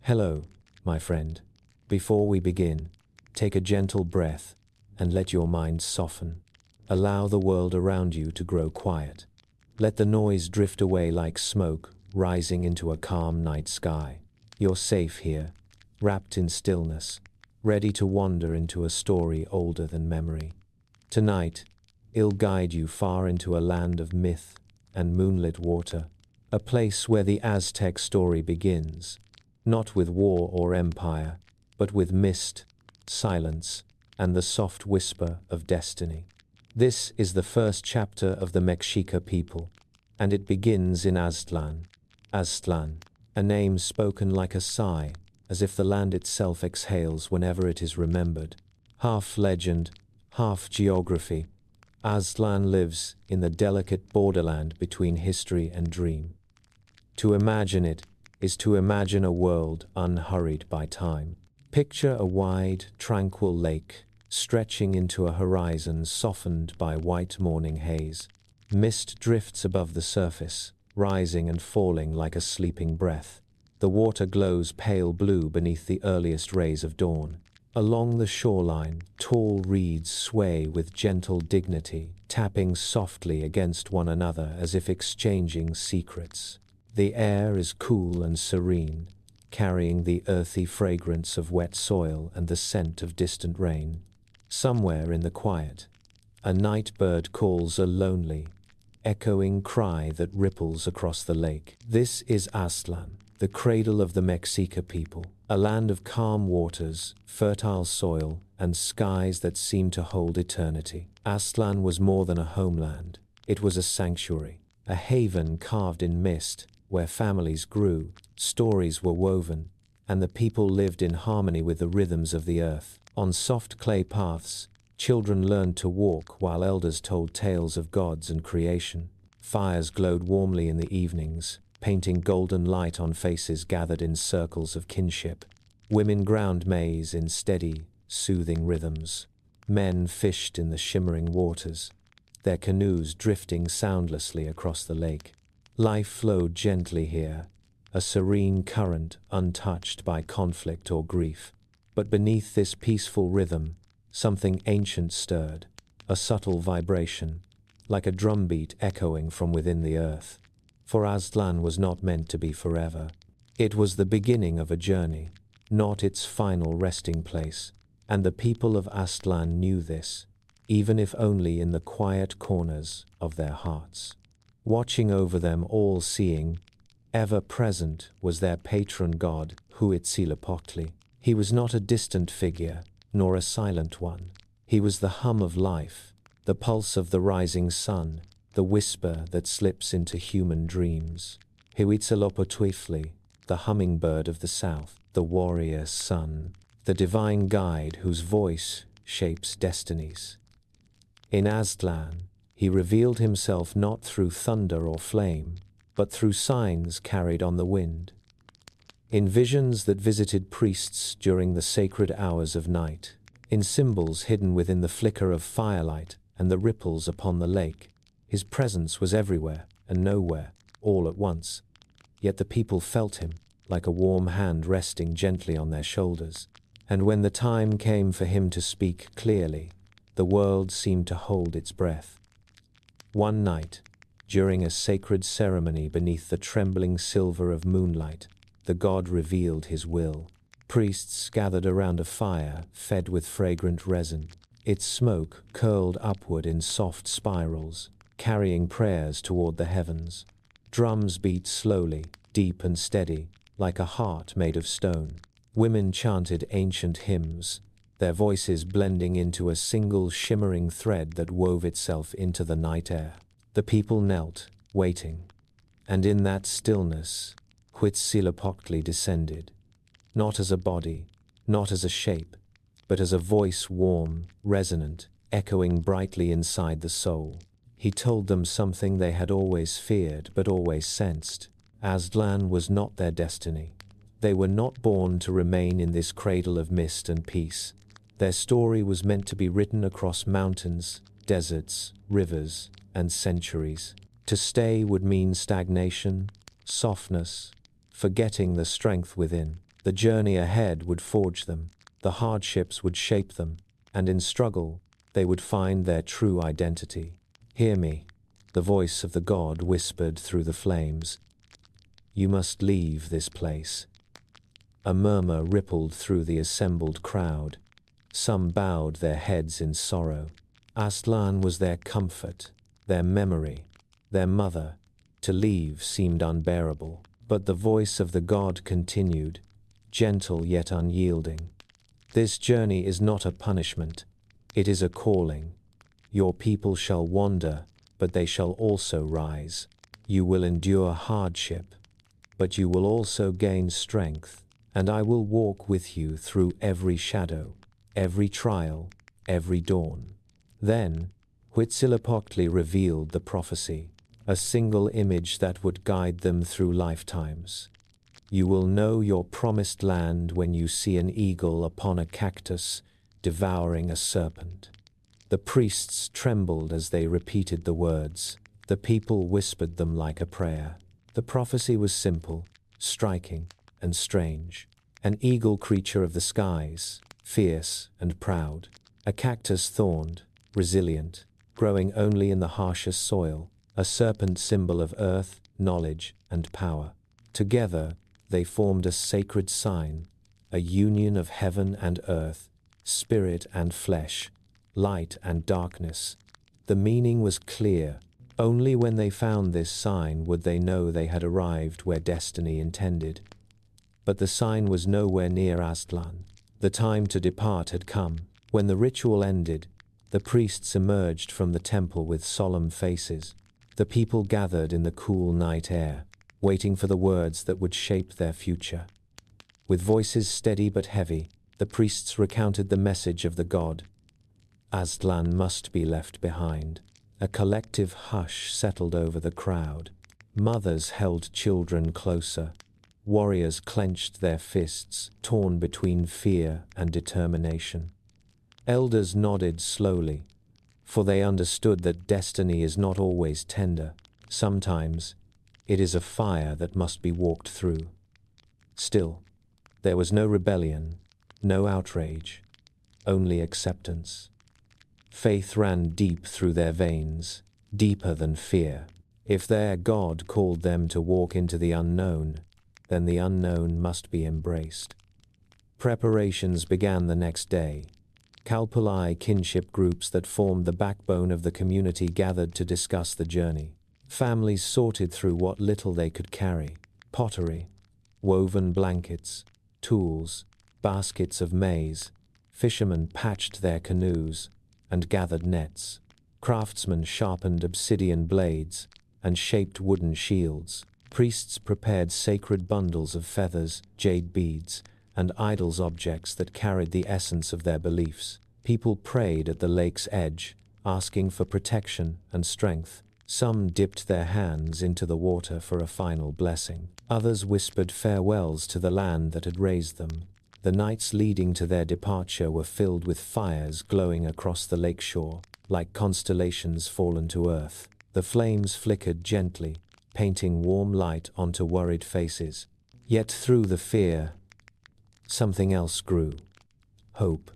Hello, my friend. Before we begin, take a gentle breath and let your mind soften. Allow the world around you to grow quiet. Let the noise drift away like smoke rising into a calm night sky. You're safe here, wrapped in stillness, ready to wander into a story older than memory. Tonight, I'll guide you far into a land of myth and moonlit water, a place where the Aztec story begins, not with war or empire, but with mist, silence, and the soft whisper of destiny. This is the first chapter of the Mexica people, and it begins in Aztlan. Aztlan, a name spoken like a sigh, as if the land itself exhales whenever it is remembered. Half legend, half geography, Aztlan lives in the delicate borderland between history and dream. To imagine it is to imagine a world unhurried by time. Picture a wide, tranquil lake stretching into a horizon softened by white morning haze. Mist drifts above the surface, rising and falling like a sleeping breath. The water glows pale blue beneath the earliest rays of dawn. Along the shoreline, tall reeds sway with gentle dignity, tapping softly against one another as if exchanging secrets. The air is cool and serene, carrying the earthy fragrance of wet soil and the scent of distant rain. Somewhere in the quiet, a night bird calls a lonely, echoing cry that ripples across the lake. This is Aztlan, the cradle of the Mexica people, a land of calm waters, fertile soil, and skies that seem to hold eternity. Aztlan was more than a homeland. It was a sanctuary, a haven carved in mist, where families grew, stories were woven, and the people lived in harmony with the rhythms of the earth. On soft clay paths, children learned to walk while elders told tales of gods and creation. Fires glowed warmly in the evenings, painting golden light on faces gathered in circles of kinship. Women ground maize in steady, soothing rhythms. Men fished in the shimmering waters, their canoes drifting soundlessly across the lake. Life flowed gently here, a serene current untouched by conflict or grief. But beneath this peaceful rhythm, something ancient stirred, a subtle vibration, like a drumbeat echoing from within the earth. For Aztlan was not meant to be forever. It was the beginning of a journey, not its final resting place, and the people of Aztlan knew this, even if only in the quiet corners of their hearts. Watching over them, all-seeing, ever-present, was their patron god, Huitzilopochtli. He was not a distant figure, nor a silent one. He was the hum of life, the pulse of the rising sun, the whisper that slips into human dreams. Huitzilopochtli, the hummingbird of the south, the warrior sun, the divine guide whose voice shapes destinies. In Aztlan, he revealed himself not through thunder or flame, but through signs carried on the wind. In visions that visited priests during the sacred hours of night, in symbols hidden within the flicker of firelight and the ripples upon the lake, his presence was everywhere and nowhere, all at once. Yet the people felt him, like a warm hand resting gently on their shoulders. And when the time came for him to speak clearly, the world seemed to hold its breath. One night, during a sacred ceremony beneath the trembling silver of moonlight, the god revealed his will. Priests gathered around a fire fed with fragrant resin. Its smoke curled upward in soft spirals, carrying prayers toward the heavens. Drums beat slowly, deep and steady, like a heart made of stone. Women chanted ancient hymns, their voices blending into a single shimmering thread that wove itself into the night air. The people knelt, waiting, and in that stillness, Huitzilopochtli descended, not as a body, not as a shape, but as a voice warm, resonant, echoing brightly inside the soul. He told them something they had always feared but always sensed. Aztlan was not their destiny. They were not born to remain in this cradle of mist and peace. Their story was meant to be written across mountains, deserts, rivers, and centuries. To stay would mean stagnation, softness, forgetting the strength within. The journey ahead would forge them, the hardships would shape them, and in struggle, they would find their true identity. "Hear me," the voice of the god whispered through the flames. "You must leave this place." A murmur rippled through the assembled crowd. Some bowed their heads in sorrow. Aztlan was their comfort, their memory, their mother. To leave seemed unbearable, but the voice of the god continued, gentle yet unyielding. "This journey is not a punishment, it is a calling. Your people shall wander, but they shall also rise. You will endure hardship, but you will also gain strength, and I will walk with you through every shadow, every trial, every dawn." Then, Huitzilopochtli revealed the prophecy, a single image that would guide them through lifetimes. "You will know your promised land when you see an eagle upon a cactus devouring a serpent." The priests trembled as they repeated the words. The people whispered them like a prayer. The prophecy was simple, striking, and strange. An eagle creature of the skies, fierce and proud. A cactus thorned, resilient, growing only in the harshest soil. A serpent symbol of earth, knowledge, and power. Together, they formed a sacred sign, a union of heaven and earth, spirit and flesh, light and darkness. The meaning was clear. Only when they found this sign would they know they had arrived where destiny intended. But the sign was nowhere near Aztlan. The time to depart had come. When the ritual ended, the priests emerged from the temple with solemn faces. The people gathered in the cool night air, waiting for the words that would shape their future. With voices steady but heavy, the priests recounted the message of the god. Aztlan must be left behind. A collective hush settled over the crowd. Mothers held children closer. Warriors clenched their fists, torn between fear and determination. Elders nodded slowly, for they understood that destiny is not always tender. Sometimes, it is a fire that must be walked through. Still, there was no rebellion, no outrage, only acceptance. Faith ran deep through their veins, deeper than fear. If their God called them to walk into the unknown, then the unknown must be embraced. Preparations began the next day. Kalpulai kinship groups that formed the backbone of the community gathered to discuss the journey. Families sorted through what little they could carry: pottery, woven blankets, tools, baskets of maize. Fishermen patched their canoes and gathered nets. Craftsmen sharpened obsidian blades and shaped wooden shields. Priests prepared sacred bundles of feathers, jade beads, and idols, objects that carried the essence of their beliefs. People prayed at the lake's edge, asking for protection and strength. Some dipped their hands into the water for a final blessing. Others whispered farewells to the land that had raised them. The nights leading to their departure were filled with fires glowing across the lakeshore, like constellations fallen to earth. The flames flickered gently, painting warm light onto worried faces. Yet through the fear, something else grew. Hope.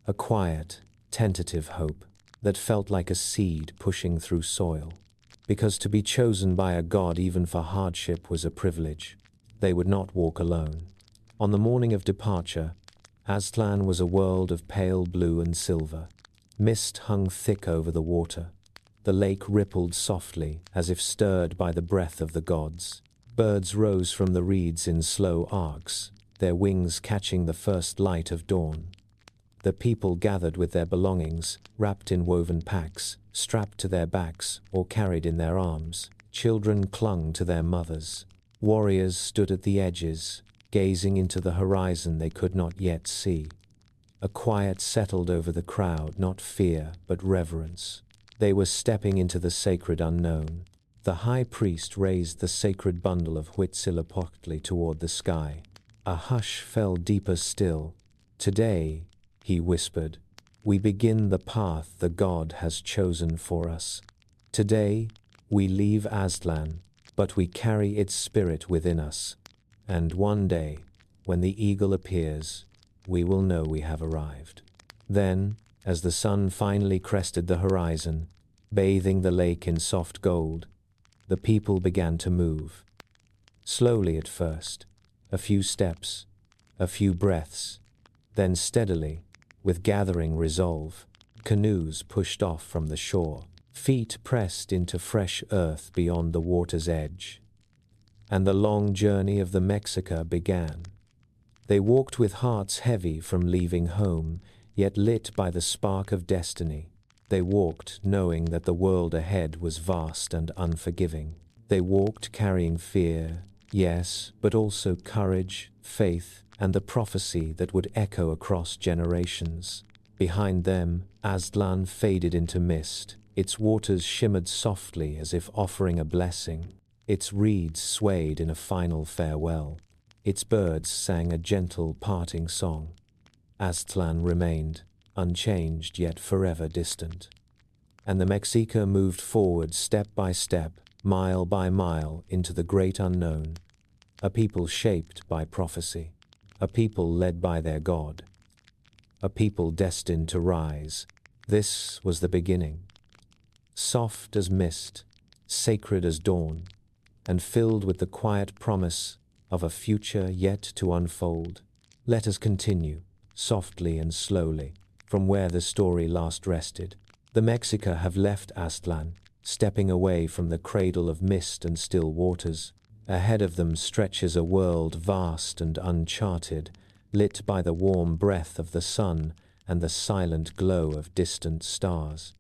A quiet, tentative hope that felt like a seed pushing through soil. Because to be chosen by a god even for hardship was a privilege. They would not walk alone. On the morning of departure, Aztlan was a world of pale blue and silver. Mist hung thick over the water. The lake rippled softly, as if stirred by the breath of the gods. Birds rose from the reeds in slow arcs, their wings catching the first light of dawn. The people gathered with their belongings, wrapped in woven packs, strapped to their backs or carried in their arms. Children clung to their mothers. Warriors stood at the edges, gazing into the horizon they could not yet see. A quiet settled over the crowd, not fear, but reverence. They were stepping into the sacred unknown. The high priest raised the sacred bundle of Huitzilopochtli toward the sky. A hush fell deeper still. "Today," he whispered, "we begin the path the god has chosen for us. Today, we leave Aztlan, but we carry its spirit within us. And one day, when the eagle appears, we will know we have arrived. Then, as the sun finally crested the horizon, bathing the lake in soft gold, the people began to move. Slowly at first, a few steps, a few breaths, then steadily, with gathering resolve, canoes pushed off from the shore, feet pressed into fresh earth beyond the water's edge. And the long journey of the Mexica began. They walked with hearts heavy from leaving home, yet lit by the spark of destiny. They walked knowing that the world ahead was vast and unforgiving. They walked carrying fear, yes, but also courage, faith, and the prophecy that would echo across generations. Behind them, Aztlan faded into mist. Its waters shimmered softly as if offering a blessing. Its reeds swayed in a final farewell. Its birds sang a gentle parting song. Aztlan remained, unchanged yet forever distant. And the Mexica moved forward step by step, mile by mile, into the great unknown. A people shaped by prophecy. A people led by their God. A people destined to rise. This was the beginning. Soft as mist, sacred as dawn, and filled with the quiet promise of a future yet to unfold. Let us continue, softly and slowly, from where the story last rested. The Mexica have left Aztlan, stepping away from the cradle of mist and still waters. Ahead of them stretches a world vast and uncharted, lit by the warm breath of the sun and the silent glow of distant stars.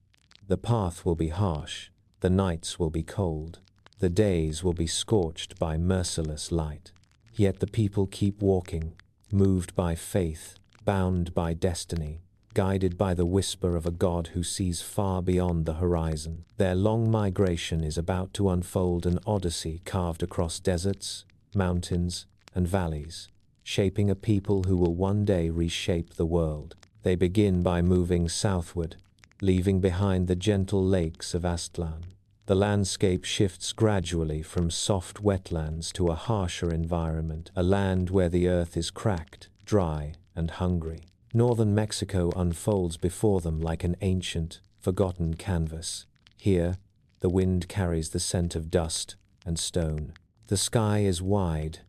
The path will be harsh, the nights will be cold, the days will be scorched by merciless light. Yet the people keep walking, moved by faith, bound by destiny, guided by the whisper of a God who sees far beyond the horizon. Their long migration is about to unfold an odyssey carved across deserts, mountains, and valleys, shaping a people who will one day reshape the world. They begin by moving southward, leaving behind the gentle lakes of Aztlan. The landscape shifts gradually from soft wetlands to a harsher environment, a land where the earth is cracked, dry, and hungry. Northern Mexico unfolds before them like an ancient, forgotten canvas. Here, the wind carries the scent of dust and stone. The sky is wide,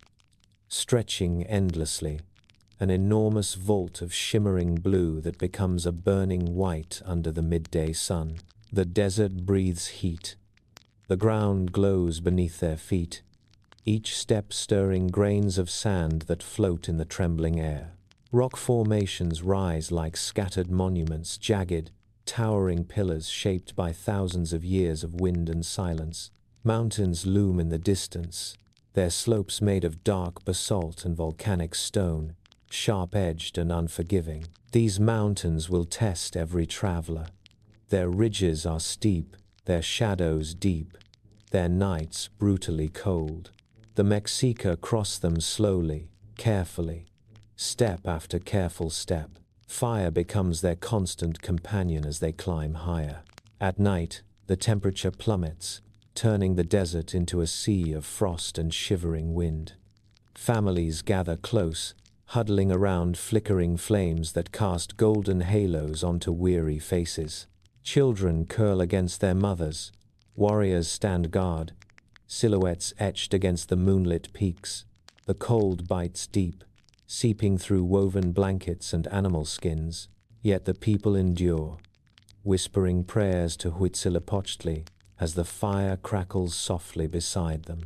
stretching endlessly, an enormous vault of shimmering blue that becomes a burning white under the midday sun. The desert breathes heat. The ground glows beneath their feet, each step stirring grains of sand that float in the trembling air. Rock formations rise like scattered monuments, jagged, towering pillars shaped by thousands of years of wind and silence. Mountains loom in the distance, their slopes made of dark basalt and volcanic stone, sharp-edged and unforgiving. These mountains will test every traveler. Their ridges are steep, their shadows deep, their nights brutally cold. The Mexica cross them slowly, carefully, step after careful step. Fire becomes their constant companion as they climb higher. At night, the temperature plummets, turning the desert into a sea of frost and shivering wind. Families gather close, huddling around flickering flames that cast golden halos onto weary faces. Children curl against their mothers, warriors stand guard, silhouettes etched against the moonlit peaks. The cold bites deep, seeping through woven blankets and animal skins, yet the people endure, whispering prayers to Huitzilopochtli as the fire crackles softly beside them.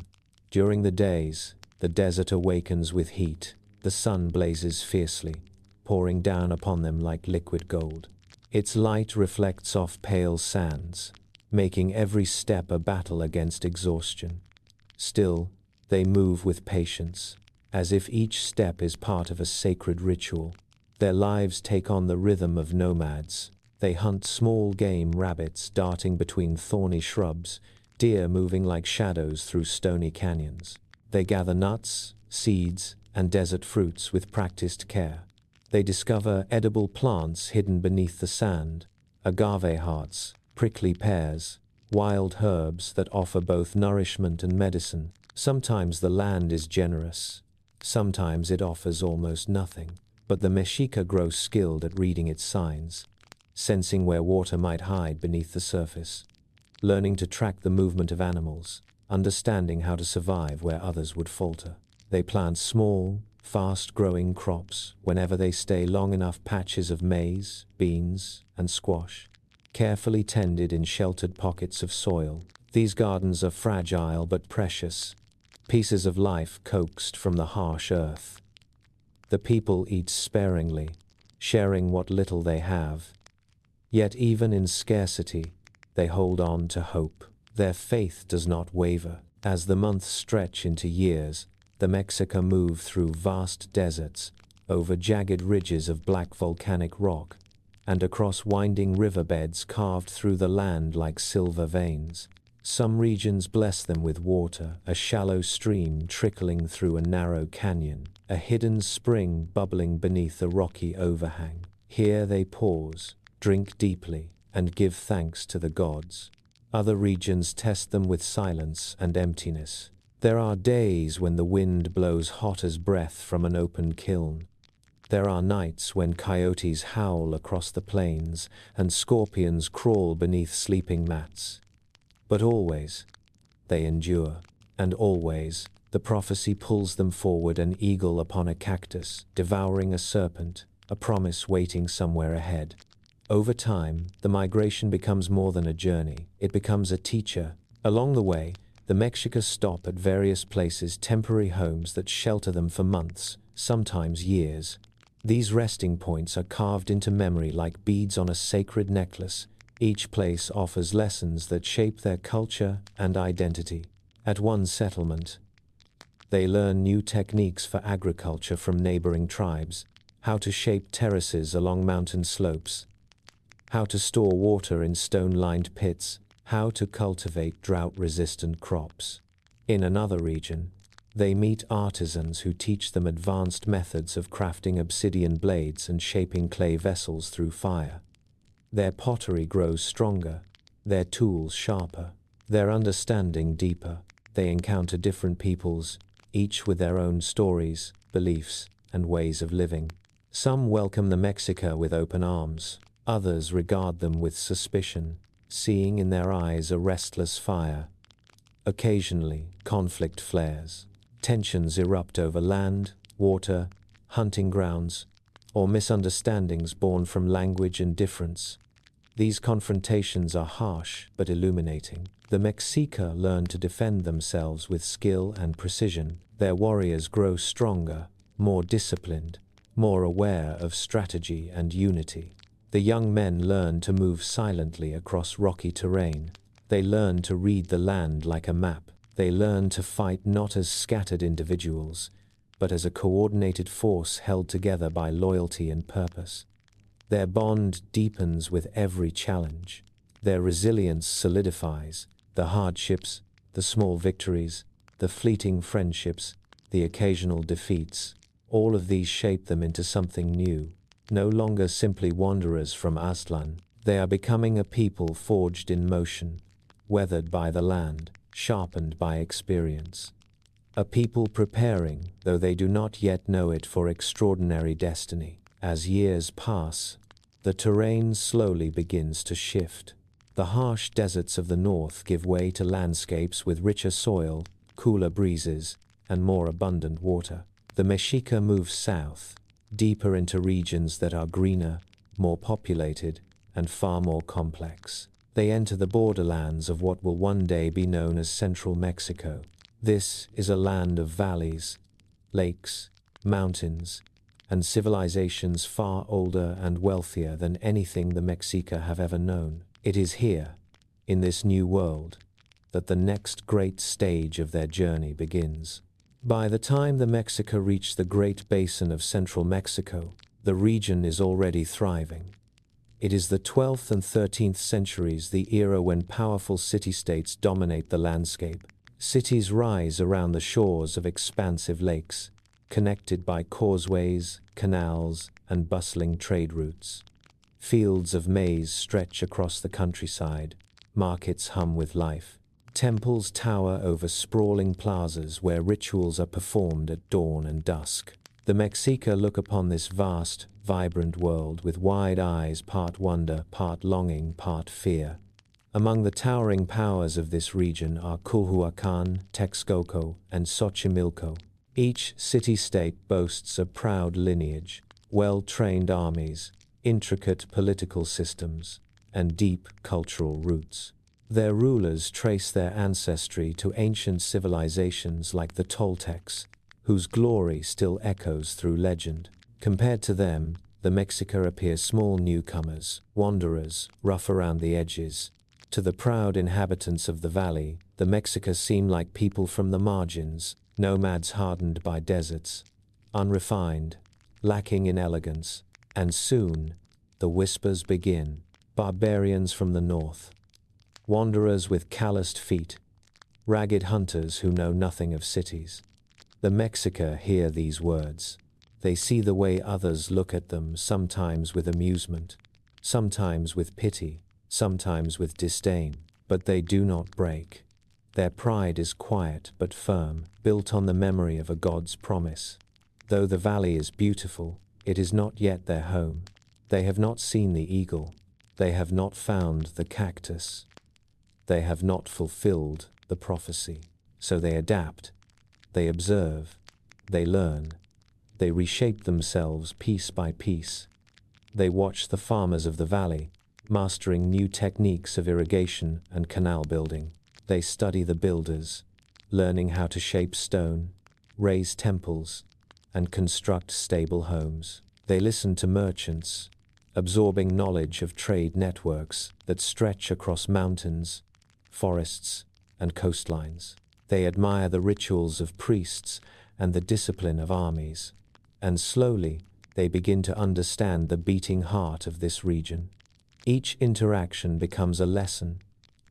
During the days, the desert awakens with heat. The sun blazes fiercely, pouring down upon them like liquid gold. Its light reflects off pale sands, making every step a battle against exhaustion. Still, they move with patience, as if each step is part of a sacred ritual. Their lives take on the rhythm of nomads. They hunt small game rabbits darting between thorny shrubs, deer moving like shadows through stony canyons. They gather nuts, seeds, and desert fruits with practiced care. They discover edible plants hidden beneath the sand, agave hearts, prickly pears, wild herbs that offer both nourishment and medicine. Sometimes the land is generous, Sometimes it offers almost nothing, but the Mexica grows skilled at reading its signs, sensing where water might hide beneath the surface, learning to track the movement of animals, understanding how to survive where others would falter. They plant small, fast-growing crops whenever they stay long enough, patches of maize, beans, and squash, carefully tended in sheltered pockets of soil. These gardens are fragile but precious, pieces of life coaxed from the harsh earth. The people eat sparingly, sharing what little they have. Yet even in scarcity, they hold on to hope. Their faith does not waver. As the months stretch into years, the Mexica move through vast deserts, over jagged ridges of black volcanic rock, and across winding riverbeds carved through the land like silver veins. Some regions bless them with water, a shallow stream trickling through a narrow canyon, a hidden spring bubbling beneath a rocky overhang. Here they pause, drink deeply, and give thanks to the gods. Other regions test them with silence and emptiness. There are days when the wind blows hot as breath from an open kiln. There are nights when coyotes howl across the plains and scorpions crawl beneath sleeping mats. But always, they endure, and always, the prophecy pulls them forward, an eagle upon a cactus, devouring a serpent, a promise waiting somewhere ahead. Over time, the migration becomes more than a journey, it becomes a teacher. Along the way, the Mexica stop at various places, temporary homes that shelter them for months, sometimes years. These resting points are carved into memory like beads on a sacred necklace. Each place offers lessons that shape their culture and identity. At one settlement, they learn new techniques for agriculture from neighboring tribes, how to shape terraces along mountain slopes, how to store water in stone-lined pits, how to cultivate drought-resistant crops. In another region, they meet artisans who teach them advanced methods of crafting obsidian blades and shaping clay vessels through fire. Their pottery grows stronger, their tools sharper, their understanding deeper. They encounter different peoples, each with their own stories, beliefs, and ways of living. Some welcome the Mexica with open arms, others regard them with suspicion, seeing in their eyes a restless fire. Occasionally, conflict flares. Tensions erupt over land, water, hunting grounds, or misunderstandings born from language and difference. These confrontations are harsh but illuminating. The Mexica learn to defend themselves with skill and precision. Their warriors grow stronger, more disciplined, more aware of strategy and unity. The young men learn to move silently across rocky terrain. They learn to read the land like a map. They learn to fight not as scattered individuals, but as a coordinated force held together by loyalty and purpose. Their bond deepens with every challenge. Their resilience solidifies. The hardships, the small victories, the fleeting friendships, the occasional defeats, all of these shape them into something new. No longer simply wanderers from Aztlan, they are becoming a people forged in motion, weathered by the land, sharpened by experience. A people preparing, though they do not yet know it, for extraordinary destiny. As years pass, the terrain slowly begins to shift. The harsh deserts of the north give way to landscapes with richer soil, cooler breezes, and more abundant water. The Mexica moves south, deeper into regions that are greener, more populated, and far more complex. They enter the borderlands of what will one day be known as Central Mexico. This is a land of valleys, lakes, mountains, and civilizations far older and wealthier than anything the Mexica have ever known. It is here, in this new world, that the next great stage of their journey begins. By the time the Mexica reach the Great Basin of central Mexico, the region is already thriving. It is the 12th and 13th centuries, the era when powerful city-states dominate the landscape. Cities rise around the shores of expansive lakes, connected by causeways, canals, and bustling trade routes. Fields of maize stretch across the countryside, markets hum with life, Temples tower over sprawling plazas where rituals are performed at dawn and dusk. The Mexica look upon this vast, vibrant world with wide eyes, part wonder, part longing, part fear. Among the towering powers of this region are Culhuacan, Texcoco, and Xochimilco. Each city-state boasts a proud lineage, well-trained armies, intricate political systems, and deep cultural roots. Their rulers trace their ancestry to ancient civilizations like the Toltecs, whose glory still echoes through legend. Compared to them, the Mexica appear small newcomers, wanderers, rough around the edges. To the proud inhabitants of the valley, the Mexica seem like people from the margins, nomads hardened by deserts, unrefined, lacking in elegance. And soon, the whispers begin. Barbarians from the north, wanderers with calloused feet, ragged hunters who know nothing of cities. The Mexica hear these words. They see the way others look at them, sometimes with amusement, sometimes with pity, sometimes with disdain, but they do not break. Their pride is quiet but firm, built on the memory of a god's promise. Though the valley is beautiful, it is not yet their home. They have not seen the eagle. They have not found the cactus. They have not fulfilled the prophecy. So they adapt. They observe. They learn. They reshape themselves piece by piece. They watch the farmers of the valley, mastering new techniques of irrigation and canal building. They study the builders, learning how to shape stone, raise temples, and construct stable homes. They listen to merchants, absorbing knowledge of trade networks that stretch across mountains, forests, and coastlines. They admire the rituals of priests and the discipline of armies. And slowly, they begin to understand the beating heart of this region. Each interaction becomes a lesson.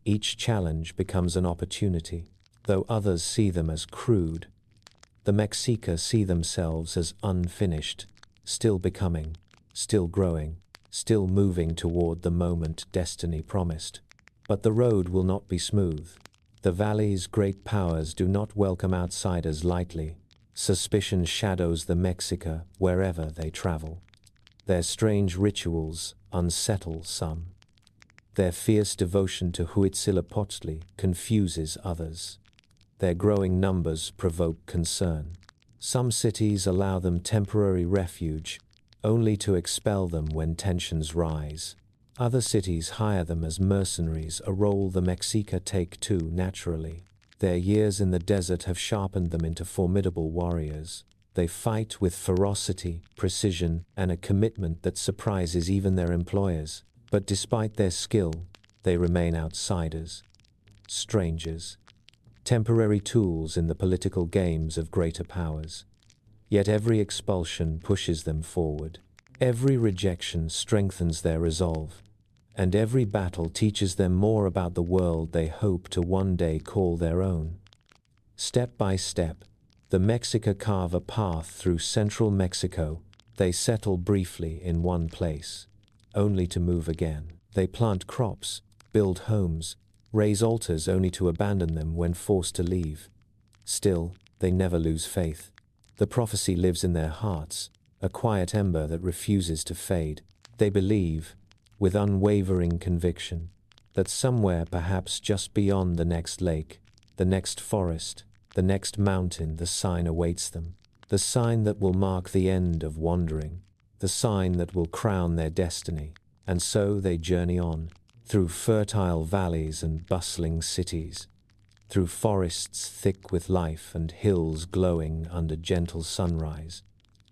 Each challenge becomes an opportunity. Though others see them as crude, the Mexica see themselves as unfinished, still becoming, still growing, still moving toward the moment destiny promised. But the road will not be smooth. The valley's great powers do not welcome outsiders lightly. Suspicion shadows the Mexica wherever they travel. Their strange rituals unsettle some. Their fierce devotion to Huitzilopochtli confuses others. Their growing numbers provoke concern. Some cities allow them temporary refuge, only to expel them when tensions rise. Other cities hire them as mercenaries, a role the Mexica take too naturally. Their years in the desert have sharpened them into formidable warriors. They fight with ferocity, precision, and a commitment that surprises even their employers. But despite their skill, they remain outsiders, strangers, temporary tools in the political games of greater powers. Yet every expulsion pushes them forward. Every rejection strengthens their resolve. And every battle teaches them more about the world they hope to one day call their own. Step by step, the Mexica carve a path through central Mexico. They settle briefly in one place, only to move again. They plant crops, build homes, raise altars only to abandon them when forced to leave. Still, they never lose faith. The prophecy lives in their hearts, a quiet ember that refuses to fade. They believe, with unwavering conviction, that somewhere perhaps just beyond the next lake, the next forest, the next mountain, the sign awaits them. The sign that will mark the end of wandering, the sign that will crown their destiny. And so they journey on, through fertile valleys and bustling cities, through forests thick with life and hills glowing under gentle sunrise,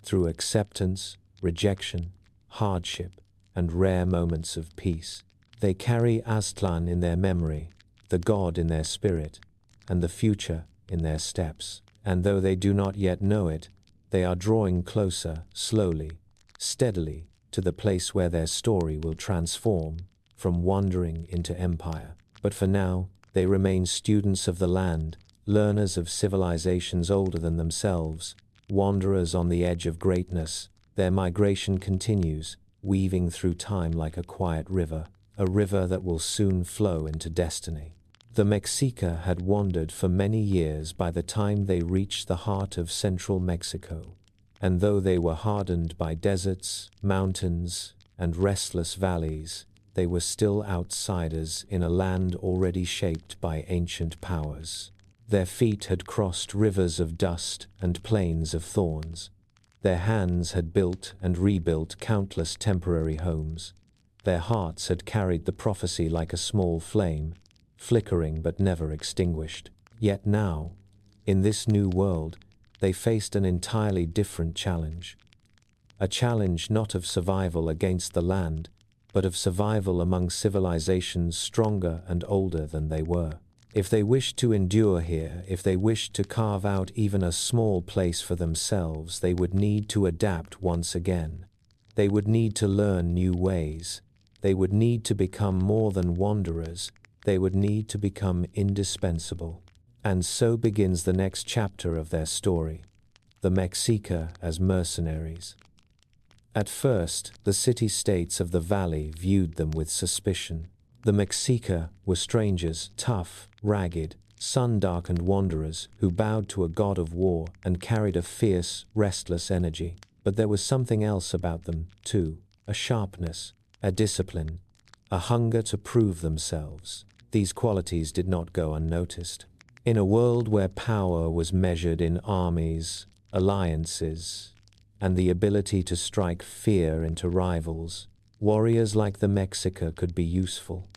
through acceptance, rejection, hardship, and rare moments of peace. They carry Aztlan in their memory, the god in their spirit, and the future in their steps. And though they do not yet know it, they are drawing closer, slowly, steadily, to the place where their story will transform from wandering into empire. But for now, they remain students of the land, learners of civilizations older than themselves, wanderers on the edge of greatness. Their migration continues, weaving through time like a quiet river, a river that will soon flow into destiny. The Mexica had wandered for many years by the time they reached the heart of central Mexico, and though they were hardened by deserts, mountains, and restless valleys, they were still outsiders in a land already shaped by ancient powers. Their feet had crossed rivers of dust and plains of thorns. Their hands had built and rebuilt countless temporary homes. Their hearts had carried the prophecy like a small flame, flickering but never extinguished. Yet now, in this new world, they faced an entirely different challenge. A challenge not of survival against the land, but of survival among civilizations stronger and older than they were. If they wished to endure here, if they wished to carve out even a small place for themselves, they would need to adapt once again. They would need to learn new ways. They would need to become more than wanderers. They would need to become indispensable. And so begins the next chapter of their story, the Mexica as mercenaries. At first, the city-states of the valley viewed them with suspicion. The Mexica were strangers, tough, ragged, sun-darkened wanderers who bowed to a god of war and carried a fierce, restless energy. But there was something else about them, too, a sharpness, a discipline, a hunger to prove themselves. These qualities did not go unnoticed. In a world where power was measured in armies, alliances, and the ability to strike fear into rivals, warriors like the Mexica could be useful.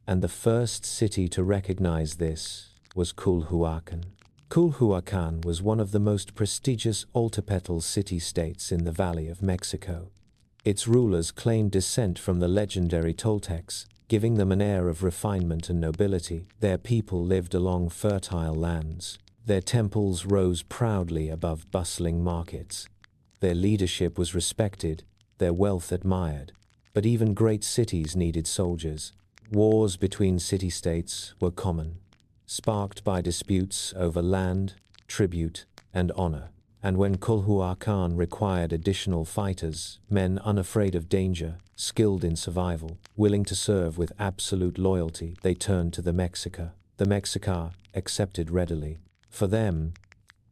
And the first city to recognize this was Culhuacan. Culhuacan was one of the most prestigious Altepetl city-states in the Valley of Mexico. Its rulers claimed descent from the legendary Toltecs, giving them an air of refinement and nobility. Their people lived along fertile lands. Their temples rose proudly above bustling markets. Their leadership was respected, their wealth admired. But even great cities needed soldiers. Wars between city-states were common, sparked by disputes over land, tribute, and honor. And when Culhuacan required additional fighters, men unafraid of danger, skilled in survival, willing to serve with absolute loyalty, they turned to the Mexica. The Mexica accepted readily. For them,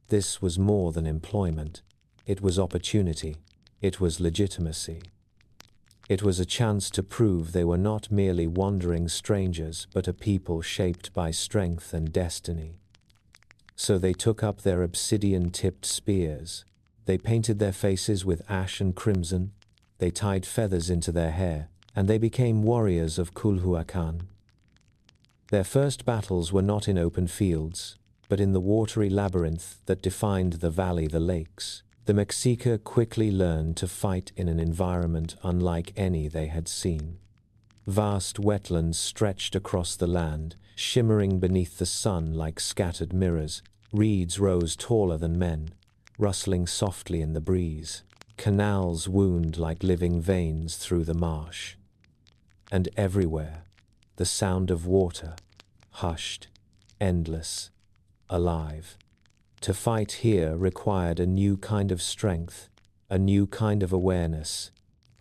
this was more than employment. It was opportunity. It was legitimacy. It was a chance to prove they were not merely wandering strangers, but a people shaped by strength and destiny. So they took up their obsidian-tipped spears. They painted their faces with ash and crimson. They tied feathers into their hair, and they became warriors of Culhuacan. Their first battles were not in open fields, but in the watery labyrinth that defined the valley, the lakes. The Mexica quickly learned to fight in an environment unlike any they had seen. Vast wetlands stretched across the land, shimmering beneath the sun like scattered mirrors. Reeds rose taller than men, rustling softly in the breeze. Canals wound like living veins through the marsh. And everywhere, the sound of water, hushed, endless, alive. To fight here required a new kind of strength, a new kind of awareness.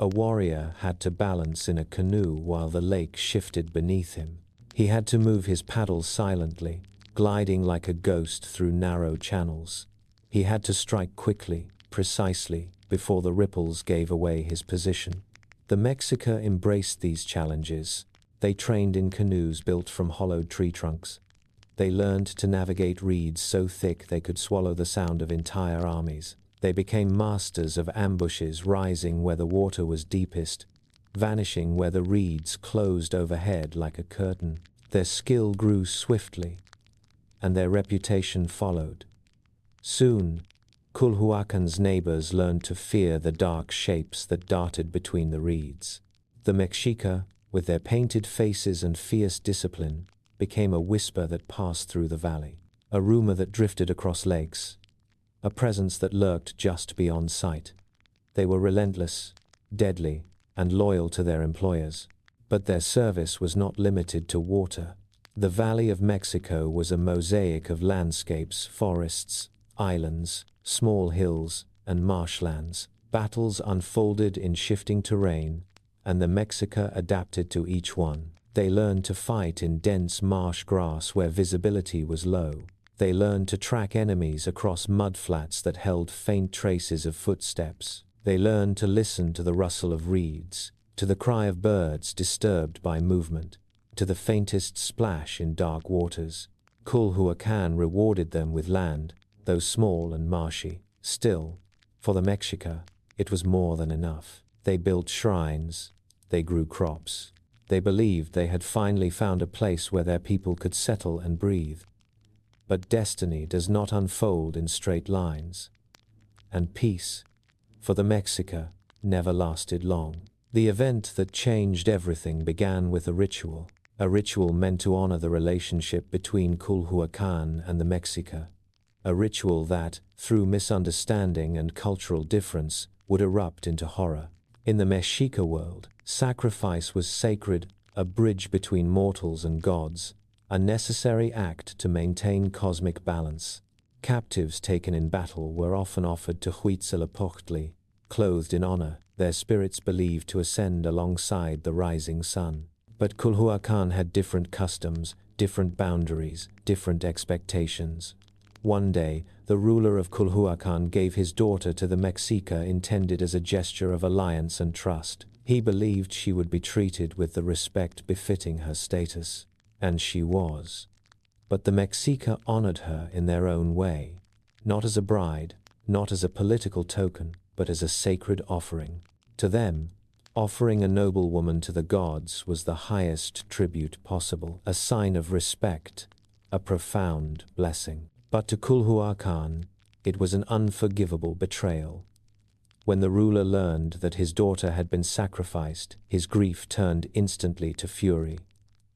A warrior had to balance in a canoe while the lake shifted beneath him. He had to move his paddle silently, gliding like a ghost through narrow channels. He had to strike quickly, precisely, before the ripples gave away his position. The Mexica embraced these challenges. They trained in canoes built from hollowed tree trunks. They learned to navigate reeds so thick they could swallow the sound of entire armies. They became masters of ambushes, rising where the water was deepest, vanishing where the reeds closed overhead like a curtain. Their skill grew swiftly, and their reputation followed. Soon, Culhuacan's neighbors learned to fear the dark shapes that darted between the reeds. The Mexica, with their painted faces and fierce discipline, became a whisper that passed through the valley, a rumor that drifted across lakes, a presence that lurked just beyond sight. They were relentless, deadly, and loyal to their employers. But their service was not limited to water. The Valley of Mexico was a mosaic of landscapes, forests, islands, small hills, and marshlands. Battles unfolded in shifting terrain, and the Mexica adapted to each one. They learned to fight in dense marsh grass where visibility was low. They learned to track enemies across mudflats that held faint traces of footsteps. They learned to listen to the rustle of reeds, to the cry of birds disturbed by movement, to the faintest splash in dark waters. Culhuacan rewarded them with land, though small and marshy. Still, for the Mexica, it was more than enough. They built shrines, they grew crops. They believed they had finally found a place where their people could settle and breathe. But destiny does not unfold in straight lines. And peace, for the Mexica, never lasted long. The event that changed everything began with a ritual meant to honor the relationship between Culhuacan and the Mexica. A ritual that, through misunderstanding and cultural difference, would erupt into horror. In the Mexica world, sacrifice was sacred, a bridge between mortals and gods, a necessary act to maintain cosmic balance. Captives taken in battle were often offered to Huitzilopochtli, clothed in honor, their spirits believed to ascend alongside the rising sun. But Culhuacan had different customs, different boundaries, different expectations. One day, the ruler of Culhuacan gave his daughter to the Mexica intended as a gesture of alliance and trust. He believed she would be treated with the respect befitting her status. And she was. But the Mexica honored her in their own way, not as a bride, not as a political token, but as a sacred offering. To them, offering a noblewoman to the gods was the highest tribute possible, a sign of respect, a profound blessing. But to Culhuacan, it was an unforgivable betrayal. When the ruler learned that his daughter had been sacrificed, his grief turned instantly to fury.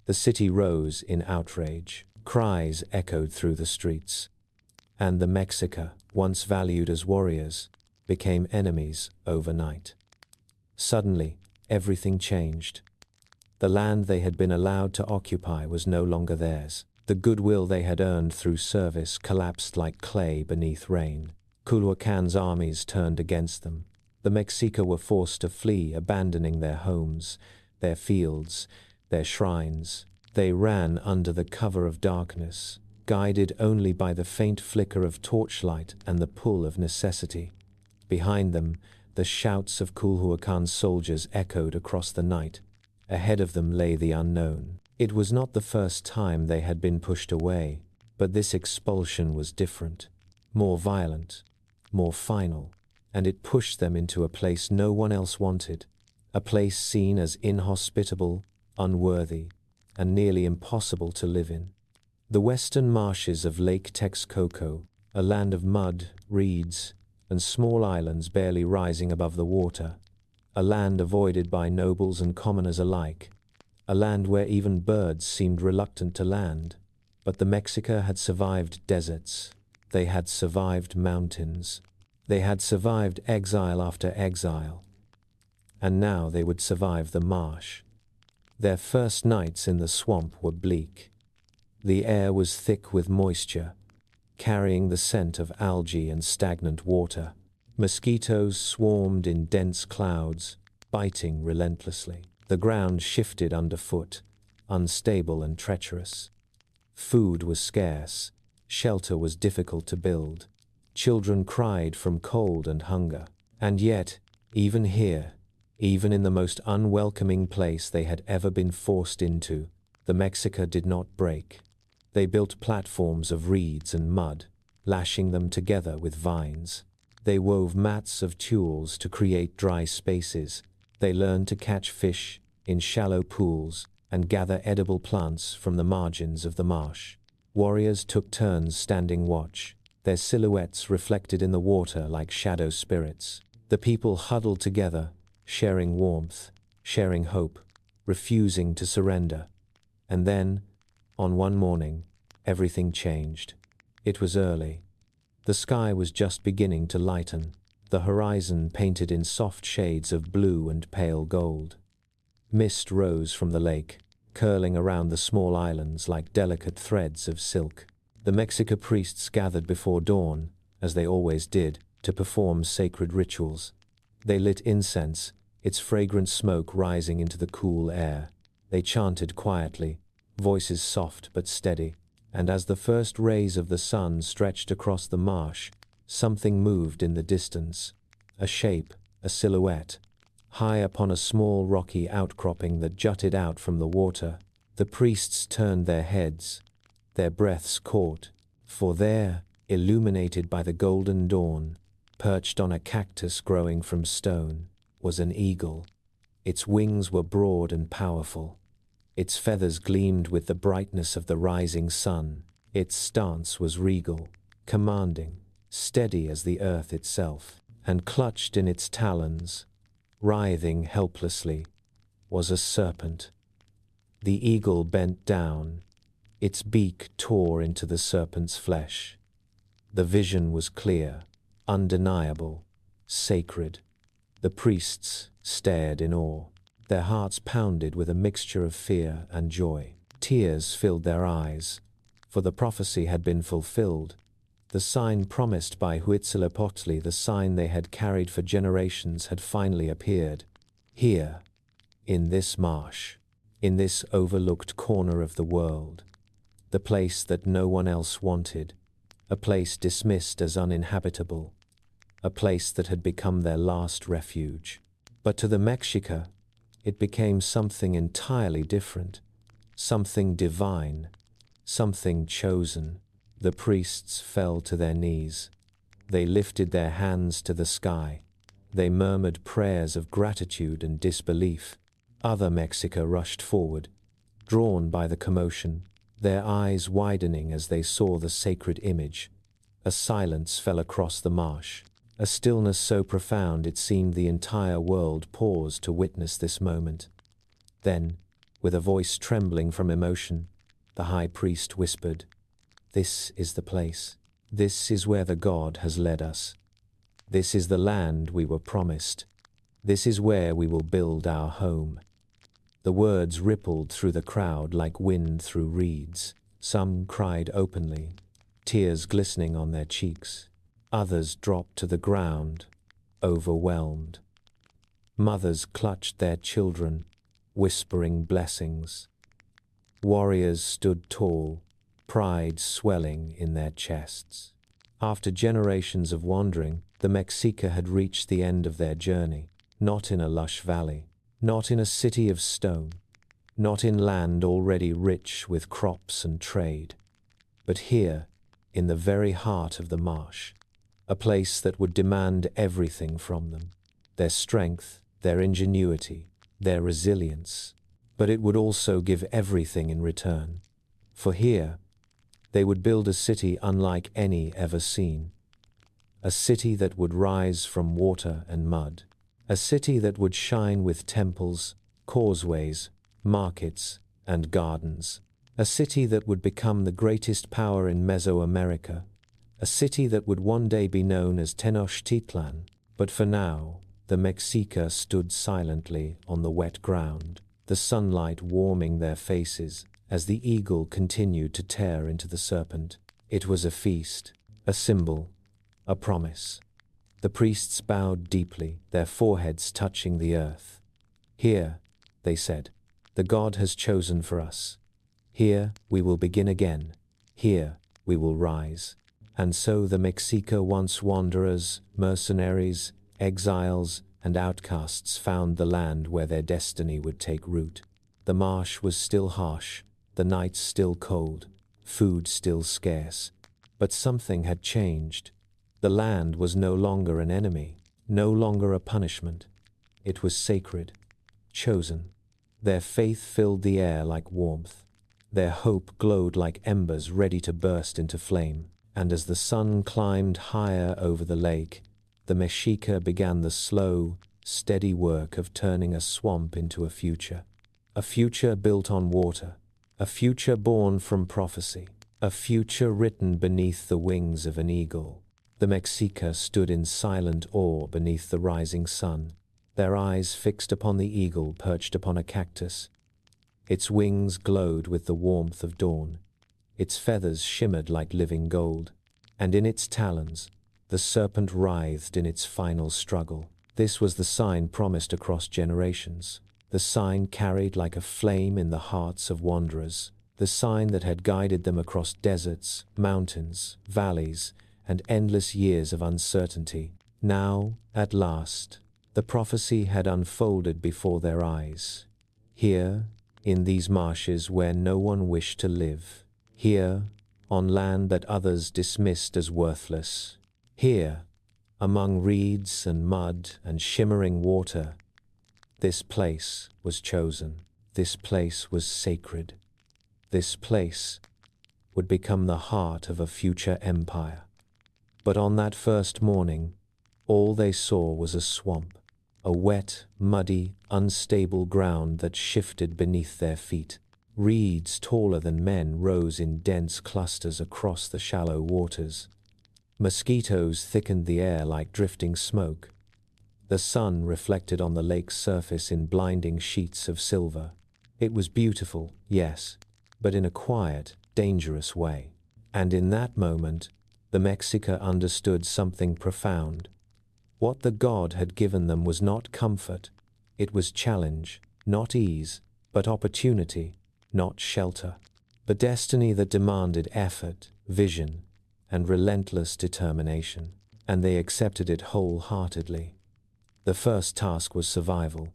The city rose in outrage. Cries echoed through the streets. And the Mexica, once valued as warriors, became enemies overnight. Suddenly, everything changed. The land they had been allowed to occupy was no longer theirs. The goodwill they had earned through service collapsed like clay beneath rain. Culhuacan's armies turned against them. The Mexica were forced to flee, abandoning their homes, their fields, their shrines. They ran under the cover of darkness, guided only by the faint flicker of torchlight and the pull of necessity. Behind them, the shouts of Culhuacan's soldiers echoed across the night. Ahead of them lay the unknown. It was not the first time they had been pushed away, but this expulsion was different, more violent, more final, and it pushed them into a place no one else wanted, a place seen as inhospitable, unworthy, and nearly impossible to live in. The western marshes of Lake Texcoco, a land of mud, reeds, and small islands barely rising above the water, a land avoided by nobles and commoners alike, a land where even birds seemed reluctant to land. But the Mexica had survived deserts. They had survived mountains. They had survived exile after exile. And now they would survive the marsh. Their first nights in the swamp were bleak. The air was thick with moisture, carrying the scent of algae and stagnant water. Mosquitoes swarmed in dense clouds, biting relentlessly. The ground shifted underfoot, unstable and treacherous. Food was scarce, shelter was difficult to build. Children cried from cold and hunger. And yet, even here, even in the most unwelcoming place they had ever been forced into, the Mexica did not break. They built platforms of reeds and mud, lashing them together with vines. They wove mats of tules to create dry spaces. They learned to catch fish in shallow pools and gather edible plants from the margins of the marsh. Warriors took turns standing watch, their silhouettes reflected in the water like shadow spirits. The people huddled together, sharing warmth, sharing hope, refusing to surrender. And then, on one morning, everything changed. It was early. The sky was just beginning to lighten, the horizon painted in soft shades of blue and pale gold. Mist rose from the lake, curling around the small islands like delicate threads of silk. The Mexica priests gathered before dawn, as they always did, to perform sacred rituals. They lit incense, its fragrant smoke rising into the cool air. They chanted quietly, voices soft but steady, and as the first rays of the sun stretched across the marsh, something moved in the distance. A shape, a silhouette, high upon a small rocky outcropping that jutted out from the water. The priests turned their heads, their breaths caught, for there, illuminated by the golden dawn, perched on a cactus growing from stone, was an eagle. Its wings were broad and powerful. Its feathers gleamed with the brightness of the rising sun. Its stance was regal, commanding, steady as the earth itself, and clutched in its talons, writhing helplessly, was a serpent. The eagle bent down. Its beak tore into the serpent's flesh. The vision was clear, undeniable, sacred. The priests stared in awe. Their hearts pounded with a mixture of fear and joy. Tears filled their eyes, for the prophecy had been fulfilled. The sign promised by Huitzilopochtli, the sign they had carried for generations, had finally appeared. Here, in this marsh, in this overlooked corner of the world, the place that no one else wanted, a place dismissed as uninhabitable, a place that had become their last refuge. But to the Mexica, it became something entirely different, something divine, something chosen. The priests fell to their knees. They lifted their hands to the sky. They murmured prayers of gratitude and disbelief. Other Mexica rushed forward, drawn by the commotion, their eyes widening as they saw the sacred image. A silence fell across the marsh, a stillness so profound it seemed the entire world paused to witness this moment. Then, with a voice trembling from emotion, the high priest whispered, "This is the place. This is where the God has led us. This is the land we were promised. This is where we will build our home." The words rippled through the crowd like wind through reeds. Some cried openly, tears glistening on their cheeks. Others dropped to the ground, overwhelmed. Mothers clutched their children, whispering blessings. Warriors stood tall, pride swelling in their chests. After generations of wandering, the Mexica had reached the end of their journey, not in a lush valley, not in a city of stone, not in land already rich with crops and trade, but here, in the very heart of the marsh, a place that would demand everything from them, their strength, their ingenuity, their resilience, but it would also give everything in return. For here, they would build a city unlike any ever seen, a city that would rise from water and mud, a city that would shine with temples, causeways, markets, and gardens, a city that would become the greatest power in Mesoamerica, a city that would one day be known as Tenochtitlán. But for now, the Mexica stood silently on the wet ground, the sunlight warming their faces as the eagle continued to tear into the serpent. It was a feast, a symbol, a promise. The priests bowed deeply, their foreheads touching the earth. "Here," they said, "the God has chosen for us. Here we will begin again. Here we will rise." And so the Mexica, once wanderers, mercenaries, exiles, and outcasts, found the land where their destiny would take root. The marsh was still harsh, the nights still cold, food still scarce, but something had changed. The land was no longer an enemy, no longer a punishment. It was sacred, chosen. Their faith filled the air like warmth. Their hope glowed like embers ready to burst into flame. And as the sun climbed higher over the lake, the Mexica began the slow, steady work of turning a swamp into a future built on water, a future born from prophecy, a future written beneath the wings of an eagle. The Mexica stood in silent awe beneath the rising sun, their eyes fixed upon the eagle perched upon a cactus. Its wings glowed with the warmth of dawn. Its feathers shimmered like living gold, and in its talons, the serpent writhed in its final struggle. This was the sign promised across generations. the sign carried like a flame in the hearts of wanderers, the sign that had guided them across deserts, mountains, valleys, and endless years of uncertainty. Now, at last, the prophecy had unfolded before their eyes. Here, in these marshes where no one wished to live. Here, on land that others dismissed as worthless. Here, among reeds and mud and shimmering water, this place was chosen. This place was sacred. This place would become the heart of a future empire. But on that first morning, all they saw was a swamp, a wet, muddy, unstable ground that shifted beneath their feet. Reeds taller than men rose in dense clusters across the shallow waters. Mosquitoes thickened the air like drifting smoke. The sun reflected on the lake's surface in blinding sheets of silver. It was beautiful, yes, but in a quiet, dangerous way. And in that moment, the Mexica understood something profound. What the god had given them was not comfort. It was challenge, not ease, but opportunity, not shelter. A destiny that demanded effort, vision, and relentless determination. And they accepted it wholeheartedly. The first task was survival.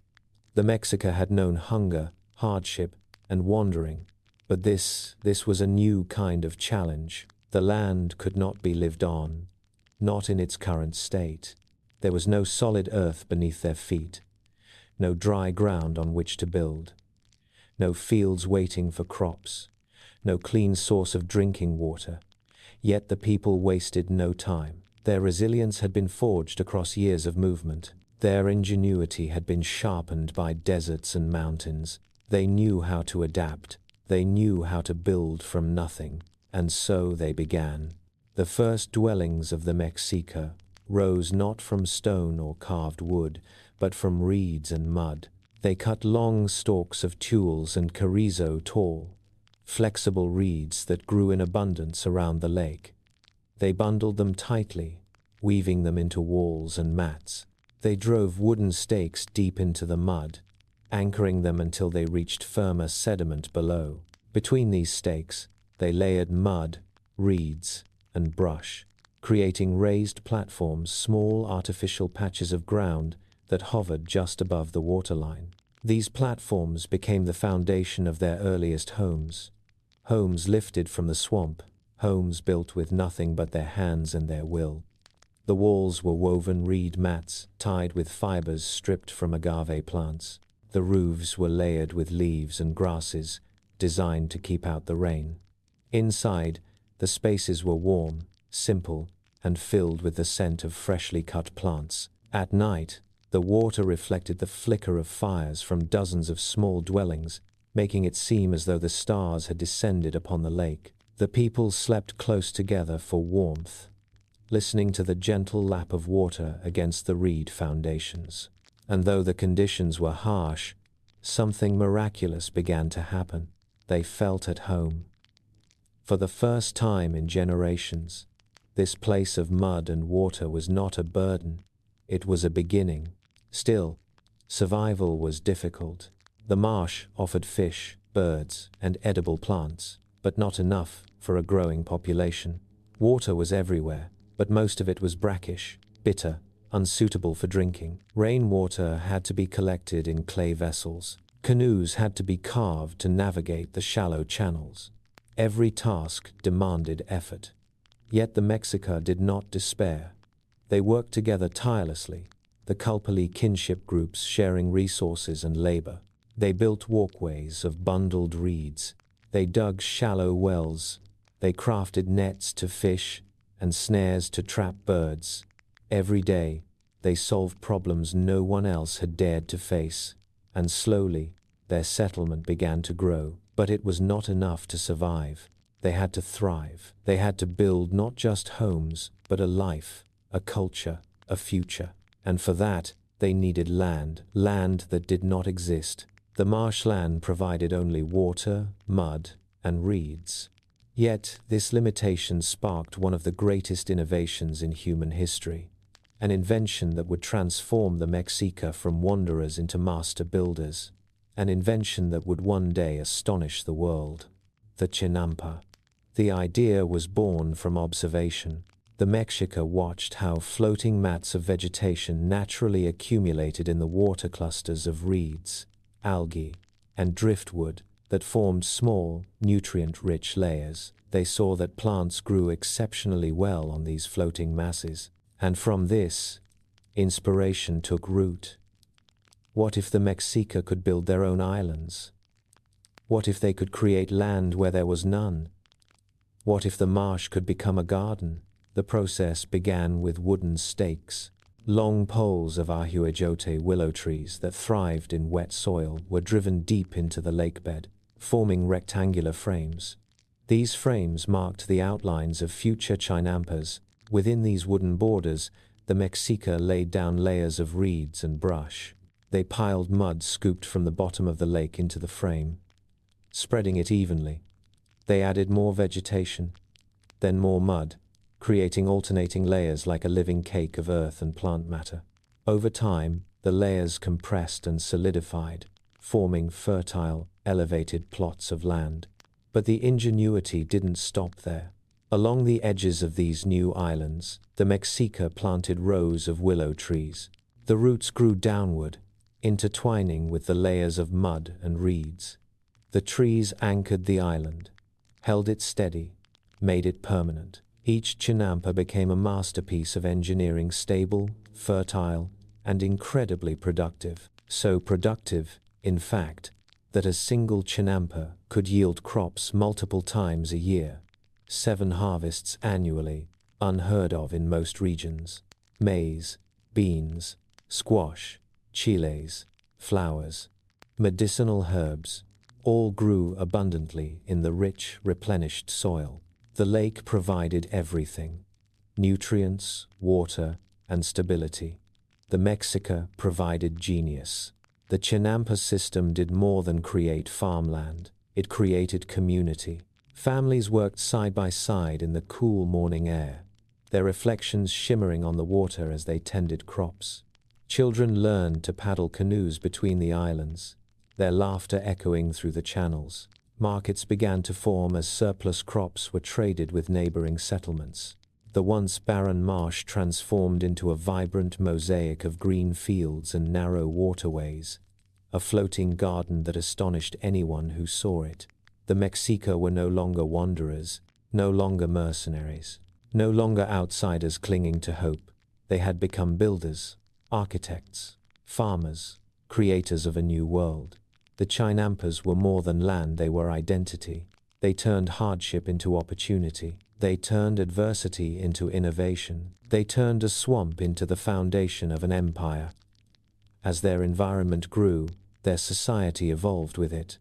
The Mexica had known hunger, hardship, and wandering. But this was a new kind of challenge. The land could not be lived on, not in its current state. There was no solid earth beneath their feet, no dry ground on which to build, no fields waiting for crops, no clean source of drinking water. Yet the people wasted no time. Their resilience had been forged across years of movement. Their ingenuity had been sharpened by deserts and mountains. They knew how to adapt. They knew how to build from nothing. And so they began. The first dwellings of the Mexica rose not from stone or carved wood, but from reeds and mud. They cut long stalks of tules and carrizo tall, flexible reeds that grew in abundance around the lake. They bundled them tightly, weaving them into walls and mats. They drove wooden stakes deep into the mud, anchoring them until they reached firmer sediment below. Between these stakes, they layered mud, reeds, and brush, creating raised platforms, small artificial patches of ground that hovered just above the waterline. These platforms became the foundation of their earliest homes. Homes lifted from the swamp, homes built with nothing but their hands and their will. The walls were woven reed mats, tied with fibers stripped from agave plants. The roofs were layered with leaves and grasses, designed to keep out the rain. Inside, the spaces were warm, simple, and filled with the scent of freshly cut plants. At night, the water reflected the flicker of fires from dozens of small dwellings, making it seem as though the stars had descended upon the lake. The people slept close together for warmth, listening to the gentle lap of water against the reed foundations. And though the conditions were harsh, something miraculous began to happen. They felt at home. For the first time in generations, this place of mud and water was not a burden. It was a beginning. Still, survival was difficult. The marsh offered fish, birds, and edible plants, but not enough for a growing population. Water was everywhere, but most of it was brackish, bitter, unsuitable for drinking. Rainwater had to be collected in clay vessels. Canoes had to be carved to navigate the shallow channels. Every task demanded effort. Yet the Mexica did not despair. They worked together tirelessly, the Culpali kinship groups sharing resources and labor. They built walkways of bundled reeds. They dug shallow wells. They crafted nets to fish and snares to trap birds. Every day, they solved problems no one else had dared to face. And slowly, their settlement began to grow. But it was not enough to survive. They had to thrive. They had to build not just homes, but a life, a culture, a future. And for that, they needed land that did not exist. The marshland provided only water, mud, and reeds. Yet, this limitation sparked one of the greatest innovations in human history, an invention that would transform the Mexica from wanderers into master builders. an invention that would one day astonish the world. The Chinampa. The idea was born from observation. The Mexica watched how floating mats of vegetation naturally accumulated in the water clusters of reeds, algae, and driftwood that formed small, nutrient-rich layers. They saw that plants grew exceptionally well on these floating masses, and from this, inspiration took root. What if the Mexica could build their own islands? What if they could create land where there was none? What if the marsh could become a garden? The process began with wooden stakes. Long poles of ahuejote willow trees that thrived in wet soil were driven deep into the lakebed, forming rectangular frames. These frames marked the outlines of future chinampas. Within these wooden borders, the Mexica laid down layers of reeds and brush. They piled mud scooped from the bottom of the lake into the frame, spreading it evenly. They added more vegetation, then more mud, creating alternating layers like a living cake of earth and plant matter. Over time, the layers compressed and solidified, forming fertile, elevated plots of land. But the ingenuity didn't stop there. Along the edges of these new islands, the Mexica planted rows of willow trees. The roots grew downward, intertwining with the layers of mud and reeds. The trees anchored the island, held it steady, made it permanent. Each chinampa became a masterpiece of engineering, stable, fertile, and incredibly productive. So productive, in fact, that a single chinampa could yield crops multiple times a year. 7 harvests annually, unheard of in most regions. Maize, beans, squash, chiles, flowers, medicinal herbs, all grew abundantly in the rich, replenished soil. The lake provided everything: nutrients, water, and stability. The Mexica provided genius. The Chinampa system did more than create farmland. It created community. Families worked side by side in the cool morning air, their reflections shimmering on the water as they tended crops. Children learned to paddle canoes between the islands, their laughter echoing through the channels. Markets began to form as surplus crops were traded with neighboring settlements. The once barren marsh transformed into a vibrant mosaic of green fields and narrow waterways, a floating garden that astonished anyone who saw it. The Mexica were no longer wanderers, no longer mercenaries, no longer outsiders clinging to hope. They had become builders, architects, farmers, creators of a new world. The Chinampas were more than land, they were identity. They turned hardship into opportunity. They turned adversity into innovation. They turned a swamp into the foundation of an empire. As their environment grew, their society evolved with it.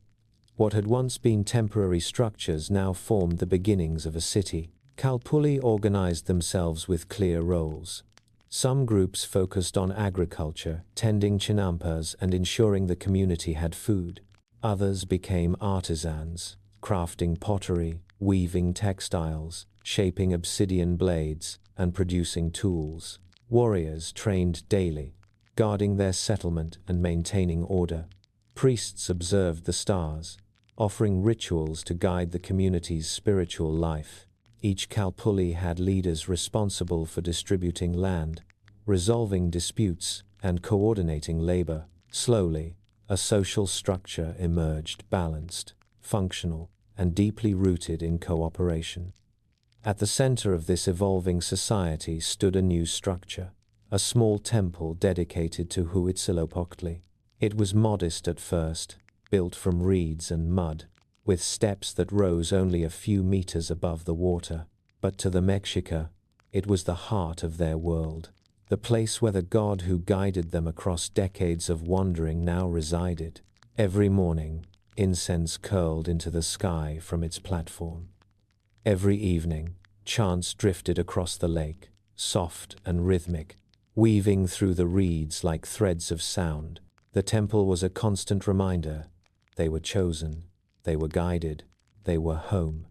What had once been temporary structures now formed the beginnings of a city. Calpulli organized themselves with clear roles. Some groups focused on agriculture, tending chinampas and ensuring the community had food. Others became artisans, crafting pottery, weaving textiles, shaping obsidian blades, and producing tools. Warriors trained daily, guarding their settlement and maintaining order. Priests observed the stars, offering rituals to guide the community's spiritual life. Each Calpulli had leaders responsible for distributing land, resolving disputes, and coordinating labor. Slowly, a social structure emerged, balanced, functional, and deeply rooted in cooperation. At the center of this evolving society stood a new structure, a small temple dedicated to Huitzilopochtli. It was modest at first, built from reeds and mud, with steps that rose only a few meters above the water. But to the Mexica, it was the heart of their world, the place where the god who guided them across decades of wandering now resided. Every morning, incense curled into the sky from its platform. Every evening, chants drifted across the lake, soft and rhythmic, weaving through the reeds like threads of sound. The temple was a constant reminder: they were chosen, they were guided, they were home.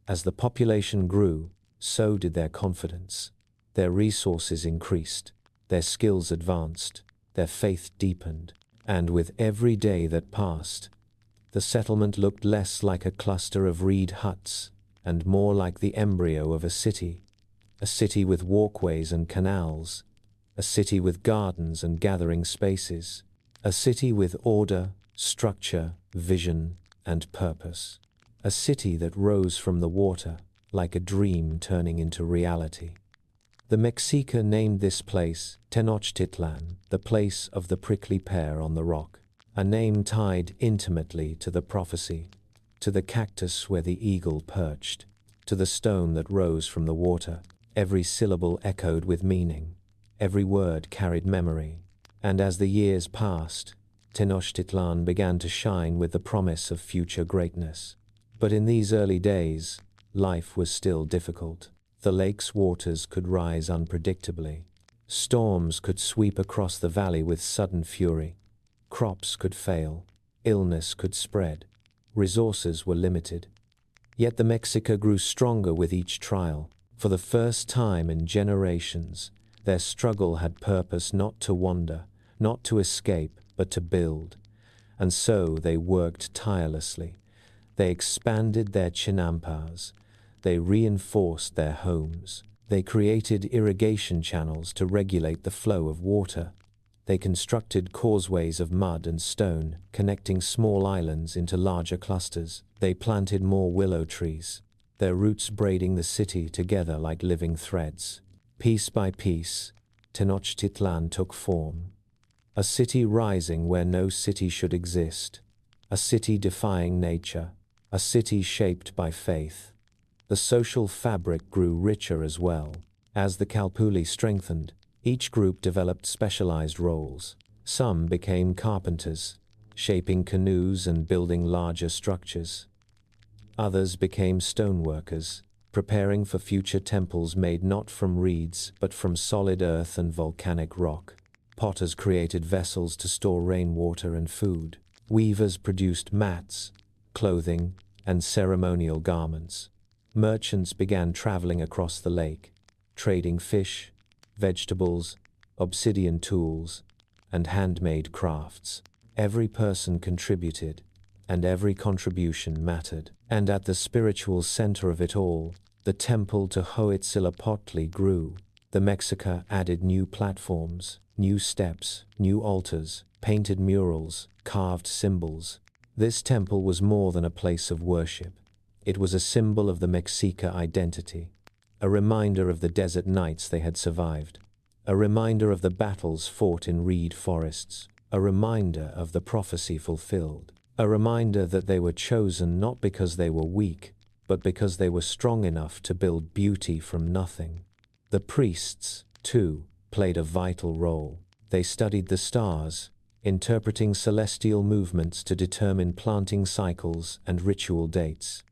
As the population grew, so did their confidence. Their resources increased, their skills advanced, their faith deepened. And with every day that passed, the settlement looked less like a cluster of reed huts and more like the embryo of a city with walkways and canals, a city with gardens and gathering spaces, a city with order, structure, vision, and purpose, a city that rose from the water like a dream turning into reality. The Mexica named this place Tenochtitlán, the place of the prickly pear on the rock, a name tied intimately to the prophecy, to the cactus where the eagle perched, to the stone that rose from the water. Every syllable echoed with meaning, every word carried memory, and as the years passed, Tenochtitlán began to shine with the promise of future greatness. But in these early days, life was still difficult. The lake's waters could rise unpredictably. Storms could sweep across the valley with sudden fury. Crops could fail. Illness could spread. Resources were limited. Yet the Mexica grew stronger with each trial. For the first time in generations, their struggle had purpose, not to wander, not to escape, but to build. And so they worked tirelessly. They expanded their chinampas. They reinforced their homes. They created irrigation channels to regulate the flow of water. They constructed causeways of mud and stone, connecting small islands into larger clusters. They planted more willow trees, their roots braiding the city together like living threads. Piece by piece, Tenochtitlán took form. A city rising where no city should exist. A city defying nature. A city shaped by faith. The social fabric grew richer as well. As the Calpulli strengthened, each group developed specialized roles. Some became carpenters, shaping canoes and building larger structures. Others became stoneworkers, preparing for future temples made not from reeds but from solid earth and volcanic rock. Potters created vessels to store rainwater and food. Weavers produced mats, clothing, and ceremonial garments. Merchants began traveling across the lake, trading fish, vegetables, obsidian tools, and handmade crafts. Every person contributed, and every contribution mattered. And at the spiritual center of it all, the temple to Huitzilopochtli grew. The Mexica added new platforms, new steps, new altars, painted murals, carved symbols. This temple was more than a place of worship. It was a symbol of the Mexica identity, a reminder of the desert nights they had survived, a reminder of the battles fought in reed forests, a reminder of the prophecy fulfilled, a reminder that they were chosen not because they were weak, but because they were strong enough to build beauty from nothing. The priests, too, played a vital role. They studied the stars, interpreting celestial movements to determine planting cycles and ritual dates.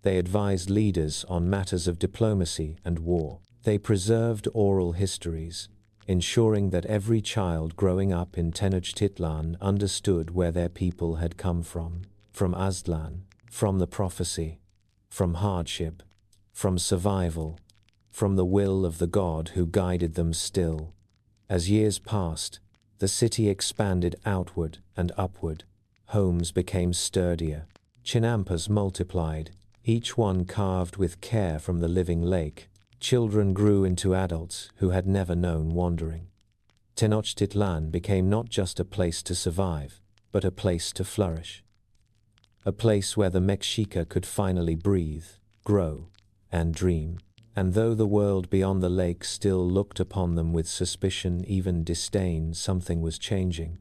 They advised leaders on matters of diplomacy and war. They preserved oral histories, ensuring that every child growing up in Tenochtitlan understood where their people had come from Aztlan, from the prophecy, from hardship, from survival, from the will of the God who guided them still. As years passed, the city expanded outward and upward. Homes became sturdier. Chinampas multiplied, each one carved with care from the living lake. Children grew into adults who had never known wandering. Tenochtitlan became not just a place to survive, but a place to flourish. A place where the Mexica could finally breathe, grow, and dream. And though the world beyond the lake still looked upon them with suspicion, even disdain, something was changing.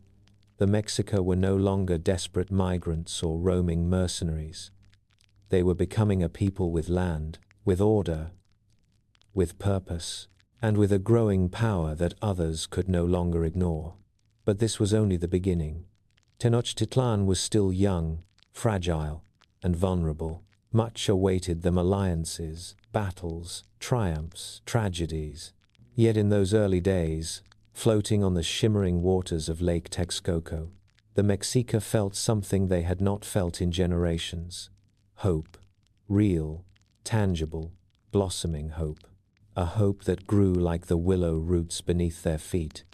The Mexica were no longer desperate migrants or roaming mercenaries. They were becoming a people with land, with order, with purpose, and with a growing power that others could no longer ignore. But this was only the beginning. Tenochtitlan was still young, fragile, and vulnerable. Much awaited them: alliances, battles, triumphs, tragedies. Yet in those early days, floating on the shimmering waters of Lake Texcoco, the Mexica felt something they had not felt in generations. Hope. Real, tangible, blossoming hope. A hope that grew like the willow roots beneath their feet.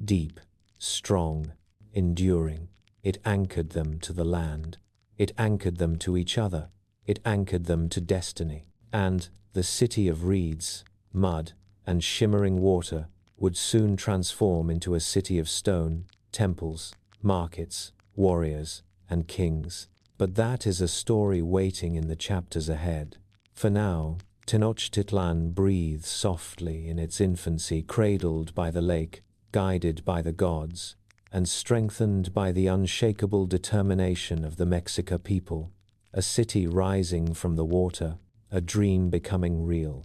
Deep, strong, enduring. It anchored them to the land. It anchored them to each other. It anchored them to destiny. And the city of reeds, mud, and shimmering water would soon transform into a city of stone, temples, markets, warriors, and kings. But that is a story waiting in the chapters ahead. For now, Tenochtitlan breathes softly in its infancy, cradled by the lake, guided by the gods, and strengthened by the unshakable determination of the Mexica people, a city rising from the water, a dream becoming real,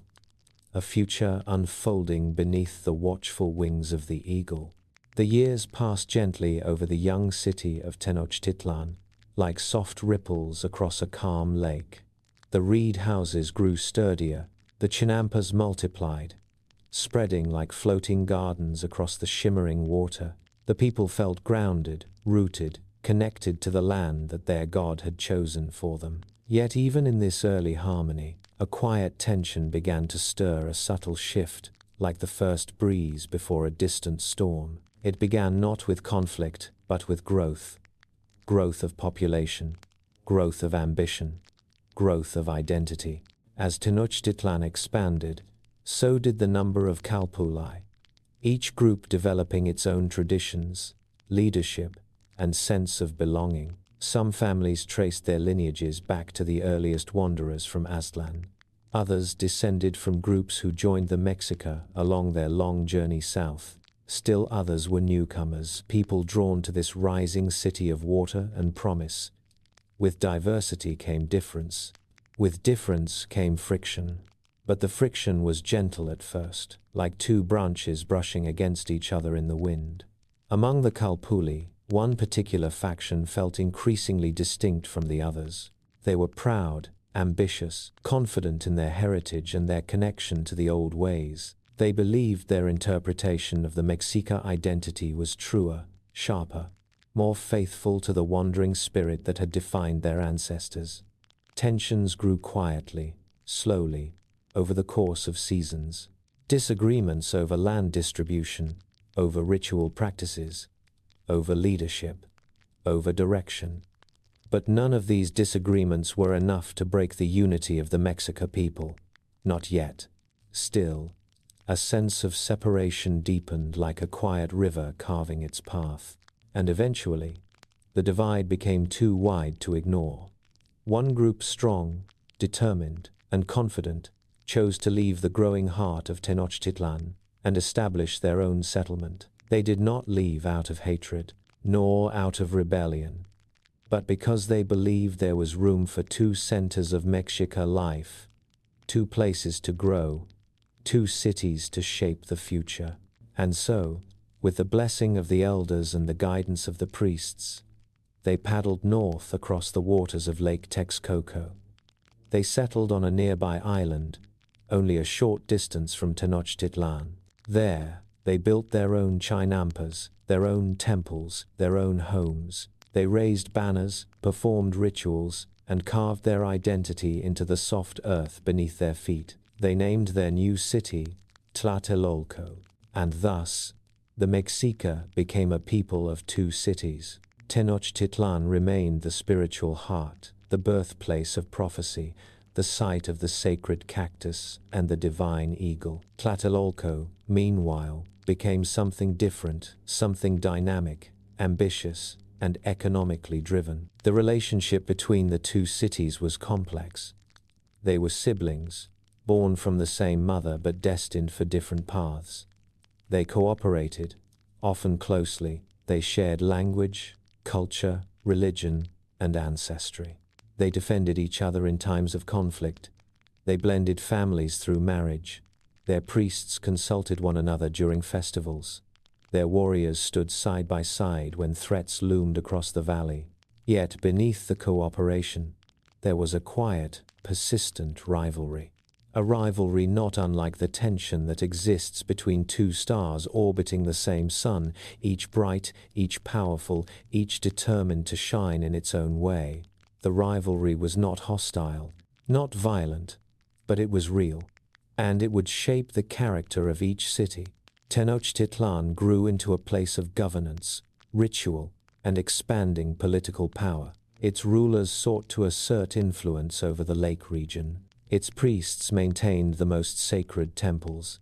a future unfolding beneath the watchful wings of the eagle. The years passed gently over the young city of Tenochtitlan, like soft ripples across a calm lake. The reed houses grew sturdier, the chinampas multiplied, spreading like floating gardens across the shimmering water. The people felt grounded, rooted, connected to the land that their God had chosen for them. Yet even in this early harmony, a quiet tension began to stir, a subtle shift, like the first breeze before a distant storm. It began not with conflict, but with growth. Growth of population, growth of ambition, growth of identity. As Tenochtitlan expanded, so did the number of Kalpuli, each group developing its own traditions, leadership, and sense of belonging. Some families traced their lineages back to the earliest wanderers from Aztlan. Others descended from groups who joined the Mexica along their long journey south. Still others were newcomers, people drawn to this rising city of water and promise. With diversity came difference. With difference came friction. But the friction was gentle at first, like two branches brushing against each other in the wind. Among the Kalpuli, one particular faction felt increasingly distinct from the others. They were proud, ambitious, confident in their heritage and their connection to the old ways. They believed their interpretation of the Mexica identity was truer, sharper, more faithful to the wandering spirit that had defined their ancestors. Tensions grew quietly, slowly, over the course of seasons. Disagreements over land distribution, over ritual practices, over leadership, over direction. But none of these disagreements were enough to break the unity of the Mexica people. Not yet. Still, a sense of separation deepened like a quiet river carving its path. And eventually, the divide became too wide to ignore. One group, strong, determined, and confident, chose to leave the growing heart of Tenochtitlan and establish their own settlement. They did not leave out of hatred, nor out of rebellion, but because they believed there was room for two centers of Mexica life, two places to grow, two cities to shape the future. And so, with the blessing of the elders and the guidance of the priests, they paddled north across the waters of Lake Texcoco. They settled on a nearby island, only a short distance from Tenochtitlan. There, they built their own chinampas, their own temples, their own homes. They raised banners, performed rituals, and carved their identity into the soft earth beneath their feet. They named their new city Tlatelolco, and thus, the Mexica became a people of two cities. Tenochtitlan remained the spiritual heart, the birthplace of prophecy, the site of the sacred cactus and the divine eagle. Tlatelolco, meanwhile, became something different, something dynamic, ambitious, and economically driven. The relationship between the two cities was complex. They were siblings, born from the same mother but destined for different paths. They cooperated, often closely. They shared language, culture, religion, and ancestry. They defended each other in times of conflict. They blended families through marriage. Their priests consulted one another during festivals. Their warriors stood side by side when threats loomed across the valley. Yet beneath the cooperation, there was a quiet, persistent rivalry. A rivalry not unlike the tension that exists between two stars orbiting the same sun, each bright, each powerful, each determined to shine in its own way. The rivalry was not hostile, not violent, but it was real, and it would shape the character of each city. Tenochtitlan grew into a place of governance, ritual, and expanding political power. Its rulers sought to assert influence over the lake region. Its priests maintained the most sacred temples.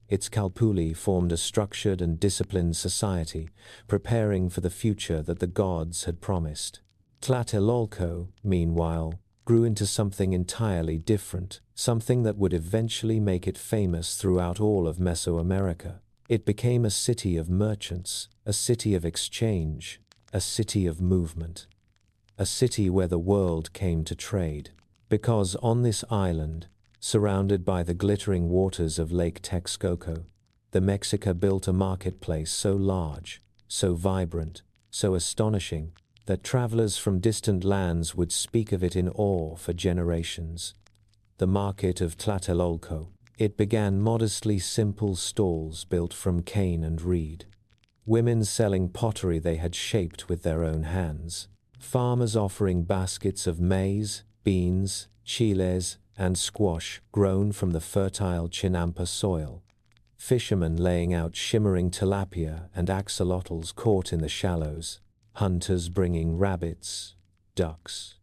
Its Kalpuli formed a structured and disciplined society, preparing for the future that the gods had promised. Tlatelolco, meanwhile, grew into something entirely different, something that would eventually make it famous throughout all of Mesoamerica. It became a city of merchants, a city of exchange, a city of movement, a city where the world came to trade. Because on this island, surrounded by the glittering waters of Lake Texcoco, the Mexica built a marketplace so large, so vibrant, so astonishing, that travelers from distant lands would speak of it in awe for generations. The market of Tlatelolco. It began modestly simple stalls built from cane and reed. Women selling pottery they had shaped with their own hands. Farmers offering baskets of maize, beans, chiles, and squash grown from the fertile Chinampa soil. Fishermen laying out shimmering tilapia and axolotls caught in the shallows. Hunters bringing rabbits, ducks,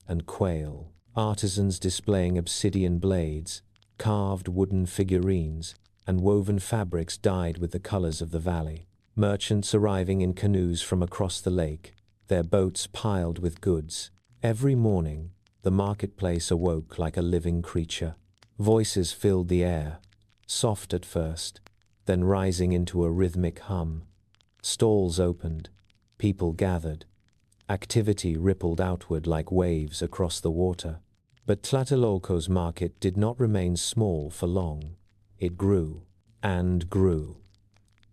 and quail. Artisans displaying obsidian blades, carved wooden figurines, and woven fabrics dyed with the colors of the valley. Merchants arriving in canoes from across the lake, their boats piled with goods. Every morning, the marketplace awoke like a living creature. Voices filled the air, soft at first, then rising into a rhythmic hum. Stalls opened, people gathered. Activity rippled outward like waves across the water. But Tlatelolco's market did not remain small for long. It grew, and grew,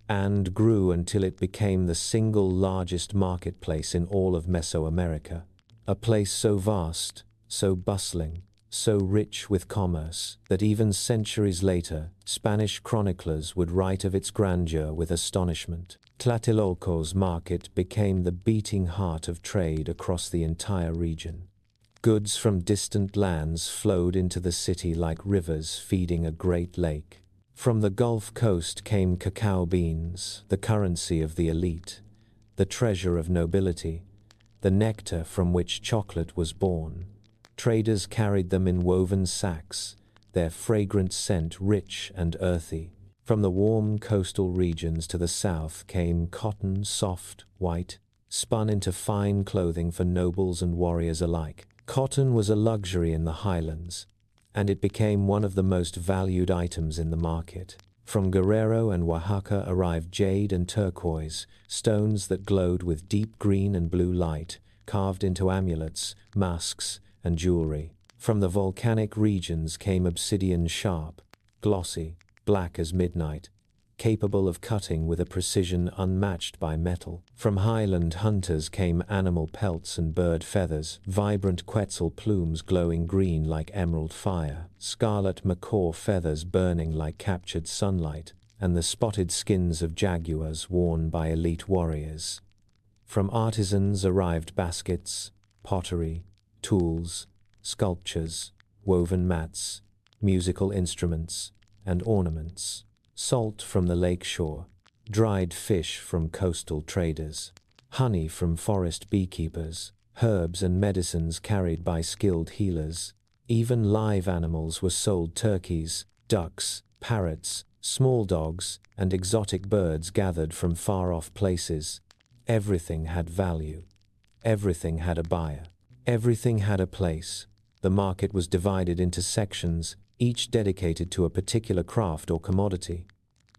and grew until it became the single largest marketplace in all of Mesoamerica. A place so vast, so bustling, so rich with commerce, that even centuries later, Spanish chroniclers would write of its grandeur with astonishment. Tlatelolco's market became the beating heart of trade across the entire region. Goods from distant lands flowed into the city like rivers feeding a great lake. From the Gulf Coast came cacao beans, the currency of the elite, the treasure of nobility, the nectar from which chocolate was born. Traders carried them in woven sacks, their fragrant scent rich and earthy. From the warm coastal regions to the south came cotton, soft, white, spun into fine clothing for nobles and warriors alike. Cotton was a luxury in the highlands, and it became one of the most valued items in the market. From Guerrero and Oaxaca arrived jade and turquoise, stones that glowed with deep green and blue light, carved into amulets, masks, and jewelry. From the volcanic regions came obsidian sharp, glossy, black as midnight, capable of cutting with a precision unmatched by metal. From highland hunters came animal pelts and bird feathers, vibrant quetzal plumes glowing green like emerald fire, scarlet macaw feathers burning like captured sunlight, and the spotted skins of jaguars worn by elite warriors. From artisans arrived baskets, pottery, tools, sculptures, woven mats, musical instruments, and ornaments. Salt from the lake shore, dried fish from coastal traders, honey from forest beekeepers, herbs and medicines carried by skilled healers. Even live animals were sold: turkeys, ducks, parrots, small dogs, and exotic birds gathered from far-off places. Everything had value. Everything had a buyer. Everything had a place. The market was divided into sections, each dedicated to a particular craft or commodity.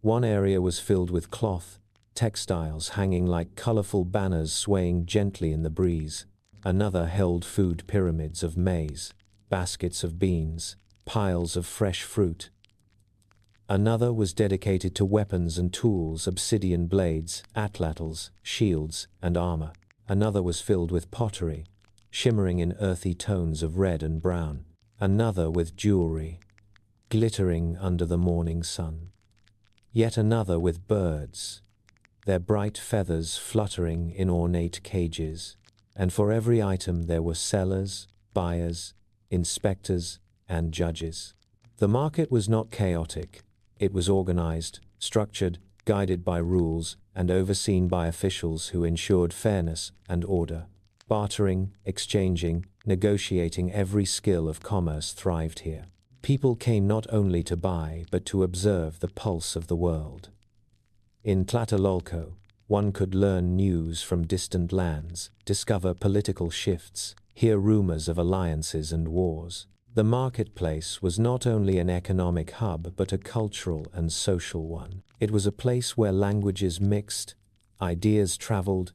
One area was filled with cloth, textiles hanging like colorful banners swaying gently in the breeze. Another held food pyramids of maize, baskets of beans, piles of fresh fruit. Another was dedicated to weapons and tools, obsidian blades, atlatls, shields, and armor. Another was filled with pottery, shimmering in earthy tones of red and brown. Another with jewelry, glittering under the morning sun. Yet another with birds, their bright feathers fluttering in ornate cages. And for every item there were sellers, buyers, inspectors, and judges. The market was not chaotic. It was organized, structured, guided by rules, and overseen by officials who ensured fairness and order. Bartering, exchanging, negotiating, every skill of commerce thrived here. People came not only to buy but to observe the pulse of the world. In Tlatelolco, one could learn news from distant lands, discover political shifts, hear rumors of alliances and wars. The marketplace was not only an economic hub but a cultural and social one. It was a place where languages mixed, ideas traveled,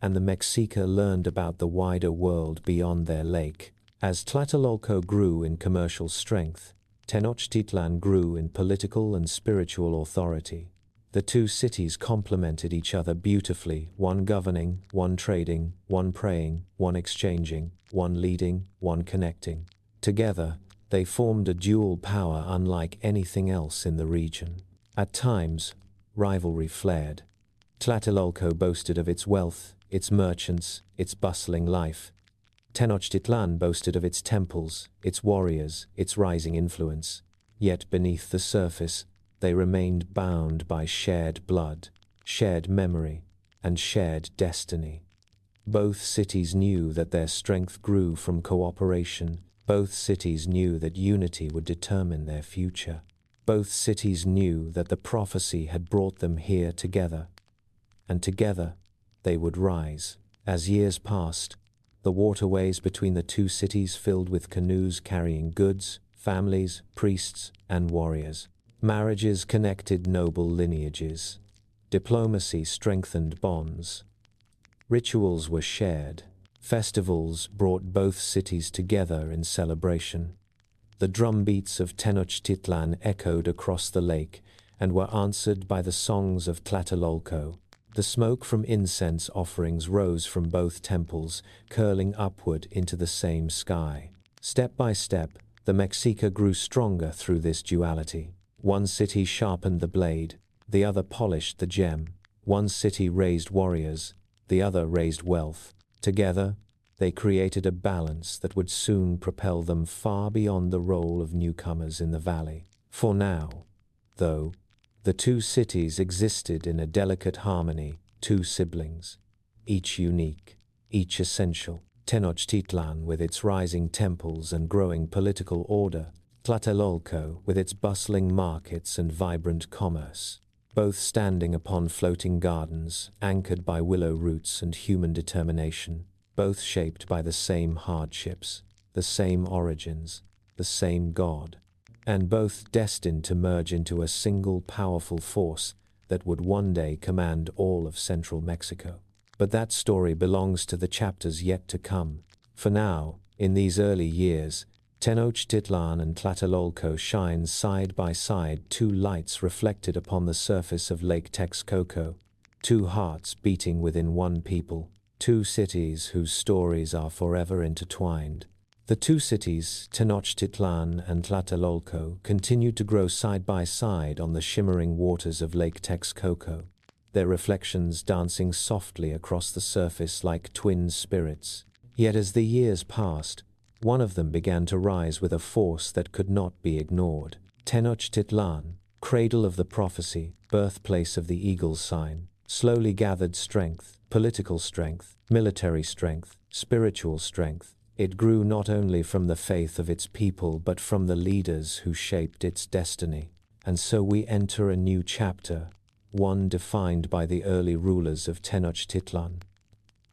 and the Mexica learned about the wider world beyond their lake. As Tlatelolco grew in commercial strength, Tenochtitlan grew in political and spiritual authority. The two cities complemented each other beautifully, one governing, one trading, one praying, one exchanging, one leading, one connecting. Together, they formed a dual power unlike anything else in the region. At times, rivalry flared. Tlatelolco boasted of its wealth, its merchants, its bustling life. Tenochtitlan boasted of its temples, its warriors, its rising influence. Yet beneath the surface, they remained bound by shared blood, shared memory, and shared destiny. Both cities knew that their strength grew from cooperation. Both cities knew that unity would determine their future. Both cities knew that the prophecy had brought them here together, and together they would rise. As years passed, the waterways between the two cities filled with canoes carrying goods, families, priests, and warriors. Marriages connected noble lineages. Diplomacy strengthened bonds. Rituals were shared. Festivals brought both cities together in celebration. The drumbeats of Tenochtitlan echoed across the lake and were answered by the songs of Tlatelolco. The smoke from incense offerings rose from both temples, curling upward into the same sky. Step by step, the Mexica grew stronger through this duality. One city sharpened the blade, the other polished the gem. One city raised warriors, the other raised wealth. Together, they created a balance that would soon propel them far beyond the role of newcomers in the valley. For now, though, the two cities existed in a delicate harmony, two siblings, each unique, each essential. Tenochtitlan with its rising temples and growing political order, Tlatelolco with its bustling markets and vibrant commerce, both standing upon floating gardens, anchored by willow roots and human determination, both shaped by the same hardships, the same origins, the same God, and both destined to merge into a single powerful force that would one day command all of central Mexico. But that story belongs to the chapters yet to come. For now, in these early years, Tenochtitlan and Tlatelolco shine side by side, two lights reflected upon the surface of Lake Texcoco, two hearts beating within one people, two cities whose stories are forever intertwined. The two cities, Tenochtitlan and Tlatelolco, continued to grow side by side on the shimmering waters of Lake Texcoco, their reflections dancing softly across the surface like twin spirits. Yet as the years passed, one of them began to rise with a force that could not be ignored. Tenochtitlan, cradle of the prophecy, birthplace of the eagle's sign, slowly gathered strength, political strength, military strength, spiritual strength. It grew not only from the faith of its people but from the leaders who shaped its destiny. And so we enter a new chapter, one defined by the early rulers of Tenochtitlan.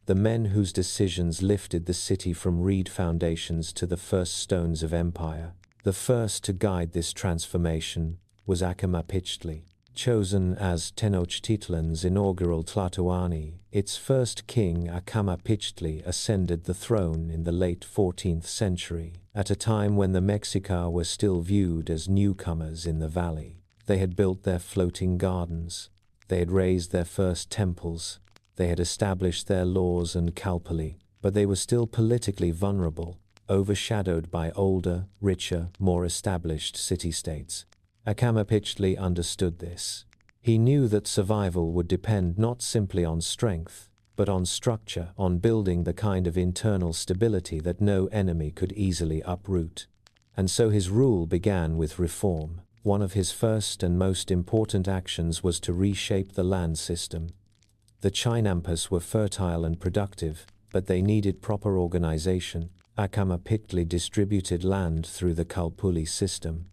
The men whose decisions lifted the city from reed foundations to the first stones of empire. The first to guide this transformation was Acamapichtli. Chosen as Tenochtitlan's inaugural Tlatoani, its first king Acamapichtli ascended the throne in the late 14th century, at a time when the Mexica were still viewed as newcomers in the valley. They had built their floating gardens, they had raised their first temples, they had established their laws and calpuli, but they were still politically vulnerable, overshadowed by older, richer, more established city-states. Acamapichtli understood this. He knew that survival would depend not simply on strength, but on structure, on building the kind of internal stability that no enemy could easily uproot. And so his rule began with reform. One of his first and most important actions was to reshape the land system. The Chinampas were fertile and productive, but they needed proper organization. Acamapictli distributed land through the Kalpuli system,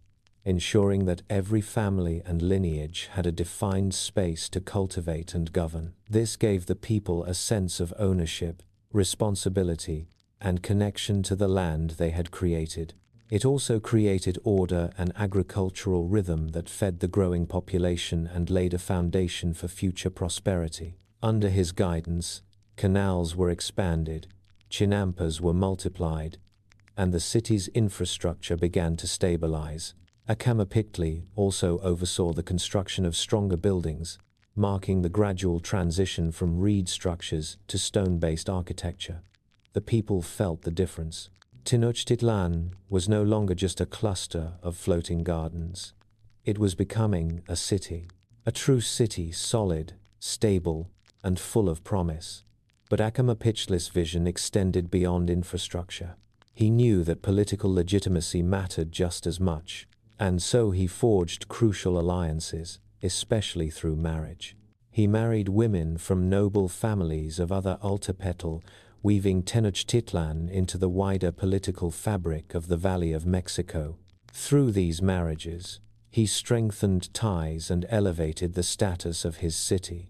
ensuring that every family and lineage had a defined space to cultivate and govern. This gave the people a sense of ownership, responsibility, and connection to the land they had created. It also created order and agricultural rhythm that fed the growing population and laid a foundation for future prosperity. Under his guidance, canals were expanded, chinampas were multiplied, and the city's infrastructure began to stabilize. Acamapictli also oversaw the construction of stronger buildings, marking the gradual transition from reed structures to stone-based architecture. The people felt the difference. Tenochtitlán was no longer just a cluster of floating gardens. It was becoming a city. A true city, solid, stable, and full of promise. But Acamapictli's vision extended beyond infrastructure. He knew that political legitimacy mattered just as much, and so he forged crucial alliances, especially through marriage. He married women from noble families of other Altepetl, weaving Tenochtitlan into the wider political fabric of the Valley of Mexico. Through these marriages, he strengthened ties and elevated the status of his city.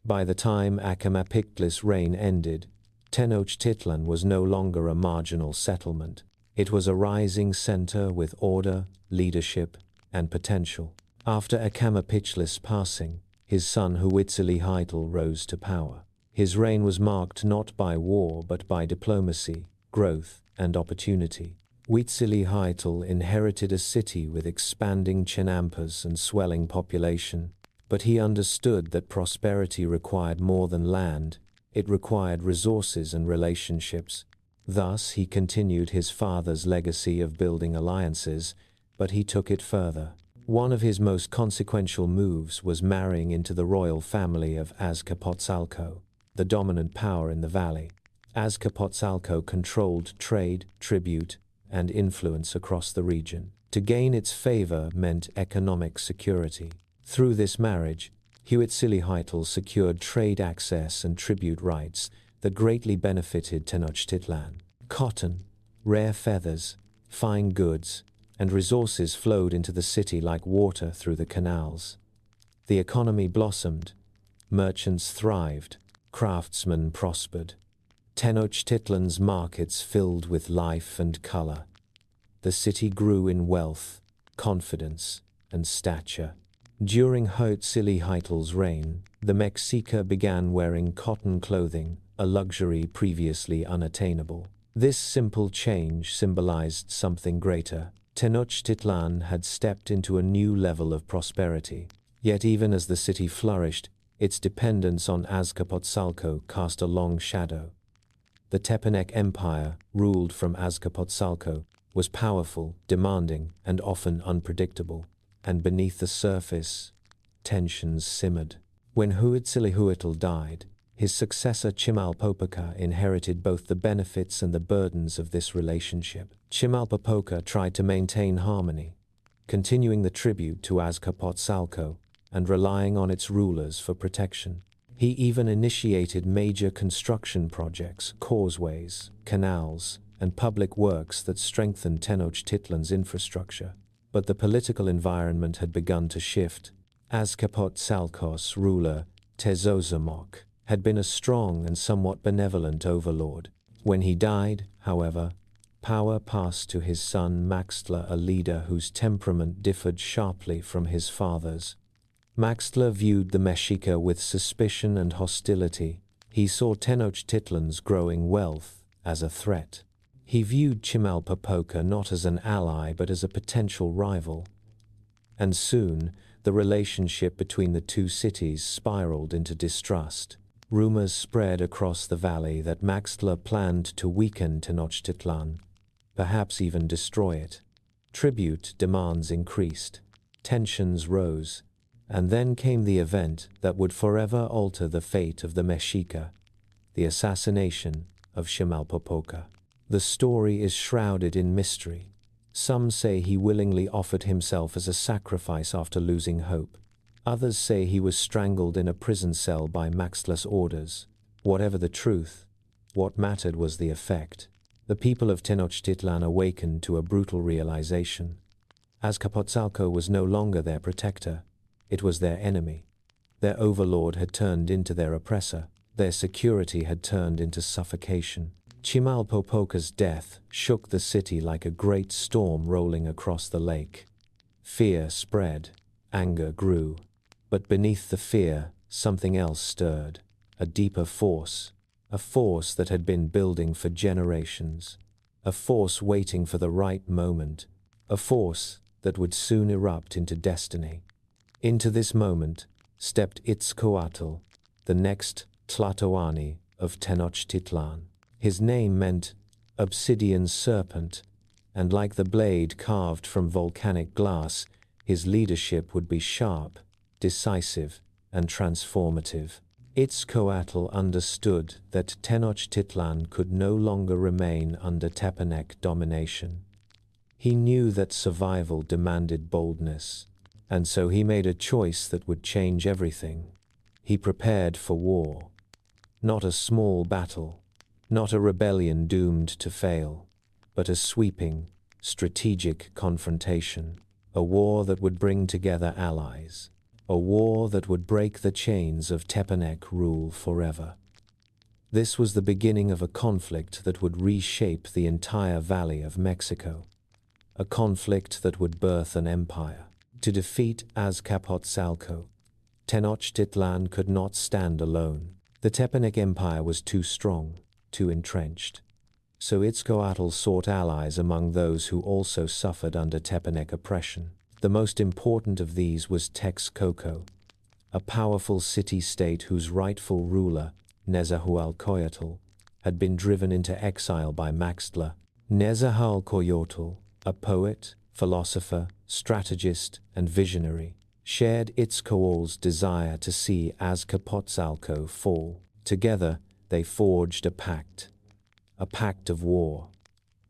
By the time Acamapictli's reign ended, Tenochtitlan was no longer a marginal settlement. It was a rising center with order, leadership, and potential. After Acamapictli's passing, his son Huitzilihuitl rose to power. His reign was marked not by war but by diplomacy, growth, and opportunity. Huitzilihuitl inherited a city with expanding chinampas and swelling population, but he understood that prosperity required more than land. It required resources and relationships. Thus, he continued his father's legacy of building alliances, but he took it further. One of his most consequential moves was marrying into the royal family of Azcapotzalco, the dominant power in the valley. Azcapotzalco controlled trade, tribute, and influence across the region. To gain its favor meant economic security. Through this marriage, Huitzilihuitl secured trade access and tribute rights that greatly benefited Tenochtitlan. Cotton, rare feathers, fine goods, and resources flowed into the city like water through the canals. The economy blossomed, merchants thrived, craftsmen prospered. Tenochtitlan's markets filled with life and color. The city grew in wealth, confidence, and stature. During Huitzilihuitl's reign, the Mexica began wearing cotton clothing, a luxury previously unattainable. This simple change symbolized something greater. Tenochtitlan had stepped into a new level of prosperity. Yet even as the city flourished, its dependence on Azcapotzalco cast a long shadow. The Tepanec Empire, ruled from Azcapotzalco, was powerful, demanding, and often unpredictable. And beneath the surface, tensions simmered. When Huitzilihuitl died, his successor Chimalpopoca inherited both the benefits and the burdens of this relationship. Chimalpopoca tried to maintain harmony, continuing the tribute to Azcapotzalco and relying on its rulers for protection. He even initiated major construction projects, causeways, canals, and public works that strengthened Tenochtitlan's infrastructure. But the political environment had begun to shift. Azcapotzalco's ruler, Tezozamoc, had been a strong and somewhat benevolent overlord. When he died, however, power passed to his son Maxtla, a leader whose temperament differed sharply from his father's. Maxtla viewed the Mexica with suspicion and hostility. He saw Tenochtitlan's growing wealth as a threat. He viewed Chimalpopoca not as an ally but as a potential rival. And soon, the relationship between the two cities spiraled into distrust. Rumors spread across the valley that Maxtla planned to weaken Tenochtitlan, perhaps even destroy it. Tribute demands increased. Tensions rose. And then came the event that would forever alter the fate of the Mexica, the assassination of Chimalpopoca. The story is shrouded in mystery. Some say he willingly offered himself as a sacrifice after losing hope. Others say he was strangled in a prison cell by Maxtla's orders. Whatever the truth, what mattered was the effect. The people of Tenochtitlan awakened to a brutal realization. Azcapotzalco was no longer their protector, it was their enemy. Their overlord had turned into their oppressor, their security had turned into suffocation. Chimalpopoca's death shook the city like a great storm rolling across the lake. Fear spread, anger grew. But beneath the fear, something else stirred, a deeper force, a force that had been building for generations, a force waiting for the right moment, a force that would soon erupt into destiny. Into this moment stepped Itzcoatl, the next Tlatoani of Tenochtitlan. His name meant obsidian serpent, and like the blade carved from volcanic glass, his leadership would be sharp, decisive, and transformative. Itzcoatl understood that Tenochtitlan could no longer remain under Tepanec domination. He knew that survival demanded boldness, and so he made a choice that would change everything. He prepared for war. Not a small battle, not a rebellion doomed to fail, but a sweeping, strategic confrontation, a war that would bring together allies, a war that would break the chains of Tepanec rule forever. This was the beginning of a conflict that would reshape the entire Valley of Mexico, a conflict that would birth an empire. To defeat Azcapotzalco, Tenochtitlan could not stand alone. The Tepanec Empire was too strong, too entrenched. So Itzcoatl sought allies among those who also suffered under Tepanec oppression. The most important of these was Texcoco, a powerful city-state whose rightful ruler, Nezahualcoyotl, had been driven into exile by Maxtla. Nezahualcoyotl, a poet, philosopher, strategist, and visionary, shared Itzcoatl's desire to see Azcapotzalco fall. Together, they forged a pact of war,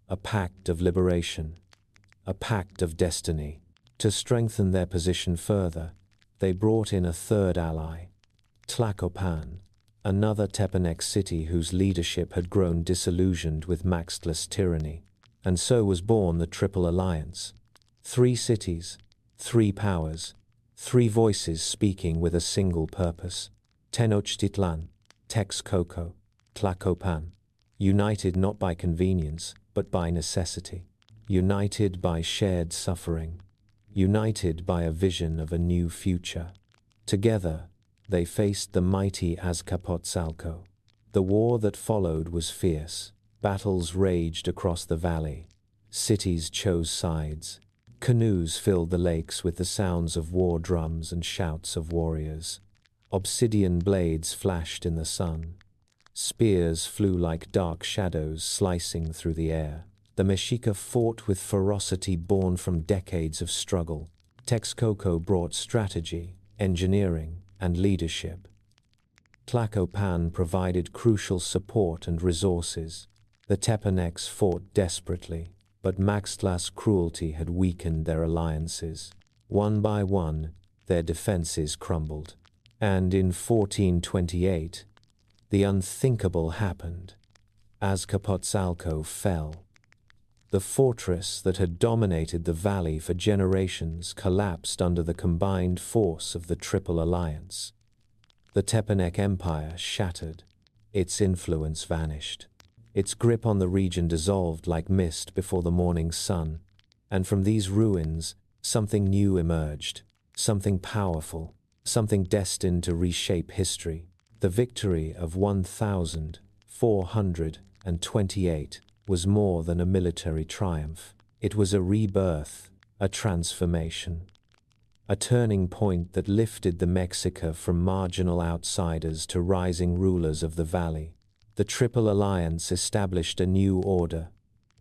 a pact of liberation, a pact of destiny. To strengthen their position further, they brought in a third ally, Tlacopan, another Tepanec city whose leadership had grown disillusioned with Maxtla's tyranny. And so was born the Triple Alliance. 3 cities, 3 powers, 3 voices speaking with a single purpose. Tenochtitlan, Texcoco, Tlacopan, united not by convenience, but by necessity. United by shared suffering. United by a vision of a new future. Together, they faced the mighty Azcapotzalco. The war that followed was fierce. Battles raged across the valley. Cities chose sides. Canoes filled the lakes with the sounds of war drums and shouts of warriors. Obsidian blades flashed in the sun. Spears flew like dark shadows slicing through the air. The Mexica fought with ferocity born from decades of struggle. Texcoco brought strategy, engineering, and leadership. Tlacopan provided crucial support and resources. The Tepanecs fought desperately, but Maxtla's cruelty had weakened their alliances. One by one, their defenses crumbled. And in 1428, the unthinkable happened. Azcapotzalco fell. The fortress that had dominated the valley for generations collapsed under the combined force of the Triple Alliance. The Tepanec Empire shattered. Its influence vanished. Its grip on the region dissolved like mist before the morning sun. And from these ruins, something new emerged. Something powerful. Something destined to reshape history. The victory of 1428 was more than a military triumph. It was a rebirth, a transformation. A turning point that lifted the Mexica from marginal outsiders to rising rulers of the valley. The Triple Alliance established a new order.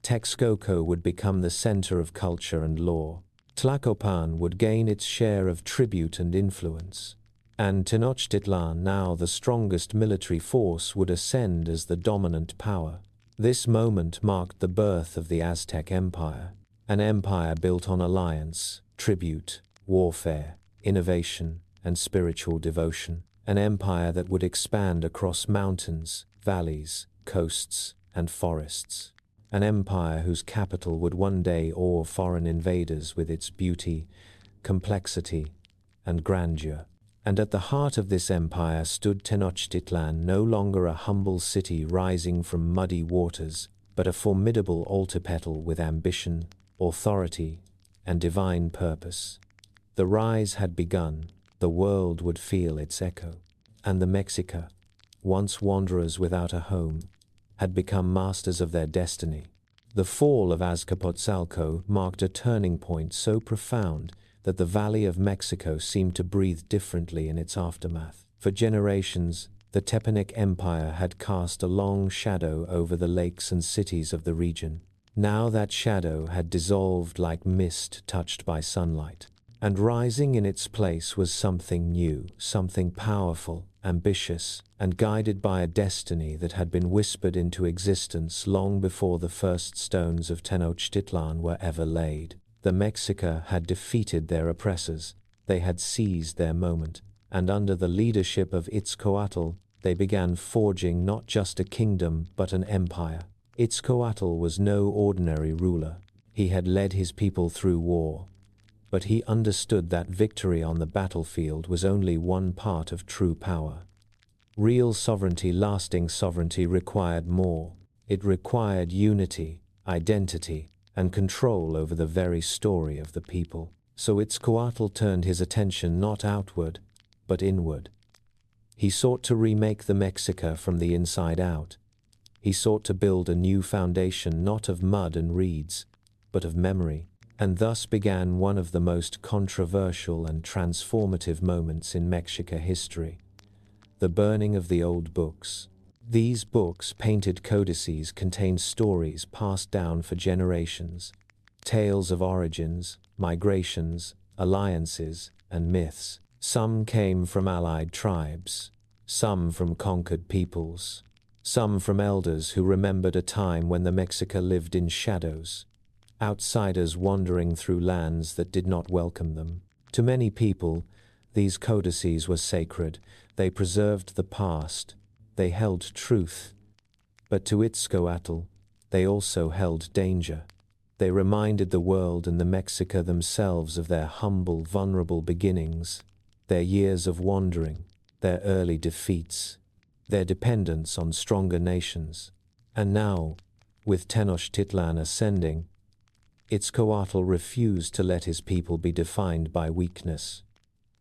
Texcoco would become the center of culture and law. Tlacopan would gain its share of tribute and influence. And Tenochtitlan, now the strongest military force, would ascend as the dominant power. This moment marked the birth of the Aztec Empire, an empire built on alliance, tribute, warfare, innovation, and spiritual devotion, an empire that would expand across mountains, valleys, coasts, and forests. An empire whose capital would one day awe foreign invaders with its beauty, complexity, and grandeur. And at the heart of this empire stood Tenochtitlán, no longer a humble city rising from muddy waters, but a formidable altarpetal with ambition, authority, and divine purpose. The rise had begun, the world would feel its echo, and the Mexica, once wanderers without a home, had become masters of their destiny. The fall of Azcapotzalco marked a turning point so profound that the Valley of Mexico seemed to breathe differently in its aftermath. For generations, the Tepanec Empire had cast a long shadow over the lakes and cities of the region. Now that shadow had dissolved like mist touched by sunlight, and rising in its place was something new, something powerful, ambitious, and guided by a destiny that had been whispered into existence long before the first stones of Tenochtitlan were ever laid. The Mexica had defeated their oppressors, they had seized their moment, and under the leadership of Itzcoatl, they began forging not just a kingdom but an empire. Itzcoatl was no ordinary ruler. He had led his people through war, but he understood that victory on the battlefield was only one part of true power. Real sovereignty, lasting sovereignty, required more. It required unity, identity, and control over the very story of the people. So Itzcoatl turned his attention not outward, but inward. He sought to remake the Mexica from the inside out. He sought to build a new foundation not of mud and reeds, but of memory. And thus began one of the most controversial and transformative moments in Mexica history: the burning of the old books. These books, painted codices, contained stories passed down for generations, tales of origins, migrations, alliances, and myths. Some came from allied tribes, some from conquered peoples, some from elders who remembered a time when the Mexica lived in shadows, outsiders wandering through lands that did not welcome them. To many people, these codices were sacred. They preserved the past, they held truth. But to Itzcoatl, they also held danger. They reminded the world and the Mexica themselves of their humble, vulnerable beginnings, their years of wandering, their early defeats, their dependence on stronger nations. And now, with Tenochtitlan ascending, Itzcoatl refused to let his people be defined by weakness.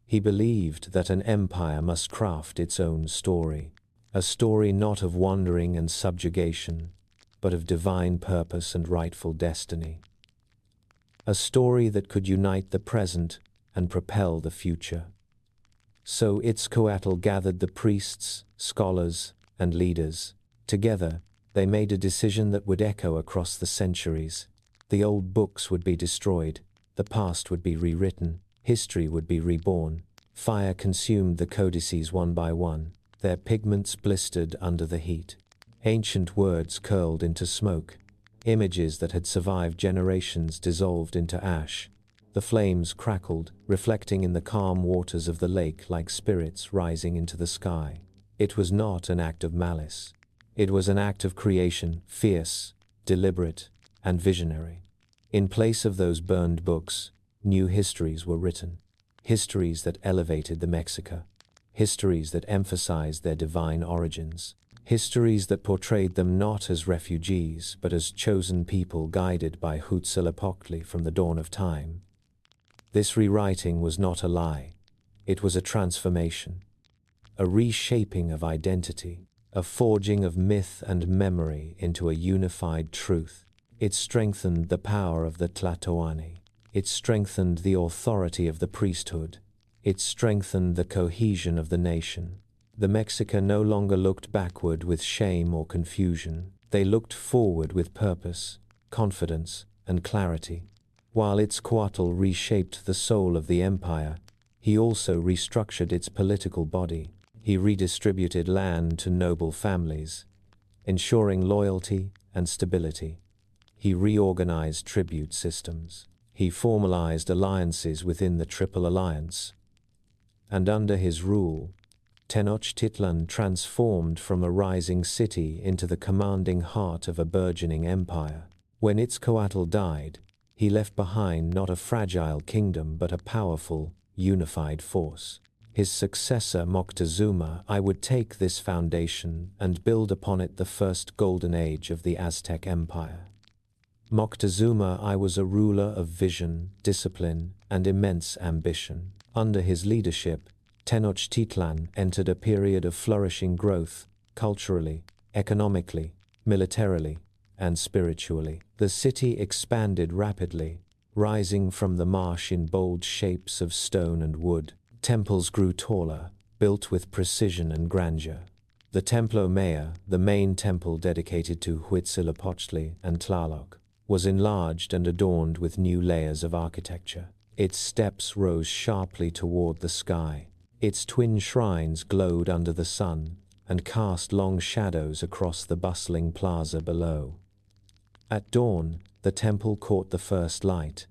He believed that an empire must craft its own story, a story not of wandering and subjugation, but of divine purpose and rightful destiny. A story that could unite the present and propel the future. So Itzcoatl gathered the priests, scholars, and leaders. Together, they made a decision that would echo across the centuries. The old books would be destroyed, the past would be rewritten, history would be reborn. Fire consumed the codices one by one, their pigments blistered under the heat. Ancient words curled into smoke, images that had survived generations dissolved into ash. The flames crackled, reflecting in the calm waters of the lake like spirits rising into the sky. It was not an act of malice. It was an act of creation, fierce, deliberate, and visionary. In place of those burned books, new histories were written. Histories that elevated the Mexica. Histories that emphasized their divine origins. Histories that portrayed them not as refugees, but as chosen people guided by Huitzilopochtli from the dawn of time. This rewriting was not a lie. It was a transformation. A reshaping of identity. A forging of myth and memory into a unified truth. It strengthened the power of the Tlatoani. It strengthened the authority of the priesthood. It strengthened the cohesion of the nation. The Mexica no longer looked backward with shame or confusion. They looked forward with purpose, confidence, and clarity. While Itzcoatl reshaped the soul of the empire, he also restructured its political body. He redistributed land to noble families, ensuring loyalty and stability. He reorganized tribute systems. He formalized alliances within the Triple Alliance. and under his rule, Tenochtitlan transformed from a rising city into the commanding heart of a burgeoning empire. When Itzcoatl died, he left behind not a fragile kingdom but a powerful, unified force. His successor Moctezuma I would take this foundation and build upon it the first golden age of the Aztec Empire. Moctezuma I was a ruler of vision, discipline, and immense ambition. Under his leadership, Tenochtitlan entered a period of flourishing growth, culturally, economically, militarily, and spiritually. The city expanded rapidly, rising from the marsh in bold shapes of stone and wood. Temples grew taller, built with precision and grandeur. The Templo Mayor, the main temple dedicated to Huitzilopochtli and Tlaloc, was enlarged and adorned with new layers of architecture. Its steps rose sharply toward the sky. Its twin shrines glowed under the sun and cast long shadows across the bustling plaza below. At dawn, the temple caught the first light.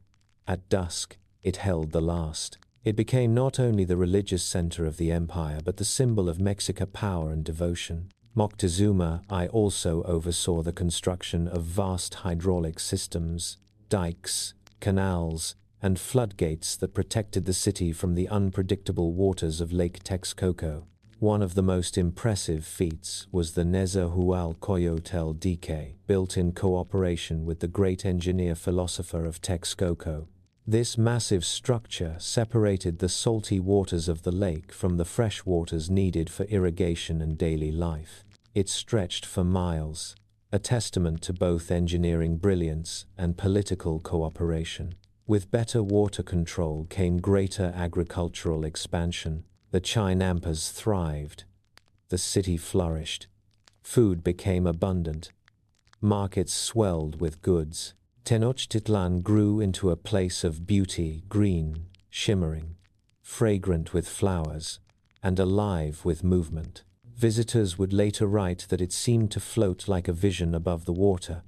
At dusk, it held the last. It became not only the religious center of the empire but the symbol of Mexican power and devotion. Moctezuma I also oversaw the construction of vast hydraulic systems, dikes, canals, and floodgates that protected the city from the unpredictable waters of Lake Texcoco. One of the most impressive feats was the Nezahualcóyotl dique, built in cooperation with the great engineer-philosopher of Texcoco. This massive structure separated the salty waters of the lake from the fresh waters needed for irrigation and daily life. It stretched for miles, a testament to both engineering brilliance and political cooperation. With better water control came greater agricultural expansion. The Chinampas thrived. The city flourished. Food became abundant. Markets swelled with goods. Tenochtitlan grew into a place of beauty, green, shimmering, fragrant with flowers, and alive with movement. Visitors would later write that it seemed to float like a vision above the water.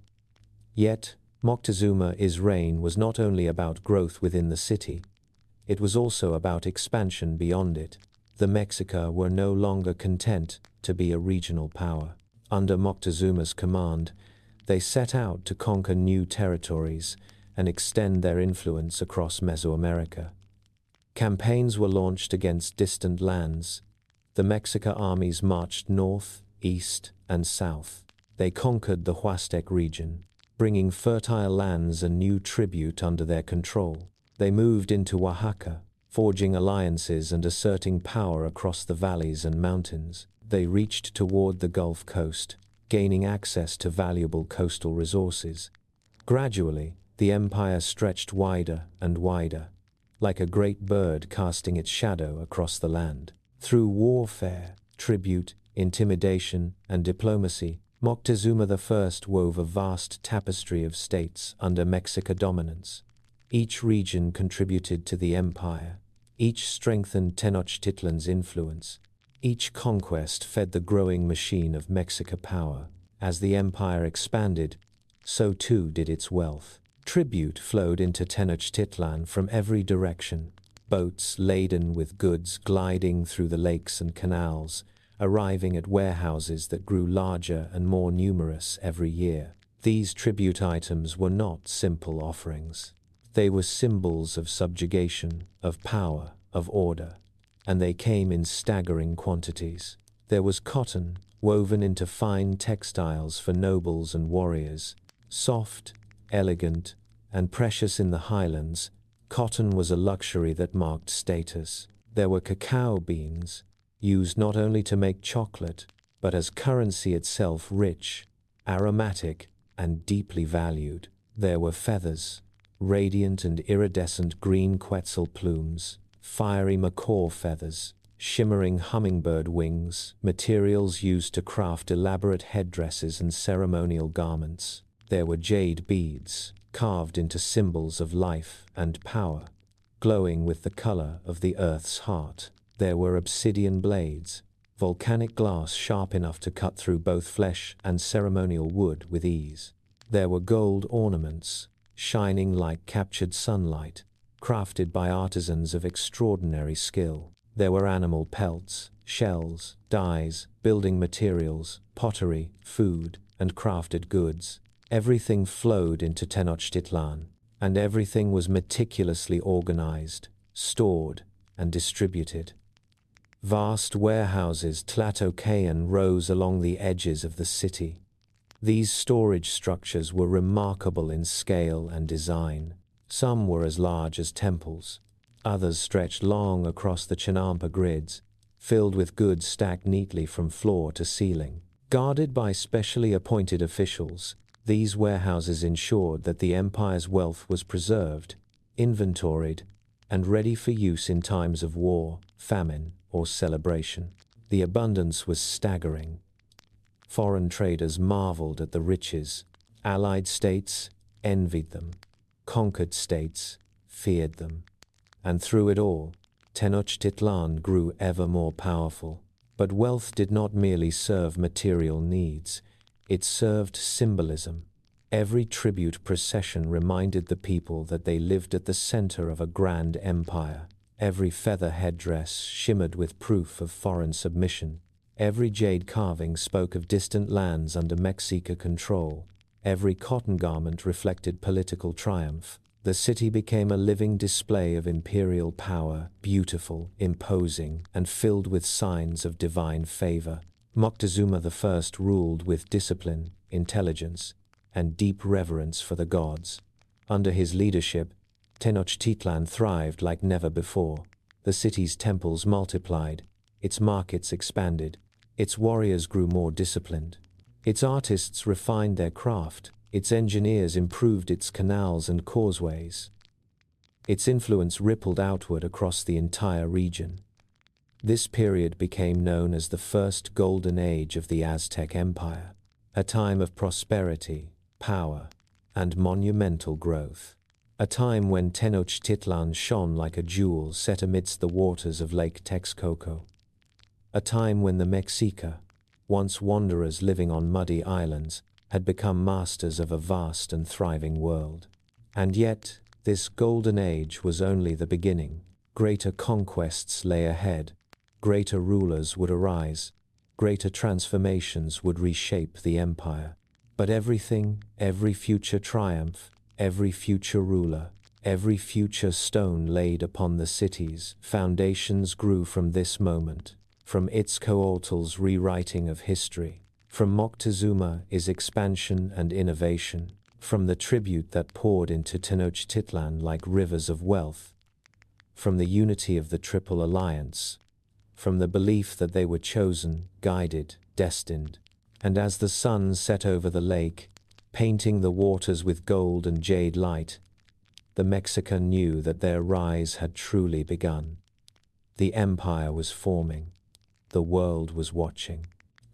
Yet, Moctezuma's reign was not only about growth within the city, it was also about expansion beyond it. The Mexica were no longer content to be a regional power. Under Moctezuma's command, they set out to conquer new territories and extend their influence across Mesoamerica. Campaigns were launched against distant lands. The Mexica armies marched north, east, and south. They conquered the Huastec region, bringing fertile lands and new tribute under their control. They moved into Oaxaca, forging alliances and asserting power across the valleys and mountains. They reached toward the Gulf Coast, gaining access to valuable coastal resources. Gradually, the empire stretched wider and wider, like a great bird casting its shadow across the land. Through warfare, tribute, intimidation, and diplomacy, Moctezuma I wove a vast tapestry of states under Mexica dominance. Each region contributed to the empire. Each strengthened Tenochtitlan's influence. Each conquest fed the growing machine of Mexica power. As the empire expanded, so too did its wealth. Tribute flowed into Tenochtitlan from every direction. Boats laden with goods gliding through the lakes and canals, arriving at warehouses that grew larger and more numerous every year. These tribute items were not simple offerings. They were symbols of subjugation, of power, of order, and they came in staggering quantities. There was cotton, woven into fine textiles for nobles and warriors. Soft, elegant, and precious in the highlands, cotton was a luxury that marked status. There were cacao beans, used not only to make chocolate, but as currency itself, rich, aromatic, and deeply valued. There were feathers, radiant and iridescent green quetzal plumes, fiery macaw feathers, shimmering hummingbird wings, materials used to craft elaborate headdresses and ceremonial garments. There were jade beads, carved into symbols of life and power, glowing with the color of the earth's heart. There were obsidian blades, volcanic glass sharp enough to cut through both flesh and ceremonial wood with ease. There were gold ornaments, shining like captured sunlight, crafted by artisans of extraordinary skill. There were animal pelts, shells, dyes, building materials, pottery, food, and crafted goods. Everything flowed into Tenochtitlan, and everything was meticulously organized, stored, and distributed. Vast warehouses Tlaotihuacan rose along the edges of the city. These storage structures were remarkable in scale and design. Some were as large as temples. Others stretched long across the Chinampa grids, filled with goods stacked neatly from floor to ceiling. Guarded by specially appointed officials, these warehouses ensured that the empire's wealth was preserved, inventoried, and ready for use in times of war, famine, or celebration. The abundance was staggering. Foreign traders marveled at the riches. Allied states envied them. Conquered states feared them. And through it all, Tenochtitlan grew ever more powerful. But wealth did not merely serve material needs, it served symbolism. Every tribute procession reminded the people that they lived at the center of a grand empire. Every feather headdress shimmered with proof of foreign submission. Every jade carving spoke of distant lands under Mexica control. Every cotton garment reflected political triumph. The city became a living display of imperial power, beautiful, imposing, and filled with signs of divine favor. Moctezuma I ruled with discipline, intelligence, and deep reverence for the gods. Under his leadership, Tenochtitlan thrived like never before. The city's temples multiplied, its markets expanded, its warriors grew more disciplined. Its artists refined their craft, its engineers improved its canals and causeways. Its influence rippled outward across the entire region. This period became known as the First Golden Age of the Aztec Empire, a time of prosperity, power, and monumental growth. A time when Tenochtitlan shone like a jewel set amidst the waters of Lake Texcoco. A time when the Mexica, once wanderers living on muddy islands, had become masters of a vast and thriving world. And yet, this golden age was only the beginning. Greater conquests lay ahead, greater rulers would arise, greater transformations would reshape the empire. But everything, every future triumph, every future ruler, every future stone laid upon the city's foundations grew from this moment, from Itzcoatl's rewriting of history. From Moctezuma's expansion and innovation, from the tribute that poured into Tenochtitlan like rivers of wealth, from the unity of the Triple Alliance, from the belief that they were chosen, guided, destined. And as the sun set over the lake, painting the waters with gold and jade light, the Mexican knew that their rise had truly begun. The empire was forming, the world was watching.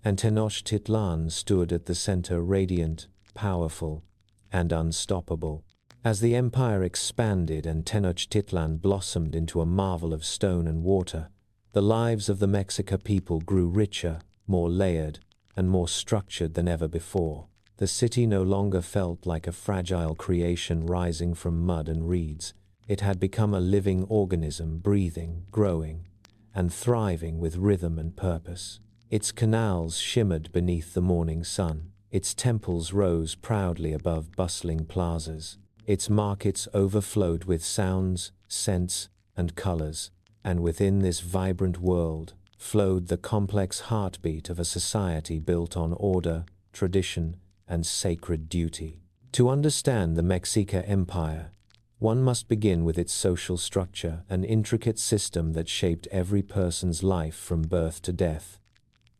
And Tenochtitlan stood at the center radiant, powerful, and unstoppable. As the empire expanded and Tenochtitlan blossomed into a marvel of stone and water, the lives of the Mexica people grew richer, more layered, and more structured than ever before. The city no longer felt like a fragile creation rising from mud and reeds. It had become a living organism, breathing, growing, and thriving with rhythm and purpose. Its canals shimmered beneath the morning sun. Its temples rose proudly above bustling plazas. Its markets overflowed with sounds, scents, and colors. And within this vibrant world flowed the complex heartbeat of a society built on order, tradition, and sacred duty. To understand the Mexica Empire, one must begin with its social structure, an intricate system that shaped every person's life from birth to death.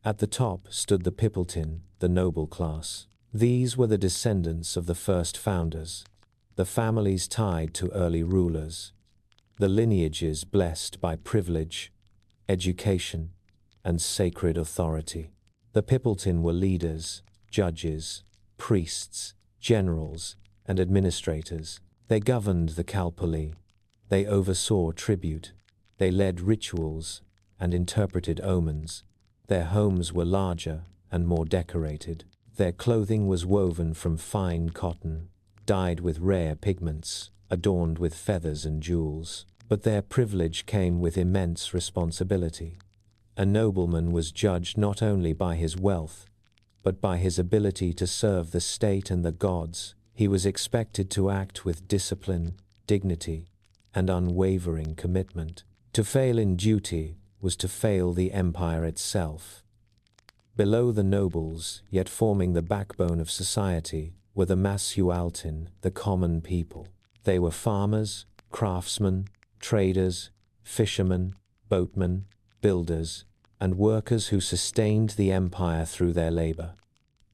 At the top stood the Pipiltin, the noble class. These were the descendants of the first founders, the families tied to early rulers, the lineages blessed by privilege, education, and sacred authority. The Pipiltin were leaders, judges, priests, generals, and administrators. They governed the Calpulli, they oversaw tribute, they led rituals, and interpreted omens. Their homes were larger and more decorated. Their clothing was woven from fine cotton, dyed with rare pigments, adorned with feathers and jewels. But their privilege came with immense responsibility. A nobleman was judged not only by his wealth, but by his ability to serve the state and the gods. He was expected to act with discipline, dignity, and unwavering commitment. To fail in duty was to fail the empire itself. Below the nobles, yet forming the backbone of society, were the Masualtin, the common people. They were farmers, craftsmen, traders, fishermen, boatmen, builders, and workers who sustained the empire through their labor.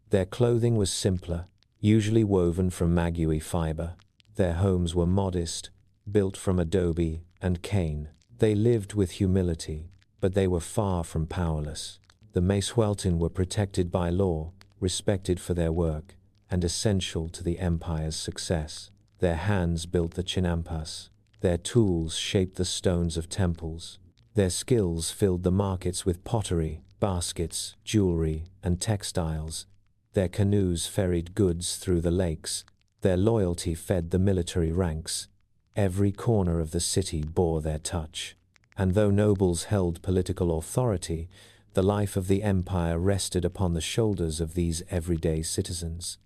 Their clothing was simpler, usually woven from maguey fiber. Their homes were modest, built from adobe and cane. They lived with humility, but they were far from powerless. The Masualtin were protected by law, respected for their work, and essential to the empire's success. Their hands built the chinampas. Their tools shaped the stones of temples. Their skills filled the markets with pottery, baskets, jewelry, and textiles. Their canoes ferried goods through the lakes. Their loyalty fed the military ranks. Every corner of the city bore their touch. And though nobles held political authority, the life of the empire rested upon the shoulders of these everyday citizens.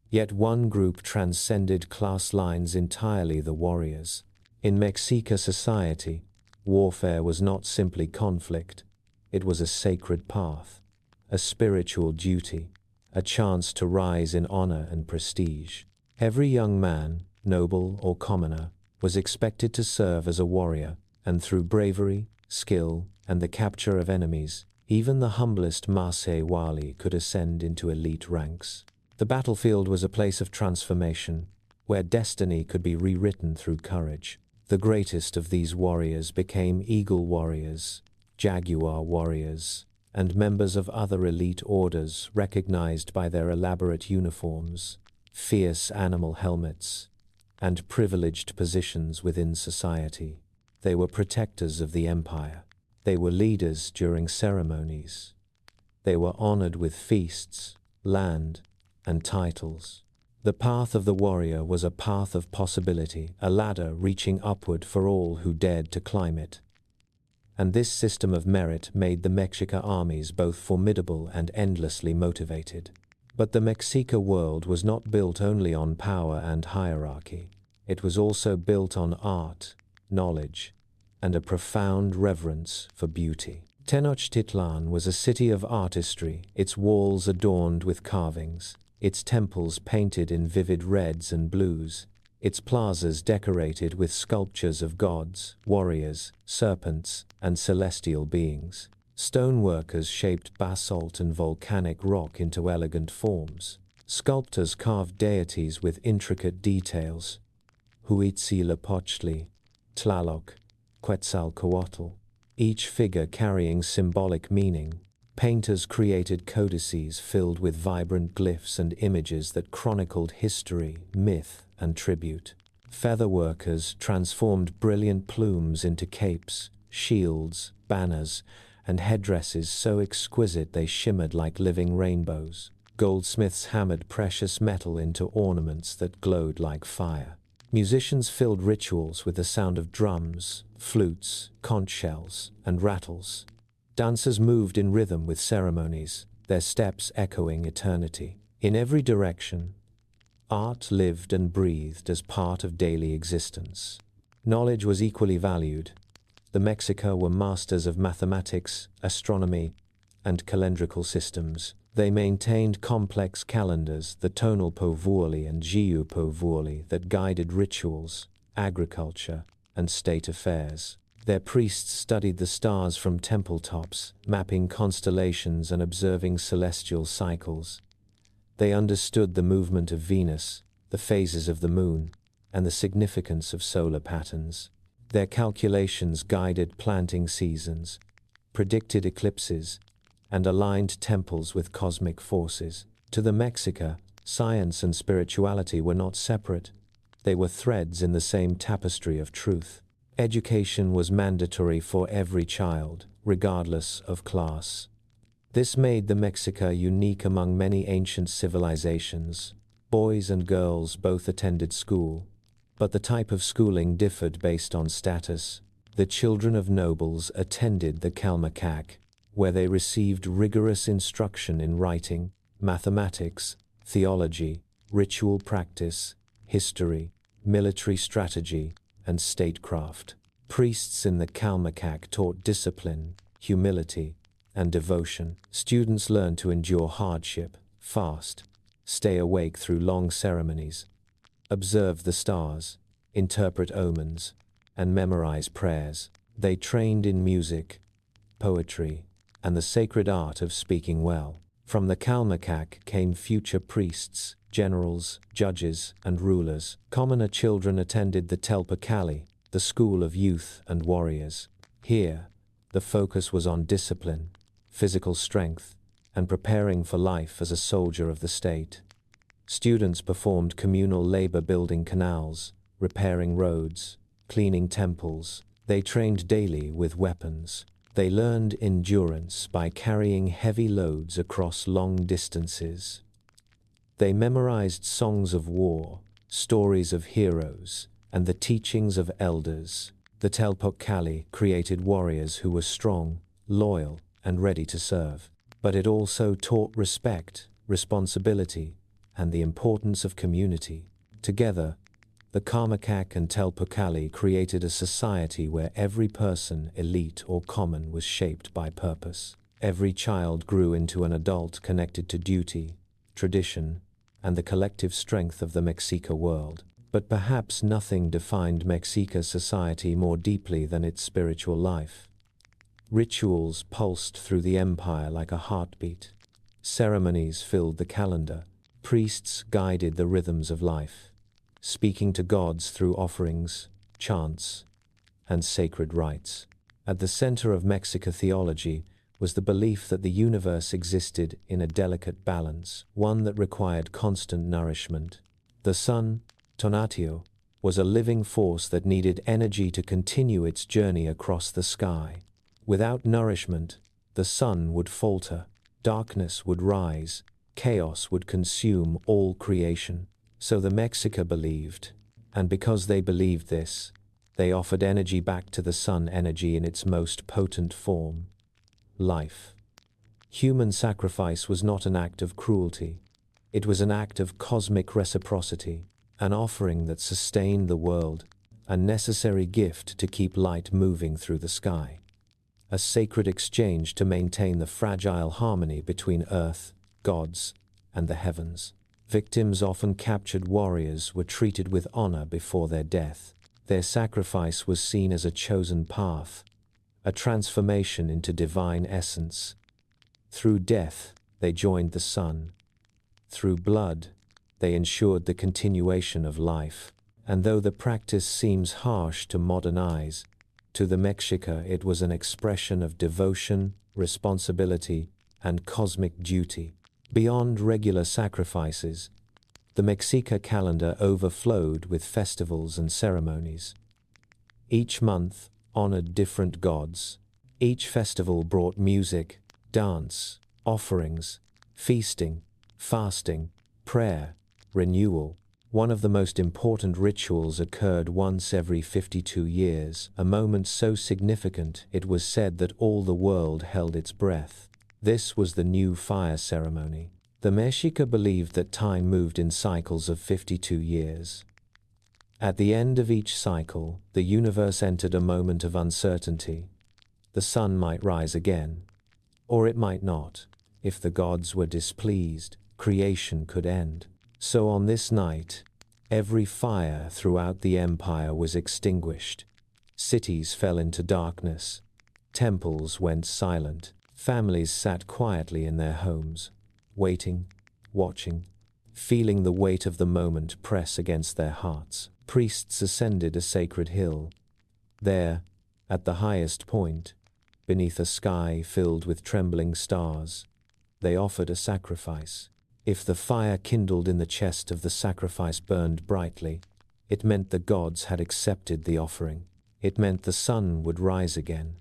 Yet one group transcended class lines entirely: the warriors. In Mexica society, warfare was not simply conflict. It was a sacred path, a spiritual duty, a chance to rise in honor and prestige. Every young man, noble or commoner, was expected to serve as a warrior, and through bravery, skill, and the capture of enemies, even the humblest Wali could ascend into elite ranks. The battlefield was a place of transformation, where destiny could be rewritten through courage. The greatest of these warriors became eagle warriors, jaguar warriors, and members of other elite orders recognized by their elaborate uniforms, fierce animal helmets, and privileged positions within society. They were protectors of the empire. They were leaders during ceremonies. They were honored with feasts, land, and titles. The path of the warrior was a path of possibility, a ladder reaching upward for all who dared to climb it. And this system of merit made the Mexica armies both formidable and endlessly motivated. But the Mexica world was not built only on power and hierarchy. It was also built on art, knowledge, and a profound reverence for beauty. Tenochtitlan was a city of artistry, its walls adorned with carvings, its temples painted in vivid reds and blues, its plazas decorated with sculptures of gods, warriors, serpents, and celestial beings. Stoneworkers shaped basalt and volcanic rock into elegant forms. Sculptors carved deities with intricate details: Huitzilopochtli, Tlaloc, Quetzalcoatl, each figure carrying symbolic meaning. Painters created codices filled with vibrant glyphs and images that chronicled history, myth, and tribute. Featherworkers transformed brilliant plumes into capes, shields, banners, and headdresses so exquisite they shimmered like living rainbows. Goldsmiths hammered precious metal into ornaments that glowed like fire. Musicians filled rituals with the sound of drums, flutes, conch shells, and rattles. Dancers moved in rhythm with ceremonies, their steps echoing eternity. In every direction, art lived and breathed as part of daily existence. Knowledge was equally valued. The Mexica were masters of mathematics, astronomy, and calendrical systems. They maintained complex calendars, the tonal povuoli and giu povuoli, that guided rituals, agriculture, and state affairs. Their priests studied the stars from temple tops, mapping constellations and observing celestial cycles. They understood the movement of Venus, the phases of the moon, and the significance of solar patterns. Their calculations guided planting seasons, predicted eclipses, and aligned temples with cosmic forces. To the Mexica, science and spirituality were not separate. They were threads in the same tapestry of truth. Education was mandatory for every child, regardless of class. This made the Mexica unique among many ancient civilizations. Boys and girls both attended school, But the type of schooling differed based on status. The children of nobles attended the Kalmakak, where they received rigorous instruction in writing, mathematics, theology, ritual practice, history, military strategy, and statecraft. Priests in the Kalmakak taught discipline, humility, and devotion. Students learned to endure hardship, fast, stay awake through long ceremonies, observe the stars, interpret omens, and memorize prayers. They trained in music, poetry, and the sacred art of speaking well. From the Kalmakak came future priests, generals, judges, and rulers. Commoner children attended the Telpakali, the school of youth and warriors. Here, the focus was on discipline, physical strength, and preparing for life as a soldier of the state. Students performed communal labor building canals, repairing roads, cleaning temples. They trained daily with weapons. They learned endurance by carrying heavy loads across long distances. They memorized songs of war, stories of heroes, and the teachings of elders. The Telpakali created warriors who were strong, loyal, and ready to serve. But it also taught respect, responsibility, and the importance of community. Together, the Kalmakak and Telpakali created a society where every person, elite or common, was shaped by purpose. Every child grew into an adult connected to duty, tradition, and the collective strength of the Mexica world. But perhaps nothing defined Mexica society more deeply than its spiritual life. Rituals pulsed through the empire like a heartbeat. Ceremonies filled the calendar. Priests guided the rhythms of life, speaking to gods through offerings, chants, and sacred rites. At the center of Mexica theology was the belief that the universe existed in a delicate balance, one that required constant nourishment. The sun, Tonatiuh, was a living force that needed energy to continue its journey across the sky. Without nourishment, the sun would falter, darkness would rise, chaos would consume all creation. So the Mexica believed, and because they believed this, they offered energy back to the sun, energy in its most potent form: life. Human sacrifice was not an act of cruelty. It was an act of cosmic reciprocity, an offering that sustained the world, a necessary gift to keep light moving through the sky. A sacred exchange to maintain the fragile harmony between earth, gods, and the heavens. Victims, often captured warriors, were treated with honor before their death. Their sacrifice was seen as a chosen path, a transformation into divine essence. Through death, they joined the sun. Through blood, they ensured the continuation of life. And though the practice seems harsh to modern eyes, to the Mexica it was an expression of devotion, responsibility, and cosmic duty. Beyond regular sacrifices, the Mexica calendar overflowed with festivals and ceremonies. Each month honored different gods. Each festival brought music, dance, offerings, feasting, fasting, prayer, renewal. One of the most important rituals occurred once every 52 years, a moment so significant it was said that all the world held its breath. This was the new fire ceremony. The Mexica believed that time moved in cycles of 52 years. At the end of each cycle, the universe entered a moment of uncertainty. The sun might rise again, or it might not. If the gods were displeased, creation could end. So on this night, every fire throughout the empire was extinguished. Cities fell into darkness. Temples went silent. Families sat quietly in their homes, waiting, watching, feeling the weight of the moment press against their hearts. Priests ascended a sacred hill. There, at the highest point, beneath a sky filled with trembling stars, they offered a sacrifice. If the fire kindled in the chest of the sacrifice burned brightly, it meant the gods had accepted the offering. It meant the sun would rise again.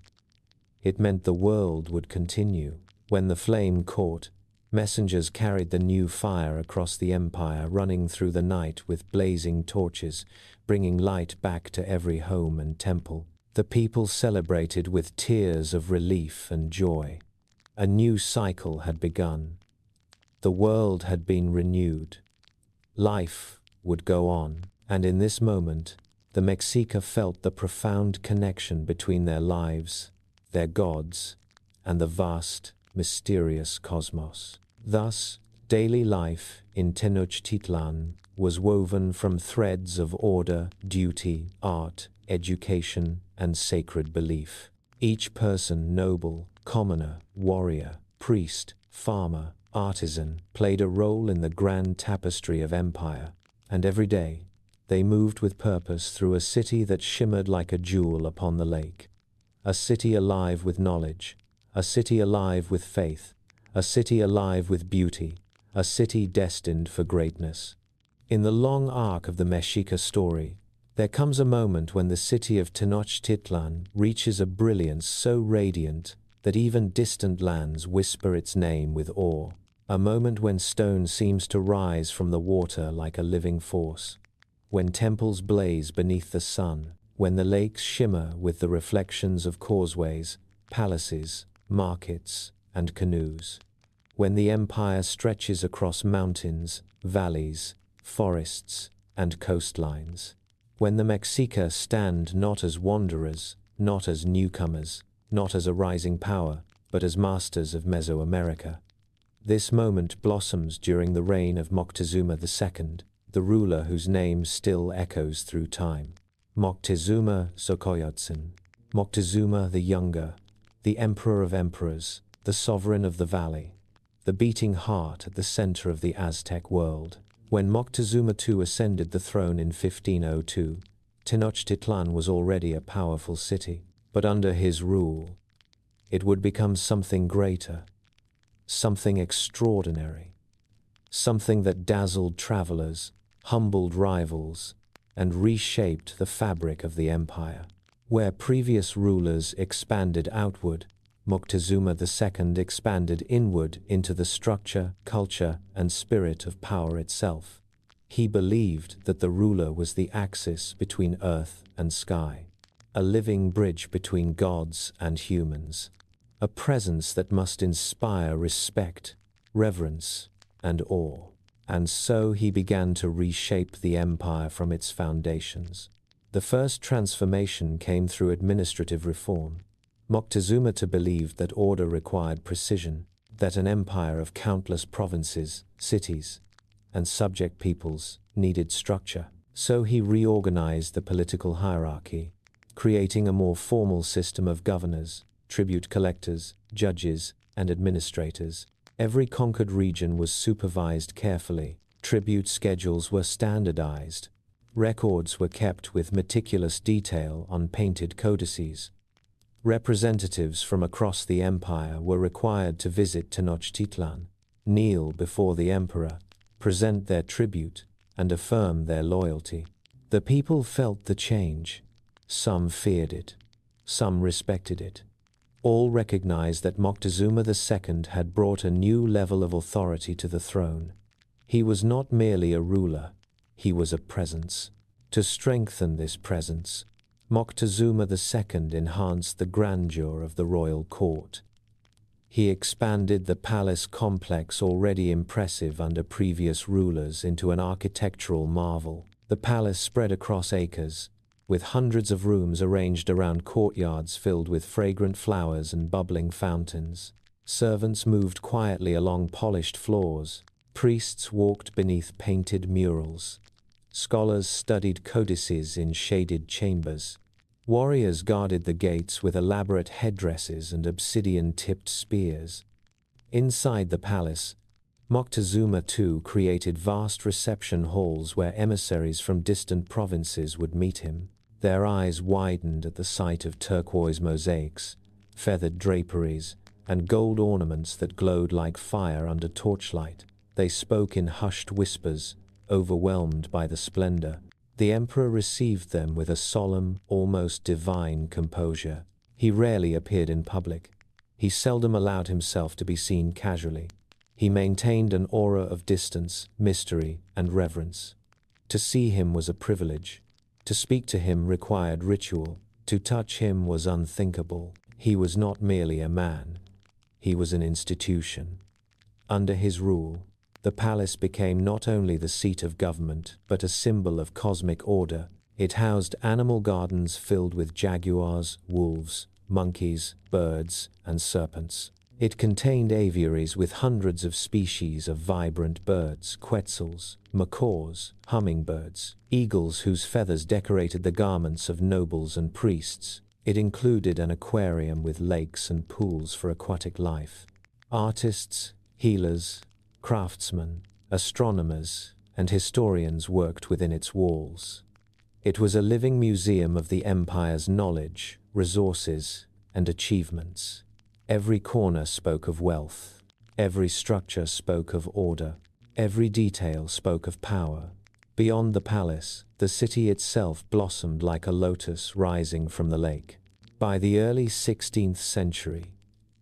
It meant the world would continue. When the flame caught, Messengers carried the new fire across the empire, running through the night with blazing torches, bringing light back to every home and temple. The people celebrated with tears of relief and joy. A new cycle had begun. The world had been renewed. Life would go on, and in this moment, the Mexica felt the profound connection between their lives, their gods, and the vast, mysterious cosmos. Thus, daily life in Tenochtitlan was woven from threads of order, duty, art, education, and sacred belief. Each person, noble, commoner, warrior, priest, farmer, artisan, played a role in the grand tapestry of empire, and every day, they moved with purpose through a city that shimmered like a jewel upon the lake. A city alive with knowledge, a city alive with faith, a city alive with beauty, a city destined for greatness. In the long arc of the Mexica story, there comes a moment when the city of Tenochtitlan reaches a brilliance so radiant that even distant lands whisper its name with awe. A moment when stone seems to rise from the water like a living force. When temples blaze beneath the sun, when the lakes shimmer with the reflections of causeways, palaces, markets, and canoes. When the empire stretches across mountains, valleys, forests, and coastlines. When the Mexica stand not as wanderers, not as newcomers, not as a rising power, but as masters of Mesoamerica. This moment blossoms during the reign of Moctezuma II, the ruler whose name still echoes through time. Moctezuma Xocoyotzin, Moctezuma the Younger, the emperor of emperors, the sovereign of the valley, the beating heart at the center of the Aztec world. When Moctezuma II ascended the throne in 1502, Tenochtitlan was already a powerful city, but under his rule, it would become something greater, something extraordinary, something that dazzled travelers, humbled rivals, and reshaped the fabric of the empire. Where previous rulers expanded outward, Moctezuma II expanded inward into the structure, culture, and spirit of power itself. He believed that the ruler was the axis between earth and sky, a living bridge between gods and humans, a presence that must inspire respect, reverence, and awe. And so he began to reshape the empire from its foundations. The first transformation came through administrative reform. Moctezuma II believed that order required precision, that an empire of countless provinces, cities, and subject peoples needed structure. So he reorganized the political hierarchy, creating a more formal system of governors, tribute collectors, judges, and administrators. Every conquered region was supervised carefully, tribute schedules were standardized, records were kept with meticulous detail on painted codices. Representatives from across the empire were required to visit Tenochtitlan, kneel before the emperor, present their tribute, and affirm their loyalty. The people felt the change. Some feared it, some respected it. All recognized that Moctezuma II had brought a new level of authority to the throne. He was not merely a ruler, he was a presence. To strengthen this presence, Moctezuma II enhanced the grandeur of the royal court. He expanded the palace complex already impressive under previous rulers into an architectural marvel. The palace spread across acres, with hundreds of rooms arranged around courtyards filled with fragrant flowers and bubbling fountains. Servants moved quietly along polished floors. Priests walked beneath painted murals. Scholars studied codices in shaded chambers. Warriors guarded the gates with elaborate headdresses and obsidian-tipped spears. Inside the palace, Moctezuma II created vast reception halls where emissaries from distant provinces would meet him. Their eyes widened at the sight of turquoise mosaics, feathered draperies, and gold ornaments that glowed like fire under torchlight. They spoke in hushed whispers, overwhelmed by the splendor. The emperor received them with a solemn, almost divine composure. He rarely appeared in public. He seldom allowed himself to be seen casually. He maintained an aura of distance, mystery, and reverence. To see him was a privilege. To speak to him required ritual. To touch him was unthinkable. He was not merely a man. He was an institution. Under his rule, the palace became not only the seat of government, but a symbol of cosmic order. It housed animal gardens filled with jaguars, wolves, monkeys, birds, and serpents. It contained aviaries with hundreds of species of vibrant birds, quetzals, macaws, hummingbirds, eagles whose feathers decorated the garments of nobles and priests. It included an aquarium with lakes and pools for aquatic life. Artists, healers, craftsmen, astronomers, and historians worked within its walls. It was a living museum of the empire's knowledge, resources, and achievements. Every corner spoke of wealth. Every structure spoke of order. Every detail spoke of power. Beyond the palace, the city itself blossomed like a lotus rising from the lake. By the early 16th century,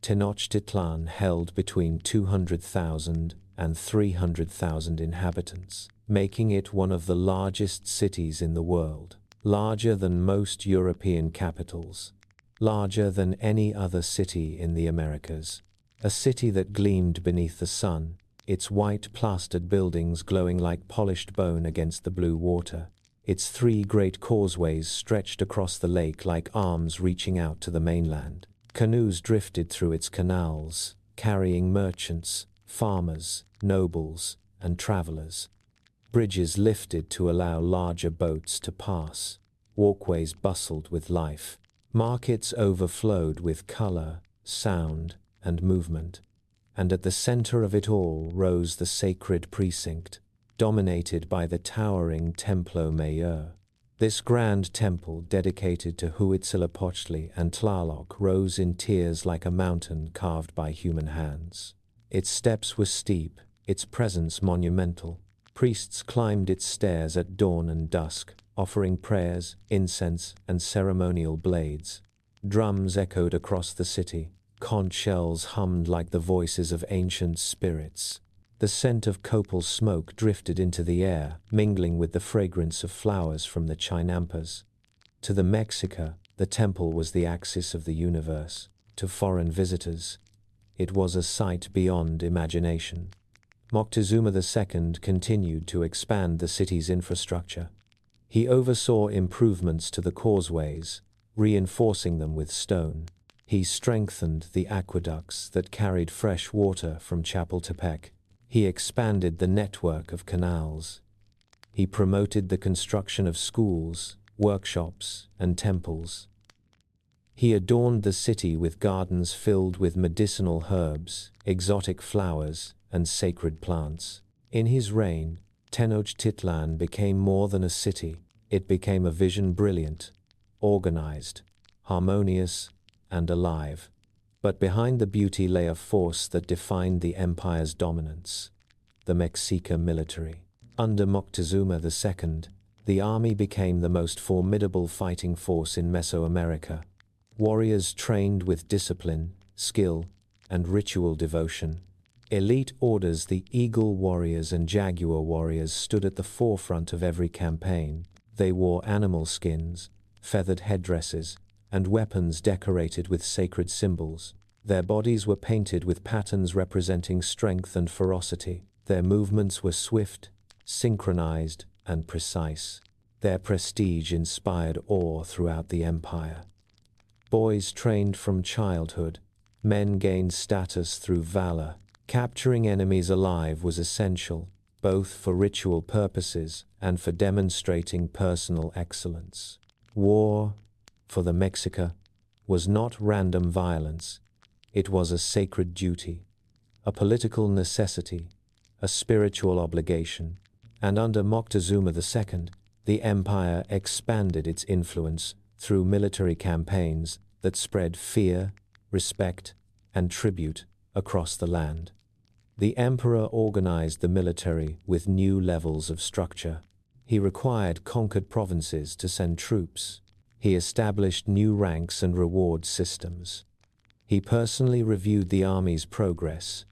Tenochtitlán held between 200,000 and 300,000 inhabitants, making it one of the largest cities in the world, larger than most European capitals, larger than any other city in the Americas. A city that gleamed beneath the sun, its white plastered buildings glowing like polished bone against the blue water. Its 3 great causeways stretched across the lake like arms reaching out to the mainland. Canoes drifted through its canals, carrying merchants, farmers, nobles, and travelers. Bridges lifted to allow larger boats to pass. Walkways bustled with life. Markets overflowed with color, sound, and movement. And at the center of it all rose the sacred precinct, dominated by the towering Templo Mayor. This grand temple dedicated to Huitzilopochtli and Tlaloc rose in tiers like a mountain carved by human hands. Its steps were steep, its presence monumental. Priests climbed its stairs at dawn and dusk, offering prayers, incense, and ceremonial blades. Drums echoed across the city. Conch shells hummed like the voices of ancient spirits. The scent of copal smoke drifted into the air, mingling with the fragrance of flowers from the chinampas. To the Mexica, the temple was the axis of the universe. To foreign visitors, it was a sight beyond imagination. Moctezuma II continued to expand the city's infrastructure. He oversaw improvements to the causeways, reinforcing them with stone. He strengthened the aqueducts that carried fresh water from Chapultepec. He expanded the network of canals. He promoted the construction of schools, workshops, and temples. He adorned the city with gardens filled with medicinal herbs, exotic flowers, and sacred plants. In his reign, Tenochtitlan became more than a city. It became a vision brilliant, organized, harmonious, and alive. But behind the beauty lay a force that defined the empire's dominance: the Mexica military. Under Moctezuma II, the army became the most formidable fighting force in Mesoamerica. Warriors trained with discipline, skill, and ritual devotion. Elite orders, the Eagle Warriors and Jaguar Warriors, stood at the forefront of every campaign. They wore animal skins, feathered headdresses, and weapons decorated with sacred symbols. Their bodies were painted with patterns representing strength and ferocity. Their movements were swift, synchronized, and precise. Their prestige inspired awe throughout the empire. Boys trained from childhood. Men gained status through valor. Capturing enemies alive was essential, both for ritual purposes and for demonstrating personal excellence. War, for the Mexica, was not random violence. It was a sacred duty, a political necessity, a spiritual obligation. And under Moctezuma II, the empire expanded its influence through military campaigns that spread fear, respect, and tribute across the land. The emperor organized the military with new levels of structure. He required conquered provinces to send troops. He established new ranks and reward systems. He personally reviewed the army's progress,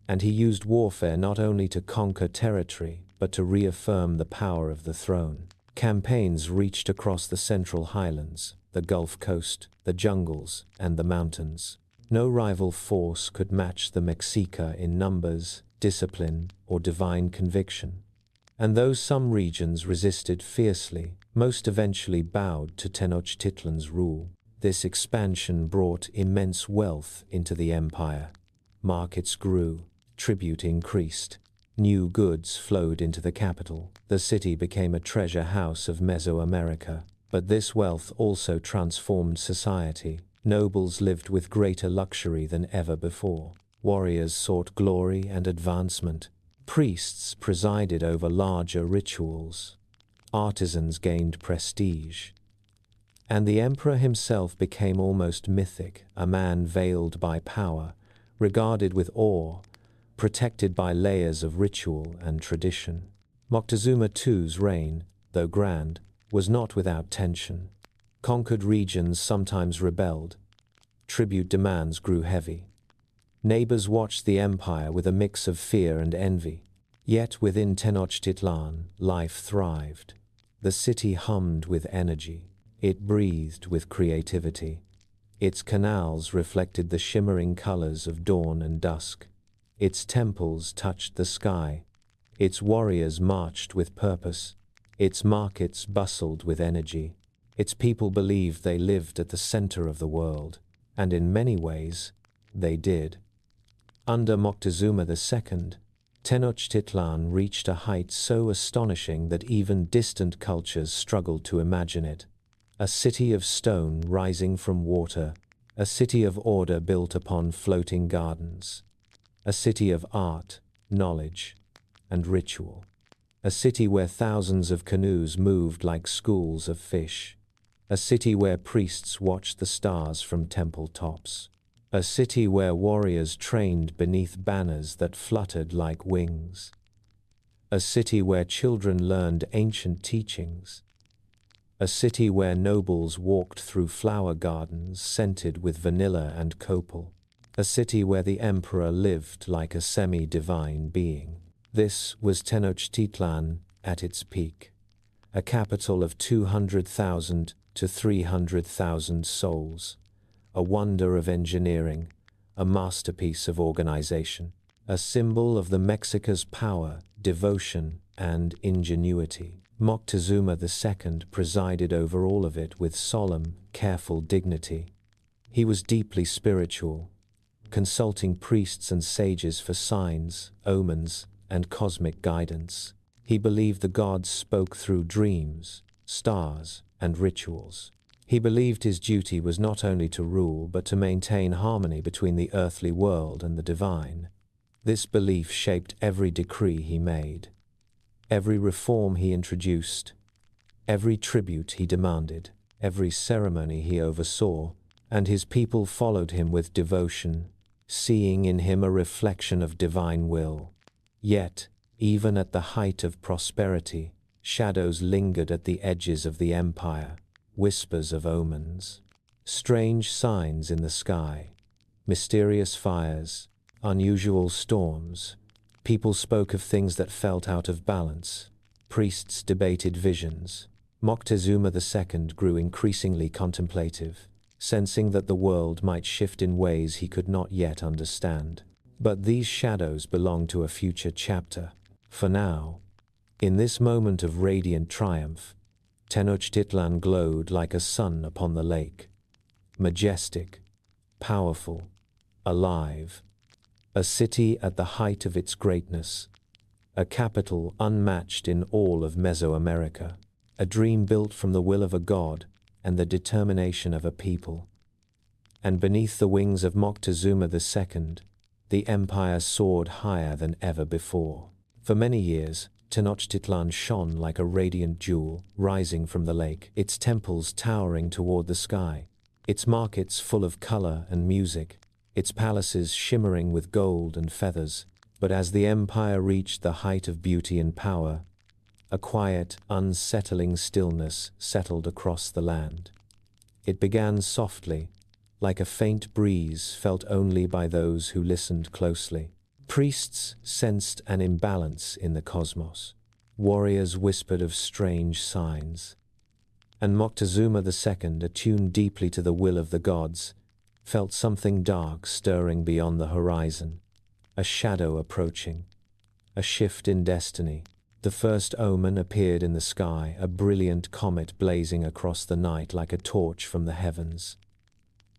And he used warfare not only to conquer territory, but to reaffirm the power of the throne. Campaigns reached across the Central Highlands, the Gulf Coast, the jungles, and the mountains. No rival force could match the Mexica in numbers, discipline, or divine conviction. And though some regions resisted fiercely, most eventually bowed to Tenochtitlan's rule. This expansion brought immense wealth into the empire. Markets grew, tribute increased, new goods flowed into the capital. The city became a treasure house of Mesoamerica. But this wealth also transformed society. Nobles lived with greater luxury than ever before. Warriors sought glory and advancement. Priests presided over larger rituals. Artisans gained prestige. And the emperor himself became almost mythic, a man veiled by power, regarded with awe, protected by layers of ritual and tradition. Moctezuma II's reign, though grand, was not without tension. Conquered regions sometimes rebelled. Tribute demands grew heavy. Neighbors watched the empire with a mix of fear and envy. Yet within Tenochtitlan, life thrived. The city hummed with energy. It breathed with creativity. Its canals reflected the shimmering colors of dawn and dusk. Its temples touched the sky. Its warriors marched with purpose. Its markets bustled with energy. Its people believed they lived at the center of the world. And in many ways, they did. Under Moctezuma II, Tenochtitlan reached a height so astonishing that even distant cultures struggled to imagine it. A city of stone rising from water, a city of order built upon floating gardens, a city of art, knowledge, and ritual, a city where thousands of canoes moved like schools of fish, a city where priests watched the stars from temple tops, a city where warriors trained beneath banners that fluttered like wings, a city where children learned ancient teachings, a city where nobles walked through flower gardens scented with vanilla and copal, a city where the emperor lived like a semi-divine being. This was Tenochtitlan at its peak, a capital of 200,000 to 300,000 souls, a wonder of engineering, a masterpiece of organization, a symbol of the Mexica's power, devotion, and ingenuity. Moctezuma II presided over all of it with solemn, careful dignity. He was deeply spiritual, consulting priests and sages for signs, omens, and cosmic guidance. He believed the gods spoke through dreams, stars, and rituals. He believed his duty was not only to rule but to maintain harmony between the earthly world and the divine. This belief shaped every decree he made, every reform he introduced, every tribute he demanded, every ceremony he oversaw, and his people followed him with devotion, seeing in him a reflection of divine will. Yet, even at the height of prosperity, shadows lingered at the edges of the empire. Whispers of omens, strange signs in the sky, mysterious fires, unusual storms. People spoke of things that felt out of balance. Priests debated visions. Moctezuma II grew increasingly contemplative, sensing that the world might shift in ways he could not yet understand. But these shadows belonged to a future chapter. For now, in this moment of radiant triumph, Tenochtitlan glowed like a sun upon the lake, majestic, powerful, alive, a city at the height of its greatness, a capital unmatched in all of Mesoamerica, a dream built from the will of a god and the determination of a people. And beneath the wings of Moctezuma II, the empire soared higher than ever before. For many years, Tenochtitlan shone like a radiant jewel rising from the lake, its temples towering toward the sky, its markets full of color and music, its palaces shimmering with gold and feathers. But as the empire reached the height of beauty and power, a quiet, unsettling stillness settled across the land. It began softly, like a faint breeze felt only by those who listened closely. Priests sensed an imbalance in the cosmos. Warriors whispered of strange signs. And Moctezuma II, attuned deeply to the will of the gods, felt something dark stirring beyond the horizon, a shadow approaching, a shift in destiny. The first omen appeared in the sky, a brilliant comet blazing across the night like a torch from the heavens.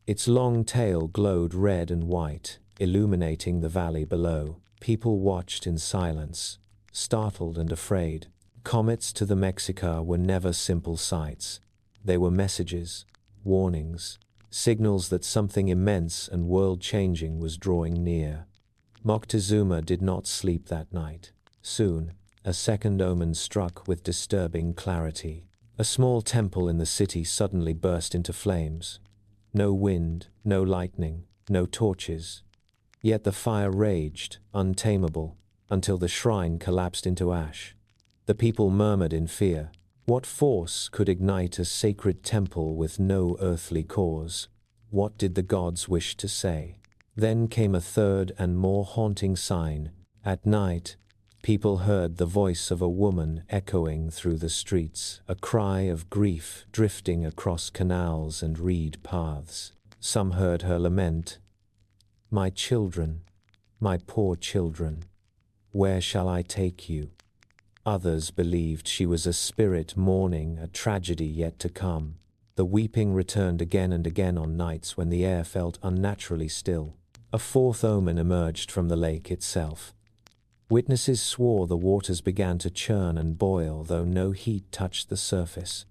Its long tail glowed red and white, illuminating the valley below. People watched in silence, startled and afraid. Comets to the Mexica were never simple sights. They were messages, warnings, signals that something immense and world-changing was drawing near. Moctezuma did not sleep that night. Soon, a second omen struck with disturbing clarity. A small temple in the city suddenly burst into flames. No wind, no lightning, no torches. Yet the fire raged, untamable, until the shrine collapsed into ash. The people murmured in fear. What force could ignite a sacred temple with no earthly cause? What did the gods wish to say? Then came a third and more haunting sign. At night, people heard the voice of a woman echoing through the streets, a cry of grief drifting across canals and reed paths. Some heard her lament, "My children, my poor children, where shall I take you?" Others believed she was a spirit mourning a tragedy yet to come. The weeping returned again and again on nights when the air felt unnaturally still. A fourth omen emerged from the lake itself. Witnesses swore the waters began to churn and boil, though no heat touched the surface.